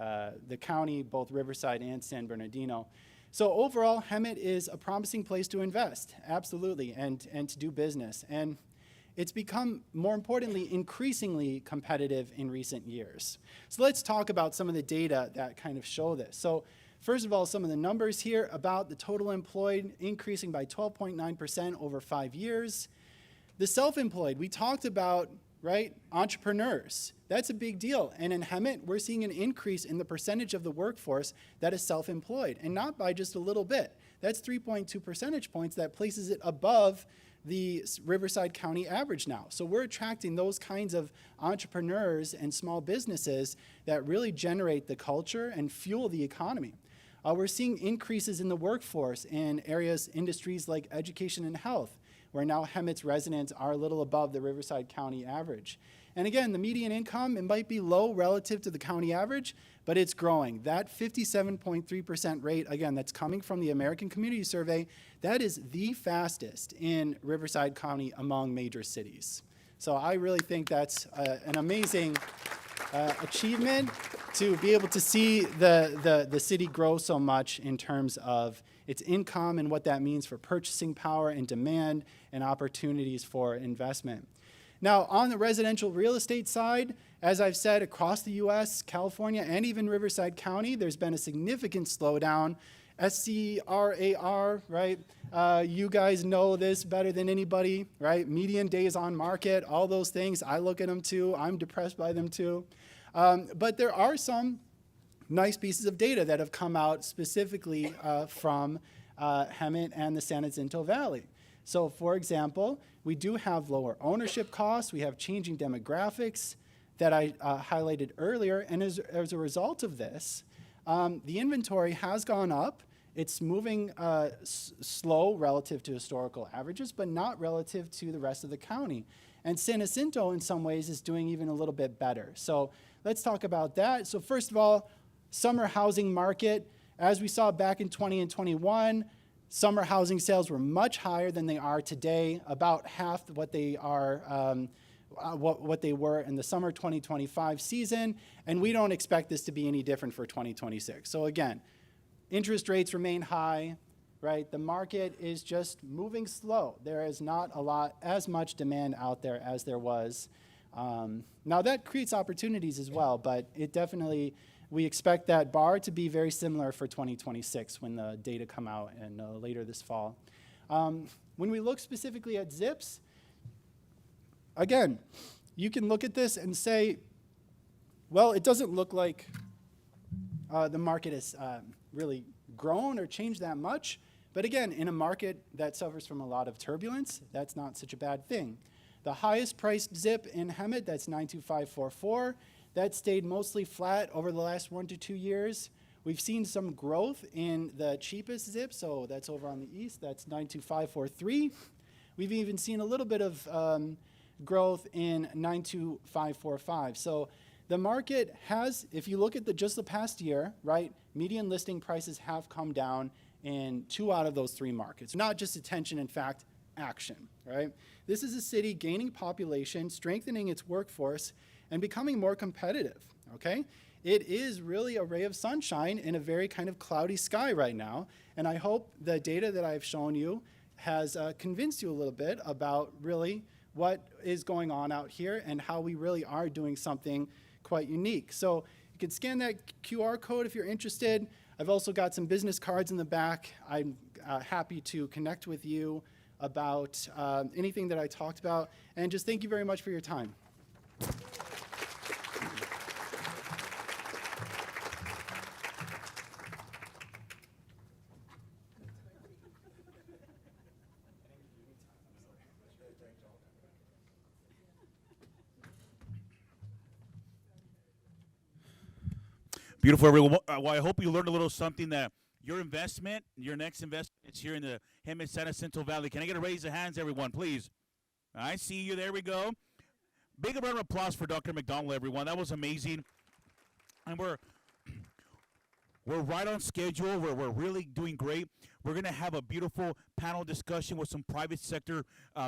county, both Riverside and San Bernardino. So overall, Hemet is a promising place to invest, absolutely, and to do business. And it's become, more importantly, increasingly competitive in recent years. So let's talk about some of the data that kind of show this. So first of all, some of the numbers here about the total employed increasing by 12.9% over 5 years. The self-employed, we talked about, right, entrepreneurs. That's a big deal. And in Hemet, we're seeing an increase in the percentage of the workforce that is self-employed, and not by just a little bit. That's 3.2 percentage points. That places it above the Riverside County average now. So we're attracting those kinds of entrepreneurs and small businesses that really generate the culture and fuel the economy. We're seeing increases in the workforce in industries like education and health, where now Hemet's residents are a little above the Riverside County average. And again, the median income, it might be low relative to the county average, but it's growing. That 57.3% rate, again, that's coming from the American Community Survey, that is the fastest in Riverside County among major cities. So I really think that's an amazing achievement to be able to see the city grow so much in terms of its income and what that means for purchasing power and demand and opportunities for investment. Now, on the residential real estate side, as I've said, across the U.S., California, and even Riverside County, there's been a significant slowdown. SCRAR, right? You guys know this better than anybody, right? Median days on market, all those things. I look at them too. I'm depressed by them too. But there are some nice pieces of data that have come out specifically from Hemet and the San Jacinto Valley. So, for example, we do have lower ownership costs. We have changing demographics that I highlighted earlier. And as a result of this, the inventory has gone up. It's moving slow relative to historical averages, but not relative to the rest of the county. And San Jacinto, in some ways, is doing even a little bit better. So let's talk about that. So first of all, summer housing market. As we saw back in 20 and 21, summer housing sales were much higher than they are today, about half what they are, what they were in the summer 2025 season, and we don't expect this to be any different for 2026. So again, interest rates remain high, right? The market is just moving slow. There is not as much demand out there as there was. Now that creates opportunities as well, but it definitely, we expect that bar to be very similar for 2026 when the data come out and later this fall. When we look specifically at ZIPs, again, you can look at this and say, well, it doesn't look like the market has really grown or changed that much. But again, in a market that suffers from a lot of turbulence, that's not such a bad thing. The highest priced ZIP in Hemet, that's 92544. That stayed mostly flat over the last 1 to 2 years. We've seen some growth in the cheapest ZIP, so that's over on the east, that's 92543. We've even seen a little bit of growth in 92545. So the market has, if you look at just the past year, right, median listing prices have come down in 2 out of those 3 markets. Not just attention, in fact, action, right? This is a city gaining population, strengthening its workforce, and becoming more competitive, okay? it is really a ray of sunshine in a very kind of cloudy sky right now. And I hope the data that I've shown you has convinced you a little bit about really what is going on out here and how we really are doing something quite unique. So you can scan that QR code if you're interested. I've also got some business cards in the back. I'm happy to connect with you about anything that I talked about. And just thank you very much for your time. Beautiful, everyone. Well, I hope you learned a little something that your investment, your next investment is here in the Hemet San Jacinto Valley. Can I get a raise of hands, everyone, please? I see you. There we go. Big round of applause for Dr. McDonald, everyone. That was amazing. And we're right on schedule. We're really doing great. We're going to have a beautiful panel discussion with some private sector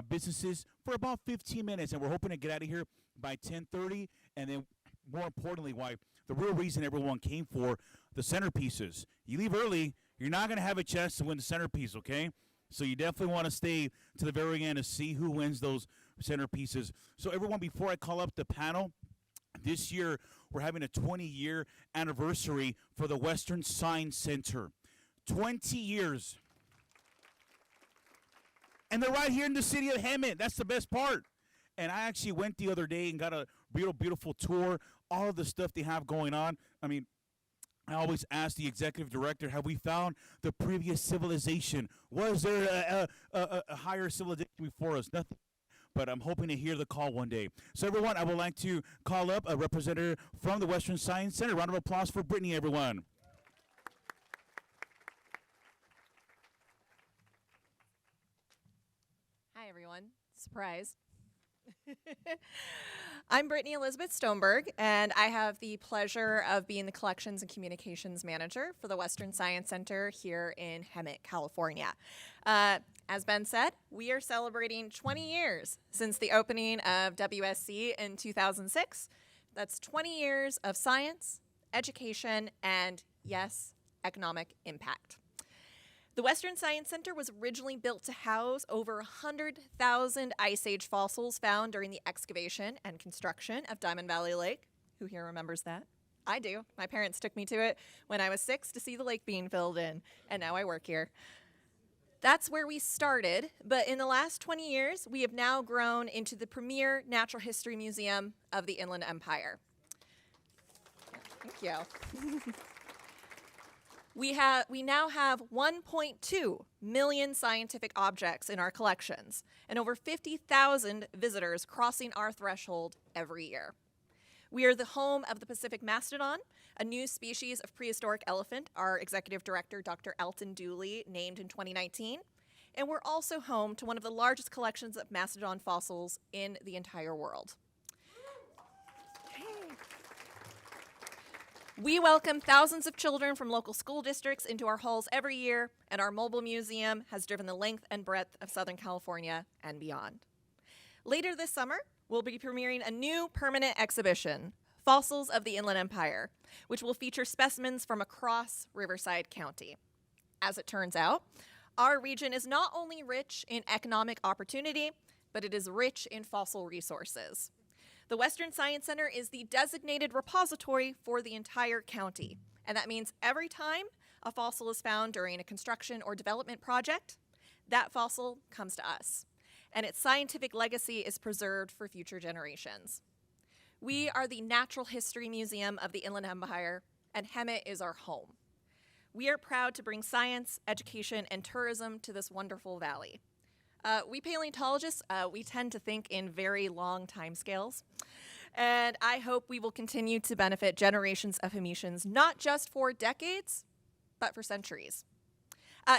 businesses for about 15 minutes, and we're hoping to get out of here by 10:30. And then, more importantly, why the real reason everyone came for the centerpieces. You leave early, you're not going to have a chance to win the centerpiece, okay? So you definitely want to stay to the very end to see who wins those centerpieces. So everyone, before I call up the panel, this year we're having a 20-year anniversary for the Western Science Center. 20 years. And they're right here in the city of Hemet. That's the best part. And I actually went the other day and got a beautiful tour, all of the stuff they have going on. I mean, I always ask the executive director, have we found the previous civilization? Was there a higher civilization before us? Nothing. But I'm hoping to hear the call one day. So, everyone, I would like to call up a representative from the Western Science Center. Round of applause for Brittany, everyone. Hi, everyone. Surprise. I'm Brittany Elizabeth Stoneberg, and I have the pleasure of being the Collections and Communications Manager for the Western Science Center here in Hemet, California. As Ben said, we are celebrating 20 years since the opening of WSC in 2006. That's 20 years of science, education, and, yes, economic impact. The Western Science Center was originally built to house over 100,000 Ice Age fossils found during the excavation and construction of Diamond Valley Lake. Who here remembers that? I do. My parents took me to it when I was 6 to see the lake being filled in, and now I work here. That's where we started, but in the last 20 years, we have now grown into the premier natural history museum of the Inland Empire. Thank you. We now have 1.2 million scientific objects in our collections and over 50,000 visitors crossing our threshold every year. We are the home of the Pacific mastodon, a new species of prehistoric elephant our executive director, Dr. Elton Dooley, named in 2019. And we're also home to one of the largest collections of mastodon fossils in the entire world. We welcome thousands of children from local school districts into our halls every year, and our mobile museum has driven the length and breadth of Southern California and beyond. Later this summer, we'll be premiering a new permanent exhibition, Fossils of the Inland Empire, which will feature specimens from across Riverside County. As it turns out, our region is not only rich in economic opportunity, but it is rich in fossil resources. The Western Science Center is the designated repository for the entire county, and that means every time a fossil is found during a construction or development project, that fossil comes to us, and its scientific legacy is preserved for future generations. We are the Natural History Museum of the Inland Empire, and Hemet is our home. We are proud to bring science, education, and tourism to this wonderful valley. We paleontologists, we tend to think in very long timescales, and I hope we will continue to benefit generations of Hemetians, not just for decades, but for centuries.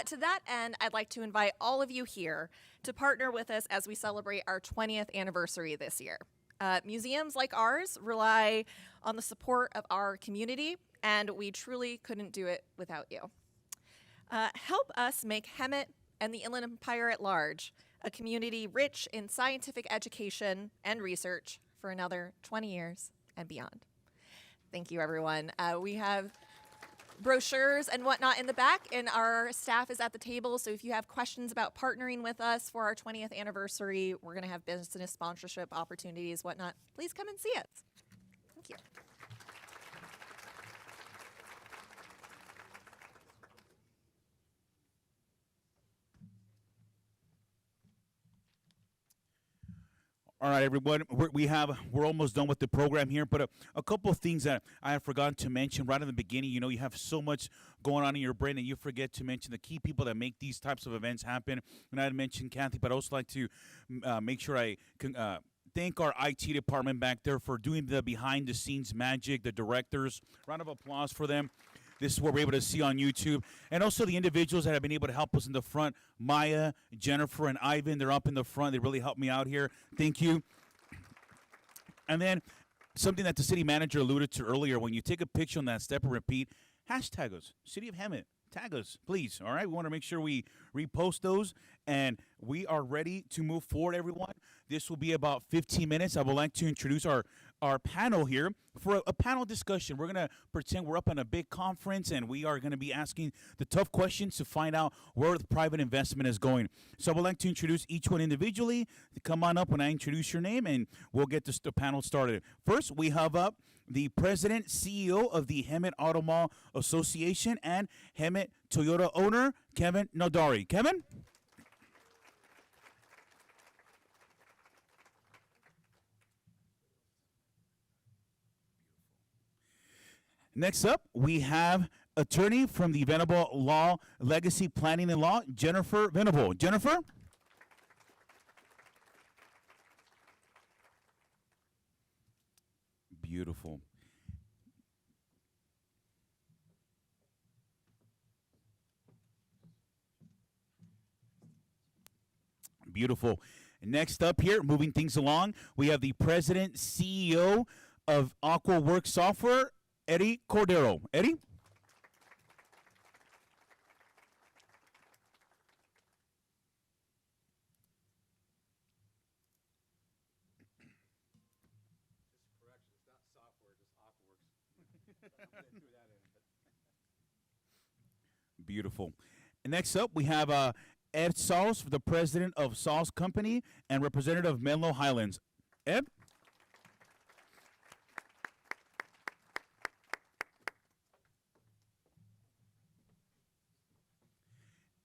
To that end, I'd like to invite all of you here to partner with us as we celebrate our 20th anniversary this year. Museums like ours rely on the support of our community, and we truly couldn't do it without you. Help us make Hemet and the Inland Empire at large a community rich in scientific education and research for another 20 years and beyond. Thank you, everyone. We have brochures and whatnot in the back, and our staff is at the table. So if you have questions about partnering with us for our 20th anniversary, we're going to have business sponsorship opportunities, whatnot. Please come and see us. Thank you. All right, everyone. We're almost done with the program here, but a couple of things that I have forgotten to mention right in the beginning. You know, you have so much going on in your brain, and you forget to mention the key people that make these types of events happen. And I had mentioned Kathy, but I'd also like to make sure I thank our IT department back there for doing the behind-the-scenes magic. The directors, round of applause for them. This is what we're able to see on YouTube. And also the individuals that have been able to help us in the front. Maya, Jennifer, and Ivan, they're up in the front. They really helped me out here. Thank you. And then something that the city manager alluded to earlier, when you take a picture on that step and repeat, hashtag us, City of Hemet. Tag us, please. All right, we want to make sure we repost those, and we are ready to move forward, everyone. This will be about 15 minutes. I would like to introduce our panel here for a panel discussion. We're going to pretend we're up on a big conference, and we are going to be asking the tough questions to find out where the private investment is going. So I would like to introduce each one individually. Come on up when I introduce your name, and we'll get the panel started. First, we have up the president, CEO of the Hemet Auto Mall Association and Hemet Toyota owner, Kevin Nodari. Kevin? Next up, we have attorney from the Venable Law Legacy Planning and Law, Jennifer Venable. Jennifer? Beautiful. Beautiful. Next up here, moving things along, we have the president, CEO of AquaWorks Software, Eddie Cordero. Eddie? Beautiful. And next up, we have Ed Sauls, the president of Sauls Company and representative of Menlo Highlands. Ed?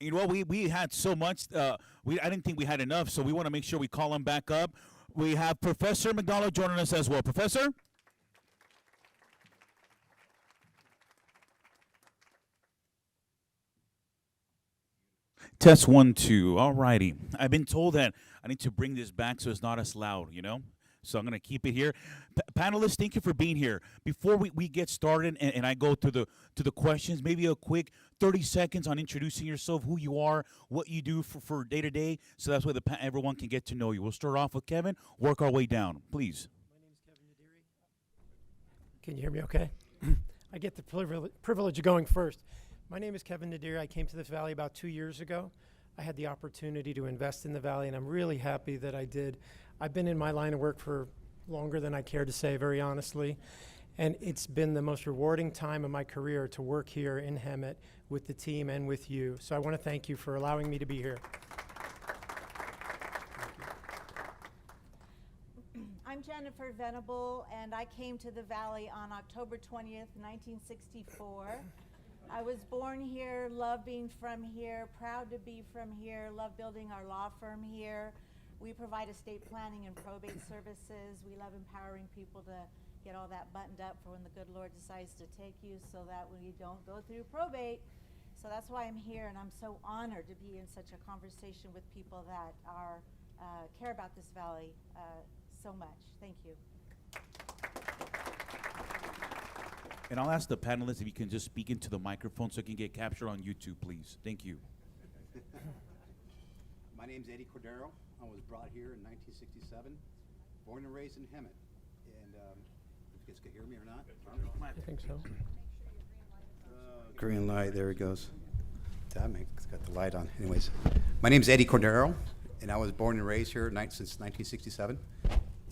You know, we had so much. I didn't think we had enough, so we want to make sure we call him back up. We have Professor McDonald joining us as well. Professor? Test 1, 2. All righty. I've been told that I need to bring this back so it's not as loud, you know? So I'm going to keep it here. Panelists, thank you for being here. Before we get started and I go to the questions, maybe a quick 30 seconds on introducing yourself, who you are, what you do for day-to-day, so that's why everyone can get to know you. We'll start off with Kevin, work our way down, please. My name is Kevin Nadiri. Can you hear me okay? I get the privilege of going first. My name is Kevin Nadiri. I came to this valley about 2 years ago. I had the opportunity to invest in the valley, and I'm really happy that I did. I've been in my line of work for longer than I care to say, very honestly, and it's been the most rewarding time of my career to work here in Hemet with the team and with you. So I want to thank you for allowing me to be here. I'm Jennifer Venable, and I came to the Valley on October 20th, 1964. I was born here, love being from here, proud to be from here, love building our law firm here. We provide estate planning and probate services. We love empowering people to get all that buttoned up for when the good Lord decides to take you so that we don't go through probate. So that's why I'm here, and I'm so honored to be in such a conversation with people that are care about this valley so much. Thank you. And I'll ask the panelists if you can just speak into the microphone so it can get captured on YouTube, please. Thank you. My name's Eddie Cordero. I was brought here in 1967, born and raised in Hemet. And if you guys can hear me or not? I think so. Green light, there it goes. It's got the light on. Anyways, my name's Eddie Cordero, and I was born and raised here since 1967.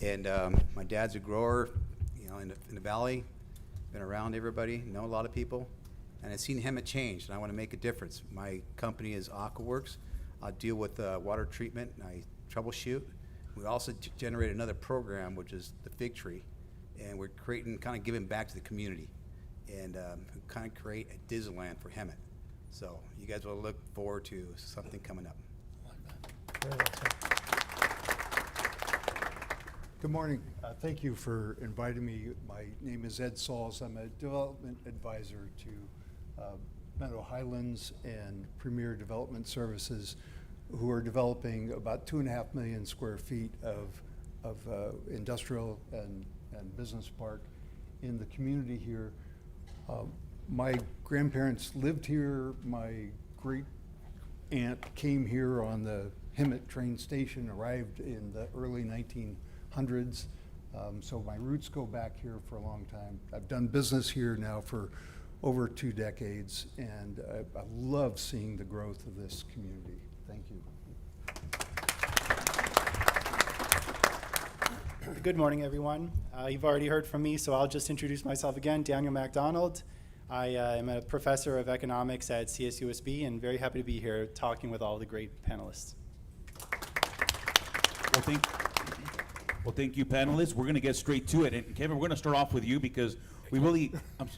And my dad's a grower, you know, in the valley. been around everybody, know a lot of people, and I've seen Hemet change, and I want to make a difference. My company is AquaWorks. I deal with water treatment, and I troubleshoot. We also generate another program, which is the Fig Tree, and we're creating, kind of giving back to the community, and kind of create a Disneyland for Hemet. So you guys will look forward to something coming up. Very well said. Good morning. Thank you for inviting me. My name is Ed Sauls. I'm a development advisor to Meadow Highlands and Premier Development Services, who are developing about 2.5 million square feet of industrial and business park in the community here. My grandparents lived here. My great aunt came here on the Hemet train station, arrived in the early 1900s. So my roots go back here for a long time. I've done business here now for over 2 decades, and I love seeing the growth of this community. Thank you. Good morning, everyone. You've already heard from me, so I'll just introduce myself again. Daniel MacDonald. I am a professor of economics at CSUSB, and very happy to be here talking with all the great panelists. Well, thank you, panelists. We're going to get straight to it. And Kevin, we're going to start off with you because we really,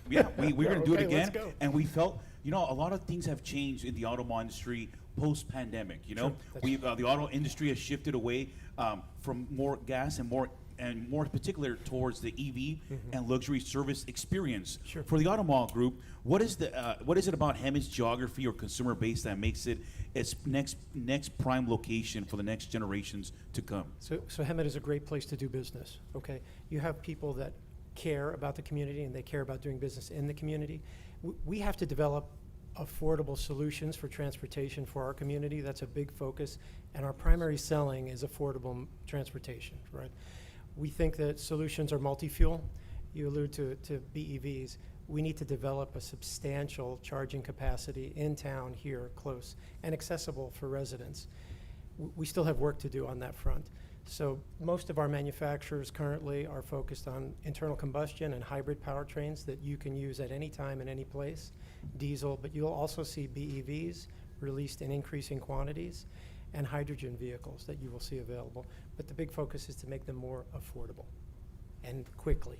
we're going to do it Okay, again. let's go. And we felt, a lot of things have changed in the automobile industry post-pandemic. Sure, that's We've the auto industry has shifted away from more gas and more particular towards the EV and luxury service experience. Sure. For the automobile group, what is it about Hemet's geography or consumer base that makes it its next prime location for the next generations to come? So Hemet is a great place to do business, okay? You have people that care about the community and they care about doing business in the community. We have to develop affordable solutions for transportation for our community. That's a big focus, and our primary selling is affordable transportation, right? We think that solutions are multi-fuel. You allude to BEVs. We need to develop a substantial charging capacity in town here, close, and accessible for residents. We still have work to do on that front. So most of our manufacturers currently are focused on internal combustion and hybrid powertrains that you can use at any time and any place, diesel, but you'll also see BEVs released in increasing quantities, and hydrogen vehicles that you will see available. But the big focus is to make them more affordable and quickly.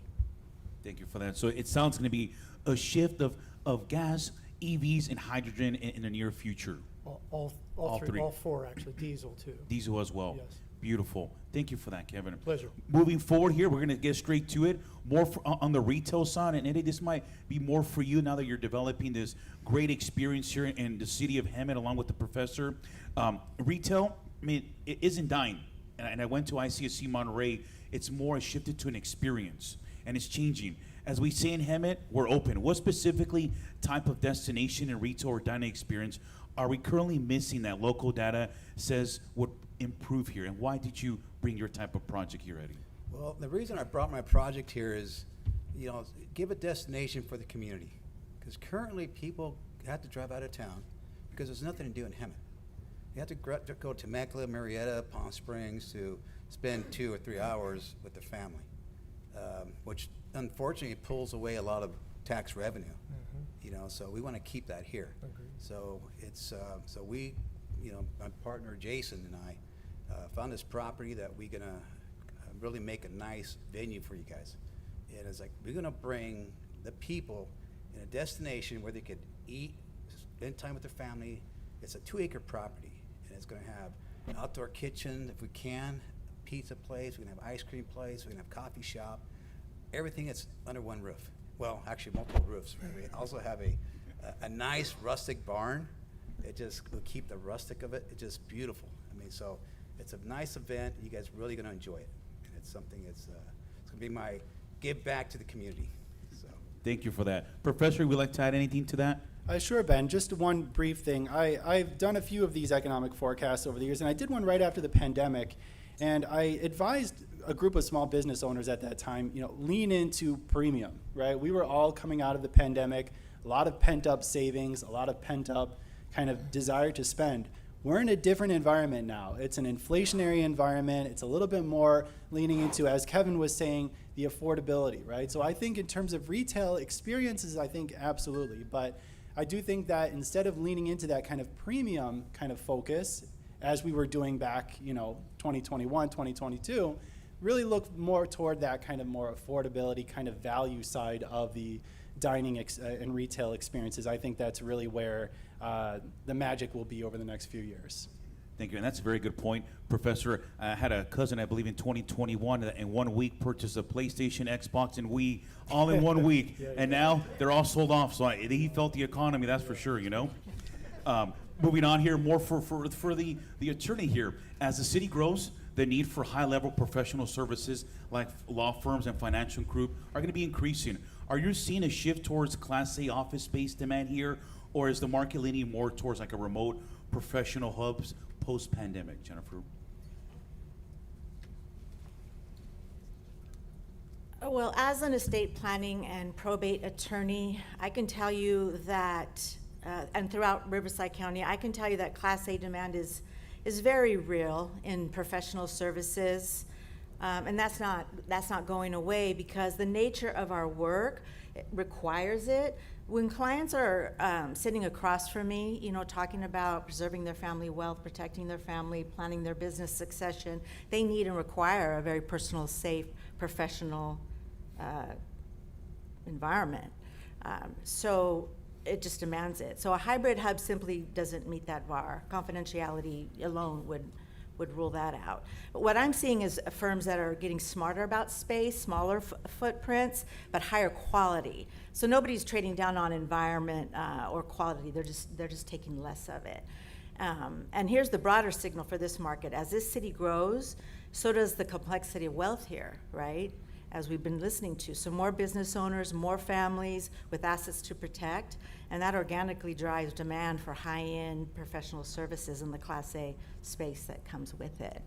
Thank you for that. So it sounds going to be a shift of gas, EVs, and hydrogen in the near future. All three. all four actually, diesel too. Diesel as well. Yes. Beautiful. Thank you for that, Kevin. Pleasure. Moving forward here, we're going to get straight to it. More on the retail side, and Eddie, this might be more for you now that you're developing this great experience here in the city of Hemet, along with the professor. Retail, it isn't dying. And I went to ICSC Monterey. It's more shifted to an experience, and it's changing. As we say in Hemet, we're open. What specifically type of destination and retail or dining experience are we currently missing that local data says would improve here? And why did you bring your type of project here, Eddie? Well, the reason I brought my project here is, give a destination for the community. Because currently people have to drive out of town because there's nothing to do in Hemet. You have to go to Temecula, Marietta, Palm Springs to spend 2 or 3 hours with the family, which unfortunately pulls away a lot of tax revenue. So we want to keep that here. Agreed. So it's so we, my partner Jason and I found this property that we're gonna really make a nice venue for you guys. And it's like we're gonna bring the people in a destination where they could eat, spend time with their family. It's a 2-acre property, and it's gonna have an outdoor kitchen if we can, pizza place, we're gonna have ice cream place, we're gonna have coffee shop, everything that's under one roof. Well, actually multiple roofs. We also have a nice rustic barn. It just will keep the rustic of it. It's just beautiful. So it's a nice event. You guys are really gonna enjoy it, and it's something it's gonna be my give back to the community. So Thank you for that. Professor, would you like to add anything to that? Sure, Ben. Just one brief thing. I've done a few of these economic forecasts over the years, and I did one right after the pandemic. And I advised a group of small business owners at that time, lean into premium, right? We were all coming out of the pandemic, a lot of pent-up savings, a lot of pent-up kind of desire to spend. We're in a different environment now. It's an inflationary environment. It's a little bit more leaning into, as Kevin was saying, the affordability, right? So I think in terms of retail experiences, I think absolutely. But I do think that instead of leaning into that kind of premium kind of focus, as we were doing back, 2021, 2022, really look more toward that kind of more affordability, kind of value side of the dining and retail experiences. I think that's really where the magic will be over the next few years. Thank you, and that's a very good point, Professor. I had a cousin, I believe, in 2021, that in 1 week purchased a PlayStation, Xbox, and Wii all in 1 week, and now they're all sold off. So he felt the economy, that's for sure. Moving on here, more for the attorney here. As the city grows, the need for high-level professional services like law firms and financial group are going to be increasing. Are you seeing a shift towards Class A office space demand here, or is the market leaning more towards like a remote professional hubs post-pandemic, Jennifer? Well, as an estate planning and probate attorney, I can tell you that, and throughout Riverside County, I can tell you that Class A demand is very real in professional services, and that's not going away because the nature of our work requires it. When clients are sitting across from me, talking about preserving their family wealth, protecting their family, planning their business succession, they need and require a very personal, safe, professional environment. So it just demands it. So a hybrid hub simply doesn't meet that bar. Confidentiality alone would rule that out. But what I'm seeing is firms that are getting smarter about space, smaller footprints, but higher quality. So nobody's trading down on environment or quality. They're just taking less of it. And here's the broader signal for this market. As this city grows, so does the complexity of wealth here, right? As we've been listening to. So more business owners, more families with assets to protect, and that organically drives demand for high-end professional services in the Class A space that comes with it.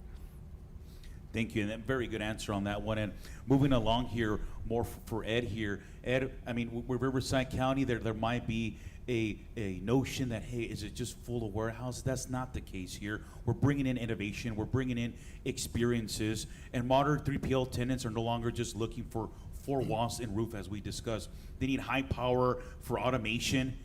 Thank you, and a very good answer on that one. And moving along here, more for Ed here. Ed, I mean, with Riverside County, there might be a notion that, hey, is it just full of warehouses? That's not the case here. We're bringing in innovation. We're bringing in experiences. And modern 3PL tenants are no longer just looking for 4 walls and roof, as we discussed. They need high power for automation,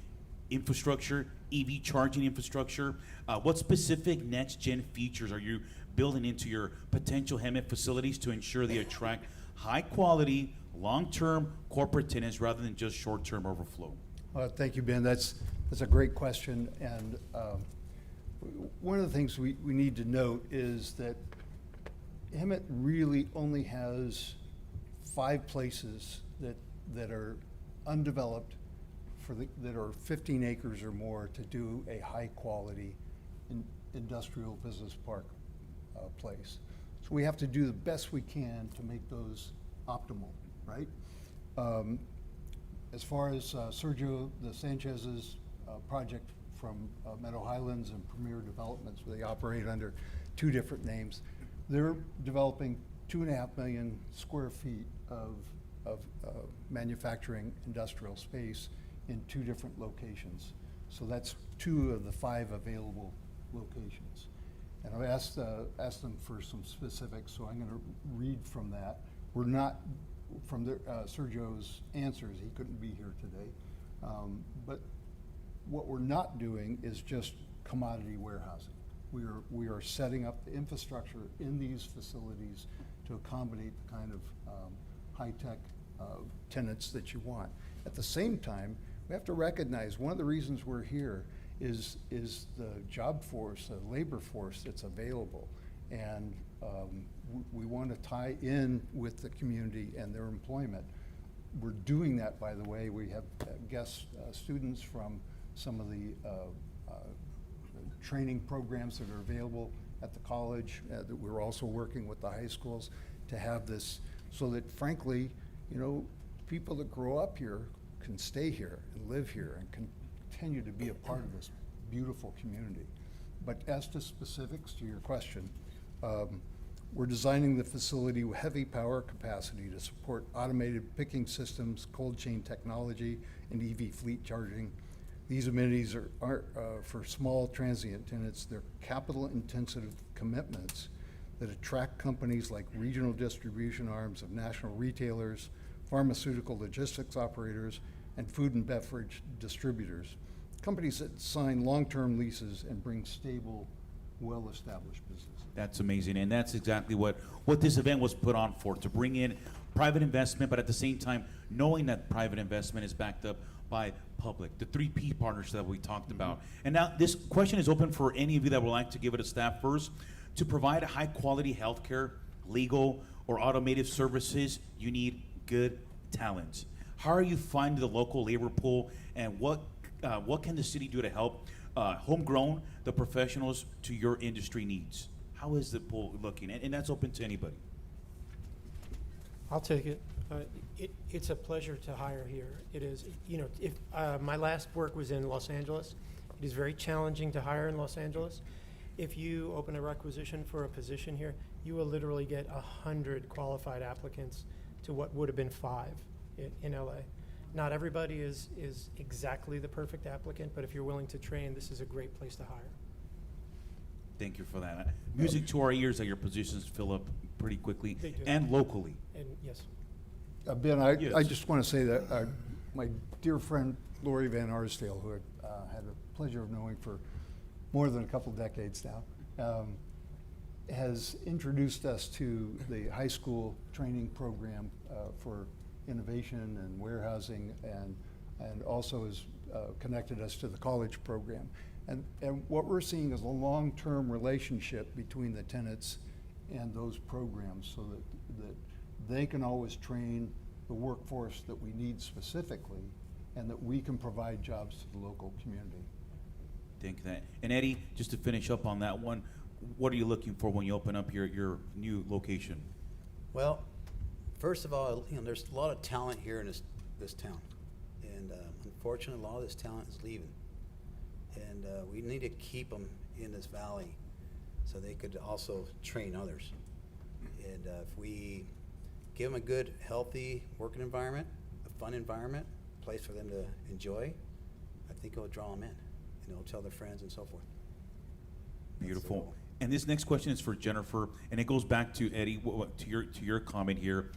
infrastructure, EV charging infrastructure. What specific next-gen features are you building into your potential Hemet facilities to ensure they attract high-quality, long-term corporate tenants rather than just short-term overflow? Thank you, Ben. That's a great question. And one of the things we need to note is that Hemet really only has 5 places that are undeveloped that are 15 acres or more to do a high-quality industrial business park place. So we have to do the best we can to make those optimal, right? As far as Sergio de Sanchez's project from Meadow Highlands and Premier Developments, where they operate under 2 different names, they're developing 2.5 million square feet of manufacturing industrial space in 2 different locations. So that's 2 of the 5 available locations. And I've asked them for some specifics, so I'm going to read from that. We're not, from Sergio's answers, he couldn't be here today. But what we're not doing is just commodity warehousing. We are setting up the infrastructure in these facilities to accommodate the kind of high-tech tenants that you want. At the same time, we have to recognize one of the reasons we're here is the job force, the labor force that's available. And we want to tie in with the community and their employment. We're doing that, by the way. We have guest students from some of the training programs that are available at the college. That we're also working with the high schools to have this, so that frankly, people that grow up here can stay here and live here and continue to be a part of this beautiful community. But as to specifics to your question, we're designing the facility with heavy power capacity to support automated picking systems, cold chain technology, and EV fleet charging. These amenities are for small transient tenants. They're capital-intensive commitments that attract companies like regional distribution arms of national retailers, pharmaceutical logistics operators, and food and beverage distributors. Companies that sign long-term leases and bring stable, well-established business. That's amazing, and that's exactly what this event was put on for, to bring in private investment, but at the same time, knowing that private investment is backed up by public, the 3P partnership that we talked about. And now this question is open for any of you that would like to give it a stab first. To provide high-quality healthcare, legal, or automotive services, you need good talent. How are you finding the local labor pool, and what can the city do to help homegrown the professionals to your industry needs? How is the pool looking? And that's open to anybody. I'll take it. It's a pleasure to hire here. It is, you know, if my last work was in Los Angeles, it is very challenging to hire in Los Angeles. If you open a requisition for a position here, you will literally get 100 qualified applicants to what would have been 5 in LA. Not everybody is exactly the perfect applicant, but if you're willing to train, this is a great place to hire. Thank you for that. Music to our ears that your positions fill up pretty quickly They do. and locally. And yes. Ben, I Yes. just want to say that my dear friend Lori Van Arsdale, who I had the pleasure of knowing for more than a couple decades now, has introduced us to the high school training program for innovation and warehousing, and also has connected us to the college program. And what we're seeing is a long-term relationship between the tenants and those programs, so that they can always train the workforce that we need specifically, and that we can provide jobs to the local community. Thank you. That. And Eddie, just to finish up on that one, what are you looking for when you open up your new location? Well, first of all, you know, there's a lot of talent here in this town, and unfortunately, a lot of this talent is leaving, and we need to keep them in this valley so they could also train others. And if we give them a good, healthy working environment, a fun environment, a place for them to enjoy, I think it'll draw them in, and it'll tell their friends and so forth. Beautiful. And this next question is for Jennifer, and it goes back to Eddie, to your comment here.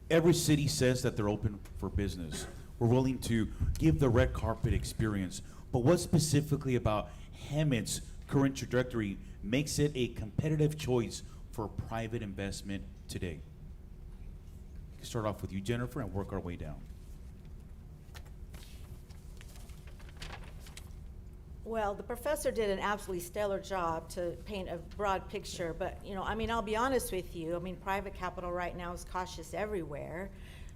Every city says that they're open for business. We're willing to give the red carpet experience. But what specifically about Hemet's current trajectory makes it a competitive choice for private investment today? Start off with you, Jennifer, and work our way down. Well, the professor did an absolutely stellar job to paint a broad picture, but, you know, I mean, I'll be honest with you. I mean, private capital right now is cautious everywhere.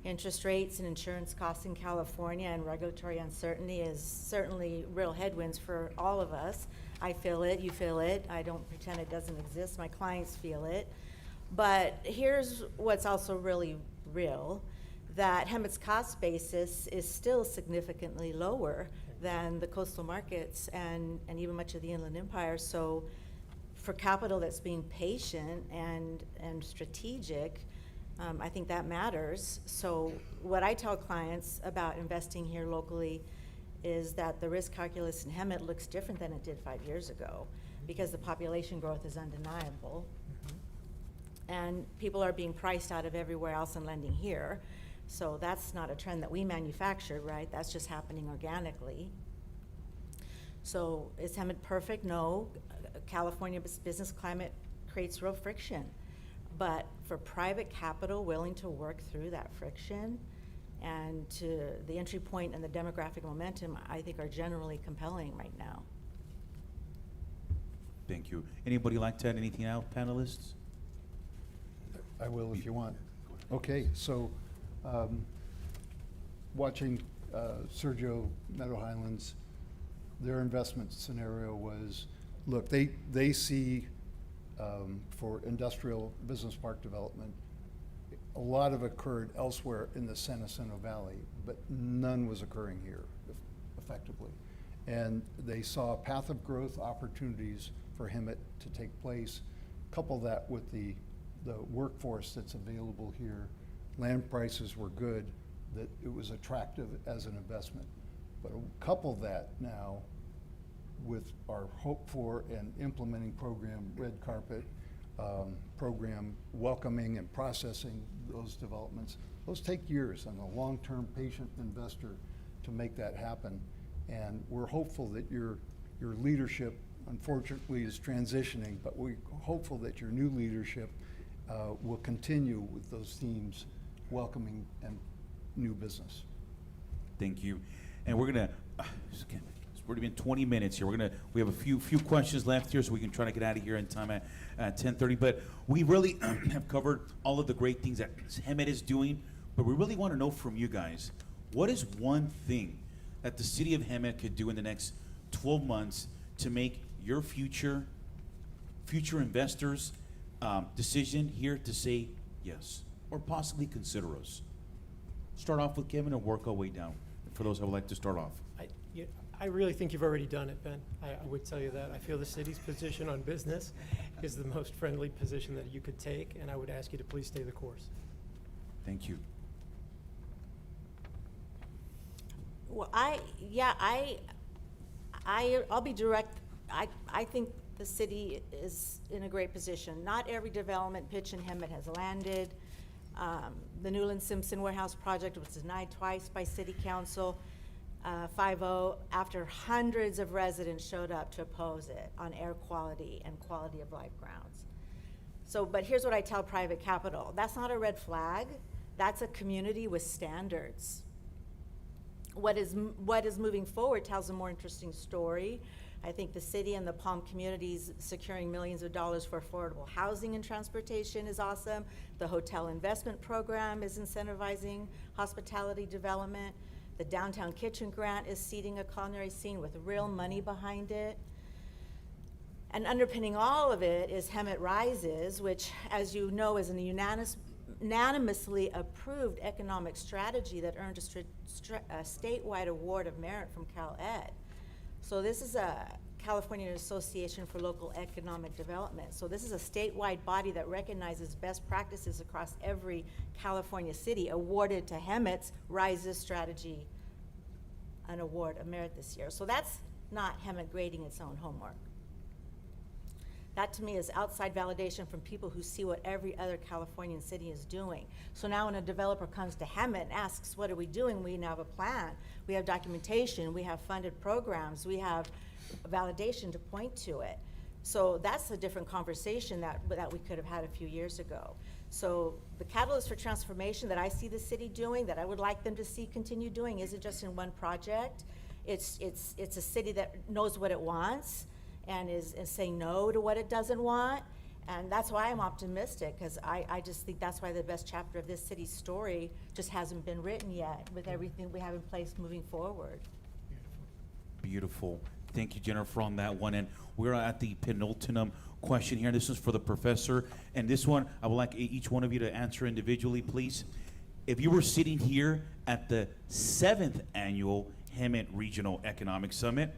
Interest rates and insurance costs in California and regulatory uncertainty is certainly real headwinds for all of us. I feel it, you feel it. I don't pretend it doesn't exist. My clients feel it. But here's what's also really real, that Hemet's cost basis is still significantly lower than the coastal markets and even much of the Inland Empire. So for capital that's being patient and strategic, I think that matters. So what I tell clients about investing here locally is that the risk calculus in Hemet looks different than it did 5 years ago, because the population growth is undeniable. And people are being priced out of everywhere else and lending here. So that's not a trend that we manufactured, right? That's just happening organically. So is Hemet perfect? No. California's business climate creates real friction. But for private capital willing to work through that friction, and to the entry point and the demographic momentum, I think are generally compelling right now. Thank you. Anybody like to add anything out, panelists? I will if you want. Okay, so watching Sergio Meadow Highlands, their investment scenario was, look, they see for industrial business park development, a lot of occurred elsewhere in the San Jacinto Valley, but none was occurring here effectively. And they saw a path of growth opportunities for Hemet to take place. Couple that with the workforce that's available here. Land prices were good, that it was attractive as an investment. But couple that now with our hope for and implementing program, Red Carpet, program, welcoming and processing those developments. Those take years and a long-term patient investor to make that happen. And we're hopeful that your leadership, unfortunately, is transitioning, but we're hopeful that your new leadership will continue with those themes, welcoming and new business. Thank you. And we're gonna, it's already been 20 minutes here. We have a few questions left here, so we can try to get out of here in time at 10:30. But we really have covered all of the great things that Hemet is doing. But we really want to know from you guys, what is one thing that the city of Hemet could do in the next 12 months to make your future investors' decision here to say yes, or possibly consider us? Start off with Kevin and work our way down. For those who would like to start off. I really think you've already done it, Ben. I would tell you that. I feel the city's position on business is the most friendly position that you could take, and I would ask you to please stay the course. Thank you. Well, I'll be direct. I think the city is in a great position. Not every development pitch in Hemet has landed. The Newland Simpson Warehouse project was denied twice by City Council, 5-0, after hundreds of residents showed up to oppose it on air quality and quality of life grounds. So, but here's what I tell private capital. That's not a red flag. That's a community with standards. What is moving forward tells a more interesting story. I think the city and the Palm communities securing millions of dollars for affordable housing and transportation is awesome. The hotel investment program is incentivizing hospitality development. The downtown kitchen grant is seeding a culinary scene with real money behind it. And underpinning all of it is Hemet Rises, which, as you know, is an unanimously approved economic strategy that earned a statewide award of merit from CalEd. So this is a California Association for Local Economic Development. So this is a statewide body that recognizes best practices across every California city, awarded to Hemet's Rises strategy an award of merit this year. So that's not Hemet grading its own homework. That to me is outside validation from people who see what every other Californian city is doing. So now when a developer comes to Hemet and asks, what are we doing? We now have a plan. We have documentation. We have funded programs. We have validation to point to it. So that's a different conversation that we could have had a few years ago. So the catalyst for transformation that I see the city doing, that I would like them to see continue doing, isn't just in one project. It's a city that knows what it wants and is saying no to what it doesn't want. And that's why I'm optimistic, because I just think that's why the best chapter of this city's story just hasn't been written yet, with everything we have in place moving forward. Beautiful. Thank you, Jennifer, on that one. And we're at the penultimate question here. This is for the professor. And this one, I would like each one of you to answer individually, please. If you were sitting here at the 7th annual Hemet Regional Economic Summit,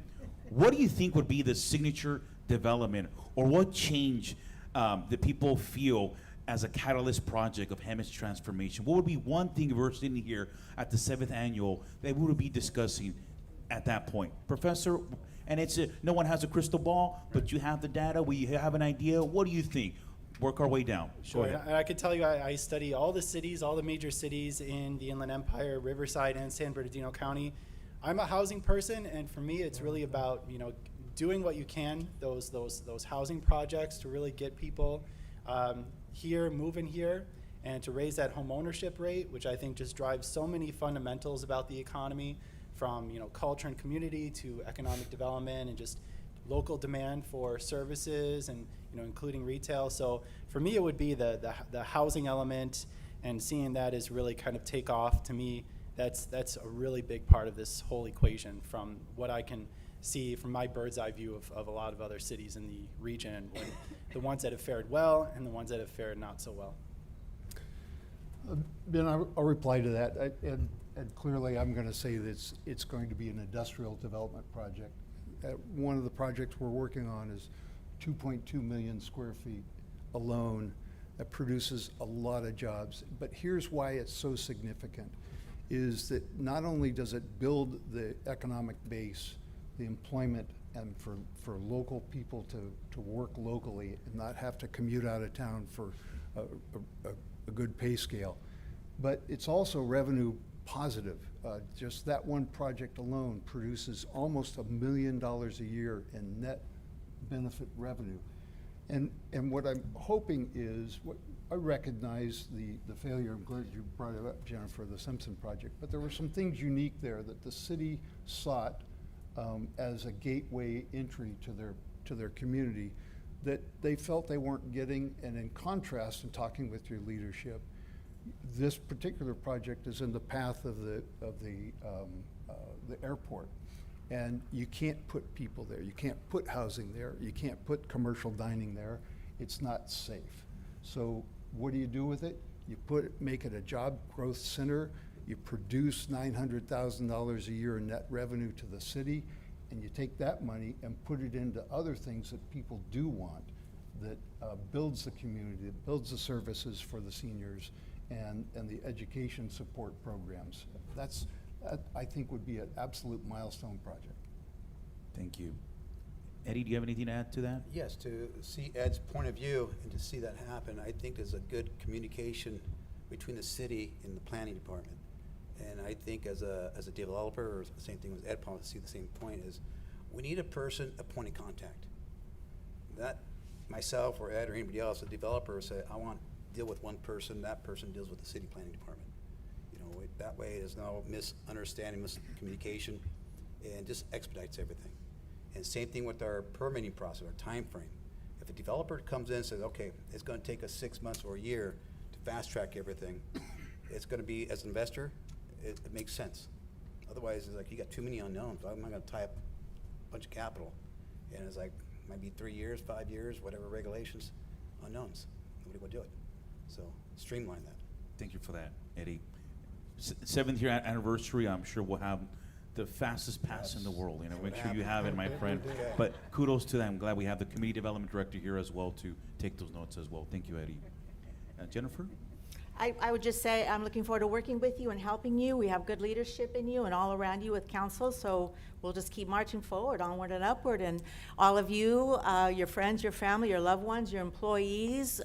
what do you think would be the signature development, or what change that people feel as a catalyst project of Hemet's transformation? What would be one thing if we were sitting here at the 7th annual that we would be discussing at that point? Professor, and no one has a crystal ball, but you have the data, we have an idea. What do you think? Work our way down. Sure. Go ahead. And I could tell you, I study all the cities, all the major cities in the Inland Empire, Riverside, and San Bernardino County. I'm a housing person, and for me, it's really about doing what you can, those housing projects to really get people here, moving here, and to raise that home ownership rate, which I think just drives so many fundamentals about the economy, from culture and community to economic development and just local demand for services and including retail. So for me, it would be the housing element, and seeing that is really kind of take off. To me, that's a really big part of this whole equation, from what I can see from my bird's eye view of a lot of other cities in the region, the ones that have fared well and the ones that have fared not so well. Ben, I'll reply to that. And clearly, I'm going to say that it's going to be an industrial development project. One of the projects we're working on is 2.2 million square feet alone that produces a lot of jobs. But here's why it's so significant, is that not only does it build the economic base, the employment and for local people to work locally and not have to commute out of town for a good pay scale. But it's also revenue positive. Just that one project alone produces almost $1 million a year in net benefit revenue. And what I'm hoping is, I recognize the failure, I'm glad you brought it up, Jennifer, the Simpson project, but there were some things unique there that the city sought as a gateway entry to their community that they felt they weren't getting, and in contrast, in talking with your leadership, this particular project is in the path of the airport. And you can't put people there, you can't put housing there, you can't put commercial dining there. It's not safe. So what do you do with it? You make it a job growth center, you produce $900,000 a year in net revenue to the city, and you take that money and put it into other things that people do want, that builds the community, that builds the services for the seniors and the education support programs. That I think would be an absolute milestone project. Thank you. Eddie, do you have anything to add to that? Yes, to see Ed's point of view and to see that happen, I think there's a good communication between the city and the planning department. And I think as a developer, or the same thing with Ed, probably see the same point, is we need a person, a point of contact. That myself or Ed or anybody else, a developer, say, I want to deal with one person, that person deals with the city planning department. You know, that way there's no misunderstanding, miscommunication, and just expedites everything. And same thing with our permitting process, our time frame. If a developer comes in and says, okay, it's going to take us 6 months or a year to fast track everything, it's going to be, as an investor, it makes sense. Otherwise, it's like you got too many unknowns. I'm not going to tie up a bunch of capital. And it's like, might be 3 years, 5 years, whatever regulations, unknowns. Nobody will do it. So streamline that. Thank you for that, Eddie. 7th year anniversary, I'm sure we'll have the fastest pass in the world. You know, make sure you have it, my friend. Okay. But kudos to them. I'm glad we have the community development director here as well to take those notes as well. Thank you, Eddie. Jennifer? I would just say I'm looking forward to working with you and helping you. We have good leadership in you and all around you with council, so we'll just keep marching forward, onward and upward. And all of you, your friends, your family, your loved ones, your employees,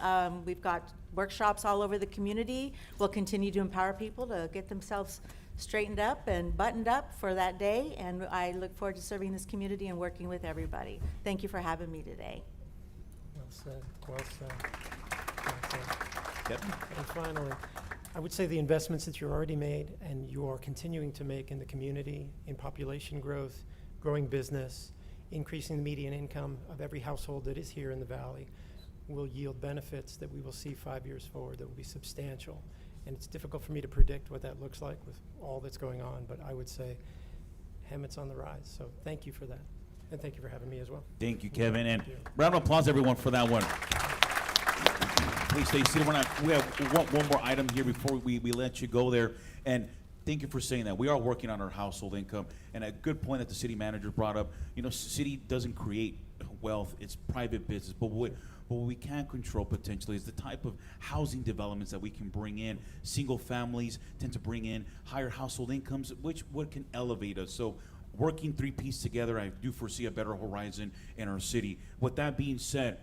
we've got workshops all over the community. We'll continue to empower people to get themselves straightened up and buttoned up for that day, and I look forward to serving this community and working with everybody. Thank you for having me today. Well said, well said. Well said. Kevin? And finally, I would say the investments that you've already made and you are continuing to make in the community, in population growth, growing business, increasing the median income of every household that is here in the Valley, will yield benefits that we will see 5 years forward that will be substantial. And it's difficult for me to predict what that looks like with all that's going on, but I would say Hemet's on the rise. So thank you for that. And thank you for having me as well. Thank you, Kevin. And Thank you. round of applause, everyone, for that one. Please stay seated. We have one more item here before we let you go there. And thank you for saying that. We are working on our household income. And a good point that the city manager brought up, you know, city doesn't create wealth. It's private business. But what we can control potentially is the type of housing developments that we can bring in. Single families tend to bring in higher household incomes, which can elevate us. So working three-piece together, I do foresee a better horizon in our city. With that being said,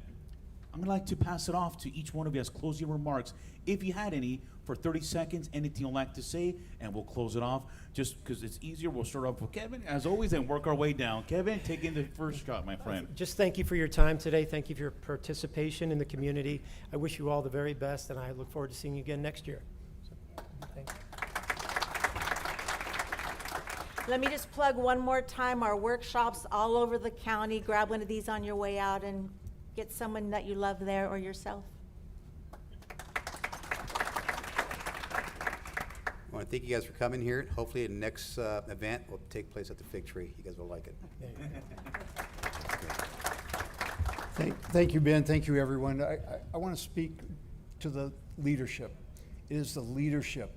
I'm gonna like to pass it off to each one of you as closing remarks. If you had any, for 30 seconds, anything you'd like to say, and we'll close it off. Just because it's easier, we'll start off with Kevin, as always, and work our way down. Kevin, take in the first shot, my friend. Just thank you for your time today. Thank you for your participation in the community. I wish you all the very best, and I look forward to seeing you again next year. So, thank you. Let me just plug one more time our workshops all over the county. Grab one of these on your way out and get someone that you love there or yourself. I want to thank you guys for coming here. Hopefully the next event will take place at the Fig Tree. You guys will like it. Thank you, Ben. Thank you, everyone. I want to speak to the leadership. It is the leadership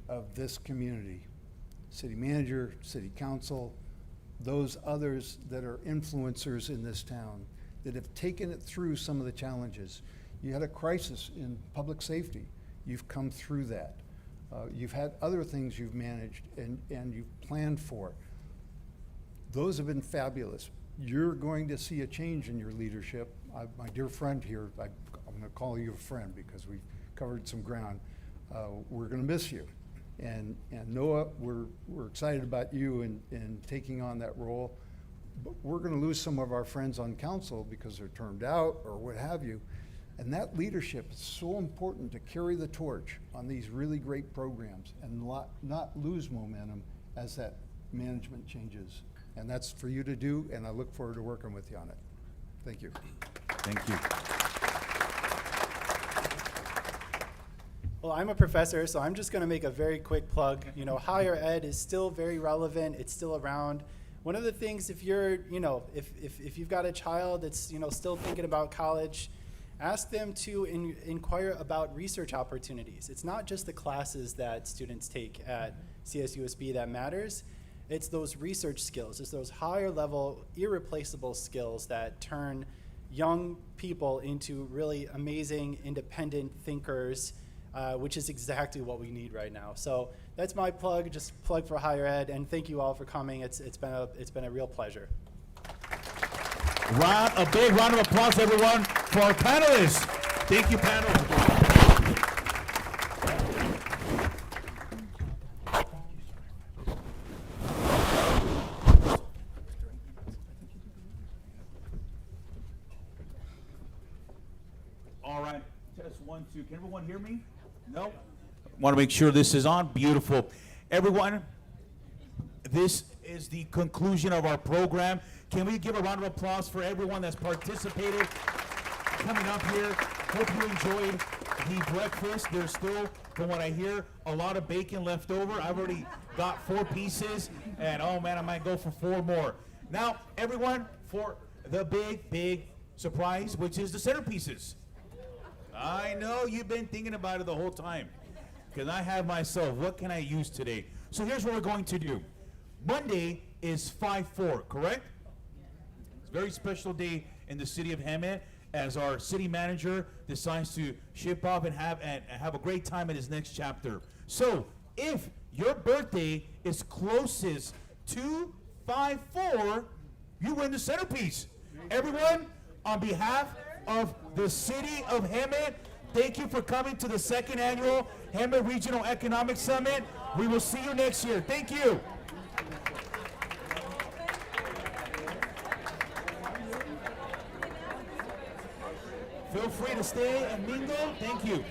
of this community, city manager, city council, those others that are influencers in this town that have taken it through some of the challenges. You had a crisis in public safety. You've come through that. You've had other things you've managed and you've planned for. Those have been fabulous. you're going to see a change in your leadership. My dear friend here, I'm going to call you a friend because we've covered some ground. We're going to miss you. And Noah, we're excited about you and taking on that role. But we're going to lose some of our friends on council because they're termed out or what have you. And that leadership is so important to carry the torch on these really great programs and not lose momentum as that management changes. And that's for you to do, and I look forward to working with you on it. Thank you. Thank you. Well, I'm a professor, so I'm just going to make a very quick plug. You know, higher ed is still very relevant. It's still around. One of the things, if you're, you know, if you've got a child that's, you know, still thinking about college, ask them to inquire about research opportunities. It's not just the classes that students take at CSUSB that matters. It's those research skills. It's those higher level, irreplaceable skills that turn young people into really amazing, independent thinkers, which is exactly what we need right now. So that's my plug, just plug for higher ed, and thank you all for coming. It's been a real pleasure. A big round of applause, everyone, for our panelists. Thank you, panel. All right, test 1, 2. Can everyone hear me? No? Want to make sure this is on. Beautiful. Everyone, this is the conclusion of our program. Can we give a round of applause for everyone that's participated coming up here? Hope you enjoyed the breakfast. There's still, from what I hear, a lot of bacon left over. I've already got 4 pieces, and oh man, I might go for 4 more. Now, everyone, for the big surprise, which is the centerpieces. I know you've been thinking about it the whole time, because I have myself, what can I use today? So here's what we're going to do. Monday is 5/4, correct? It's a very special day in the city of Hemet as our city manager decides to ship off and have a great time in his next chapter. So if your birthday is closest to 5/4, you win the centerpiece. Everyone, on behalf of the city of Hemet, thank you for coming to the 2nd annual Hemet Regional Economic Summit. We will see you next year. Thank you. Feel free to stay and mingle. Thank you.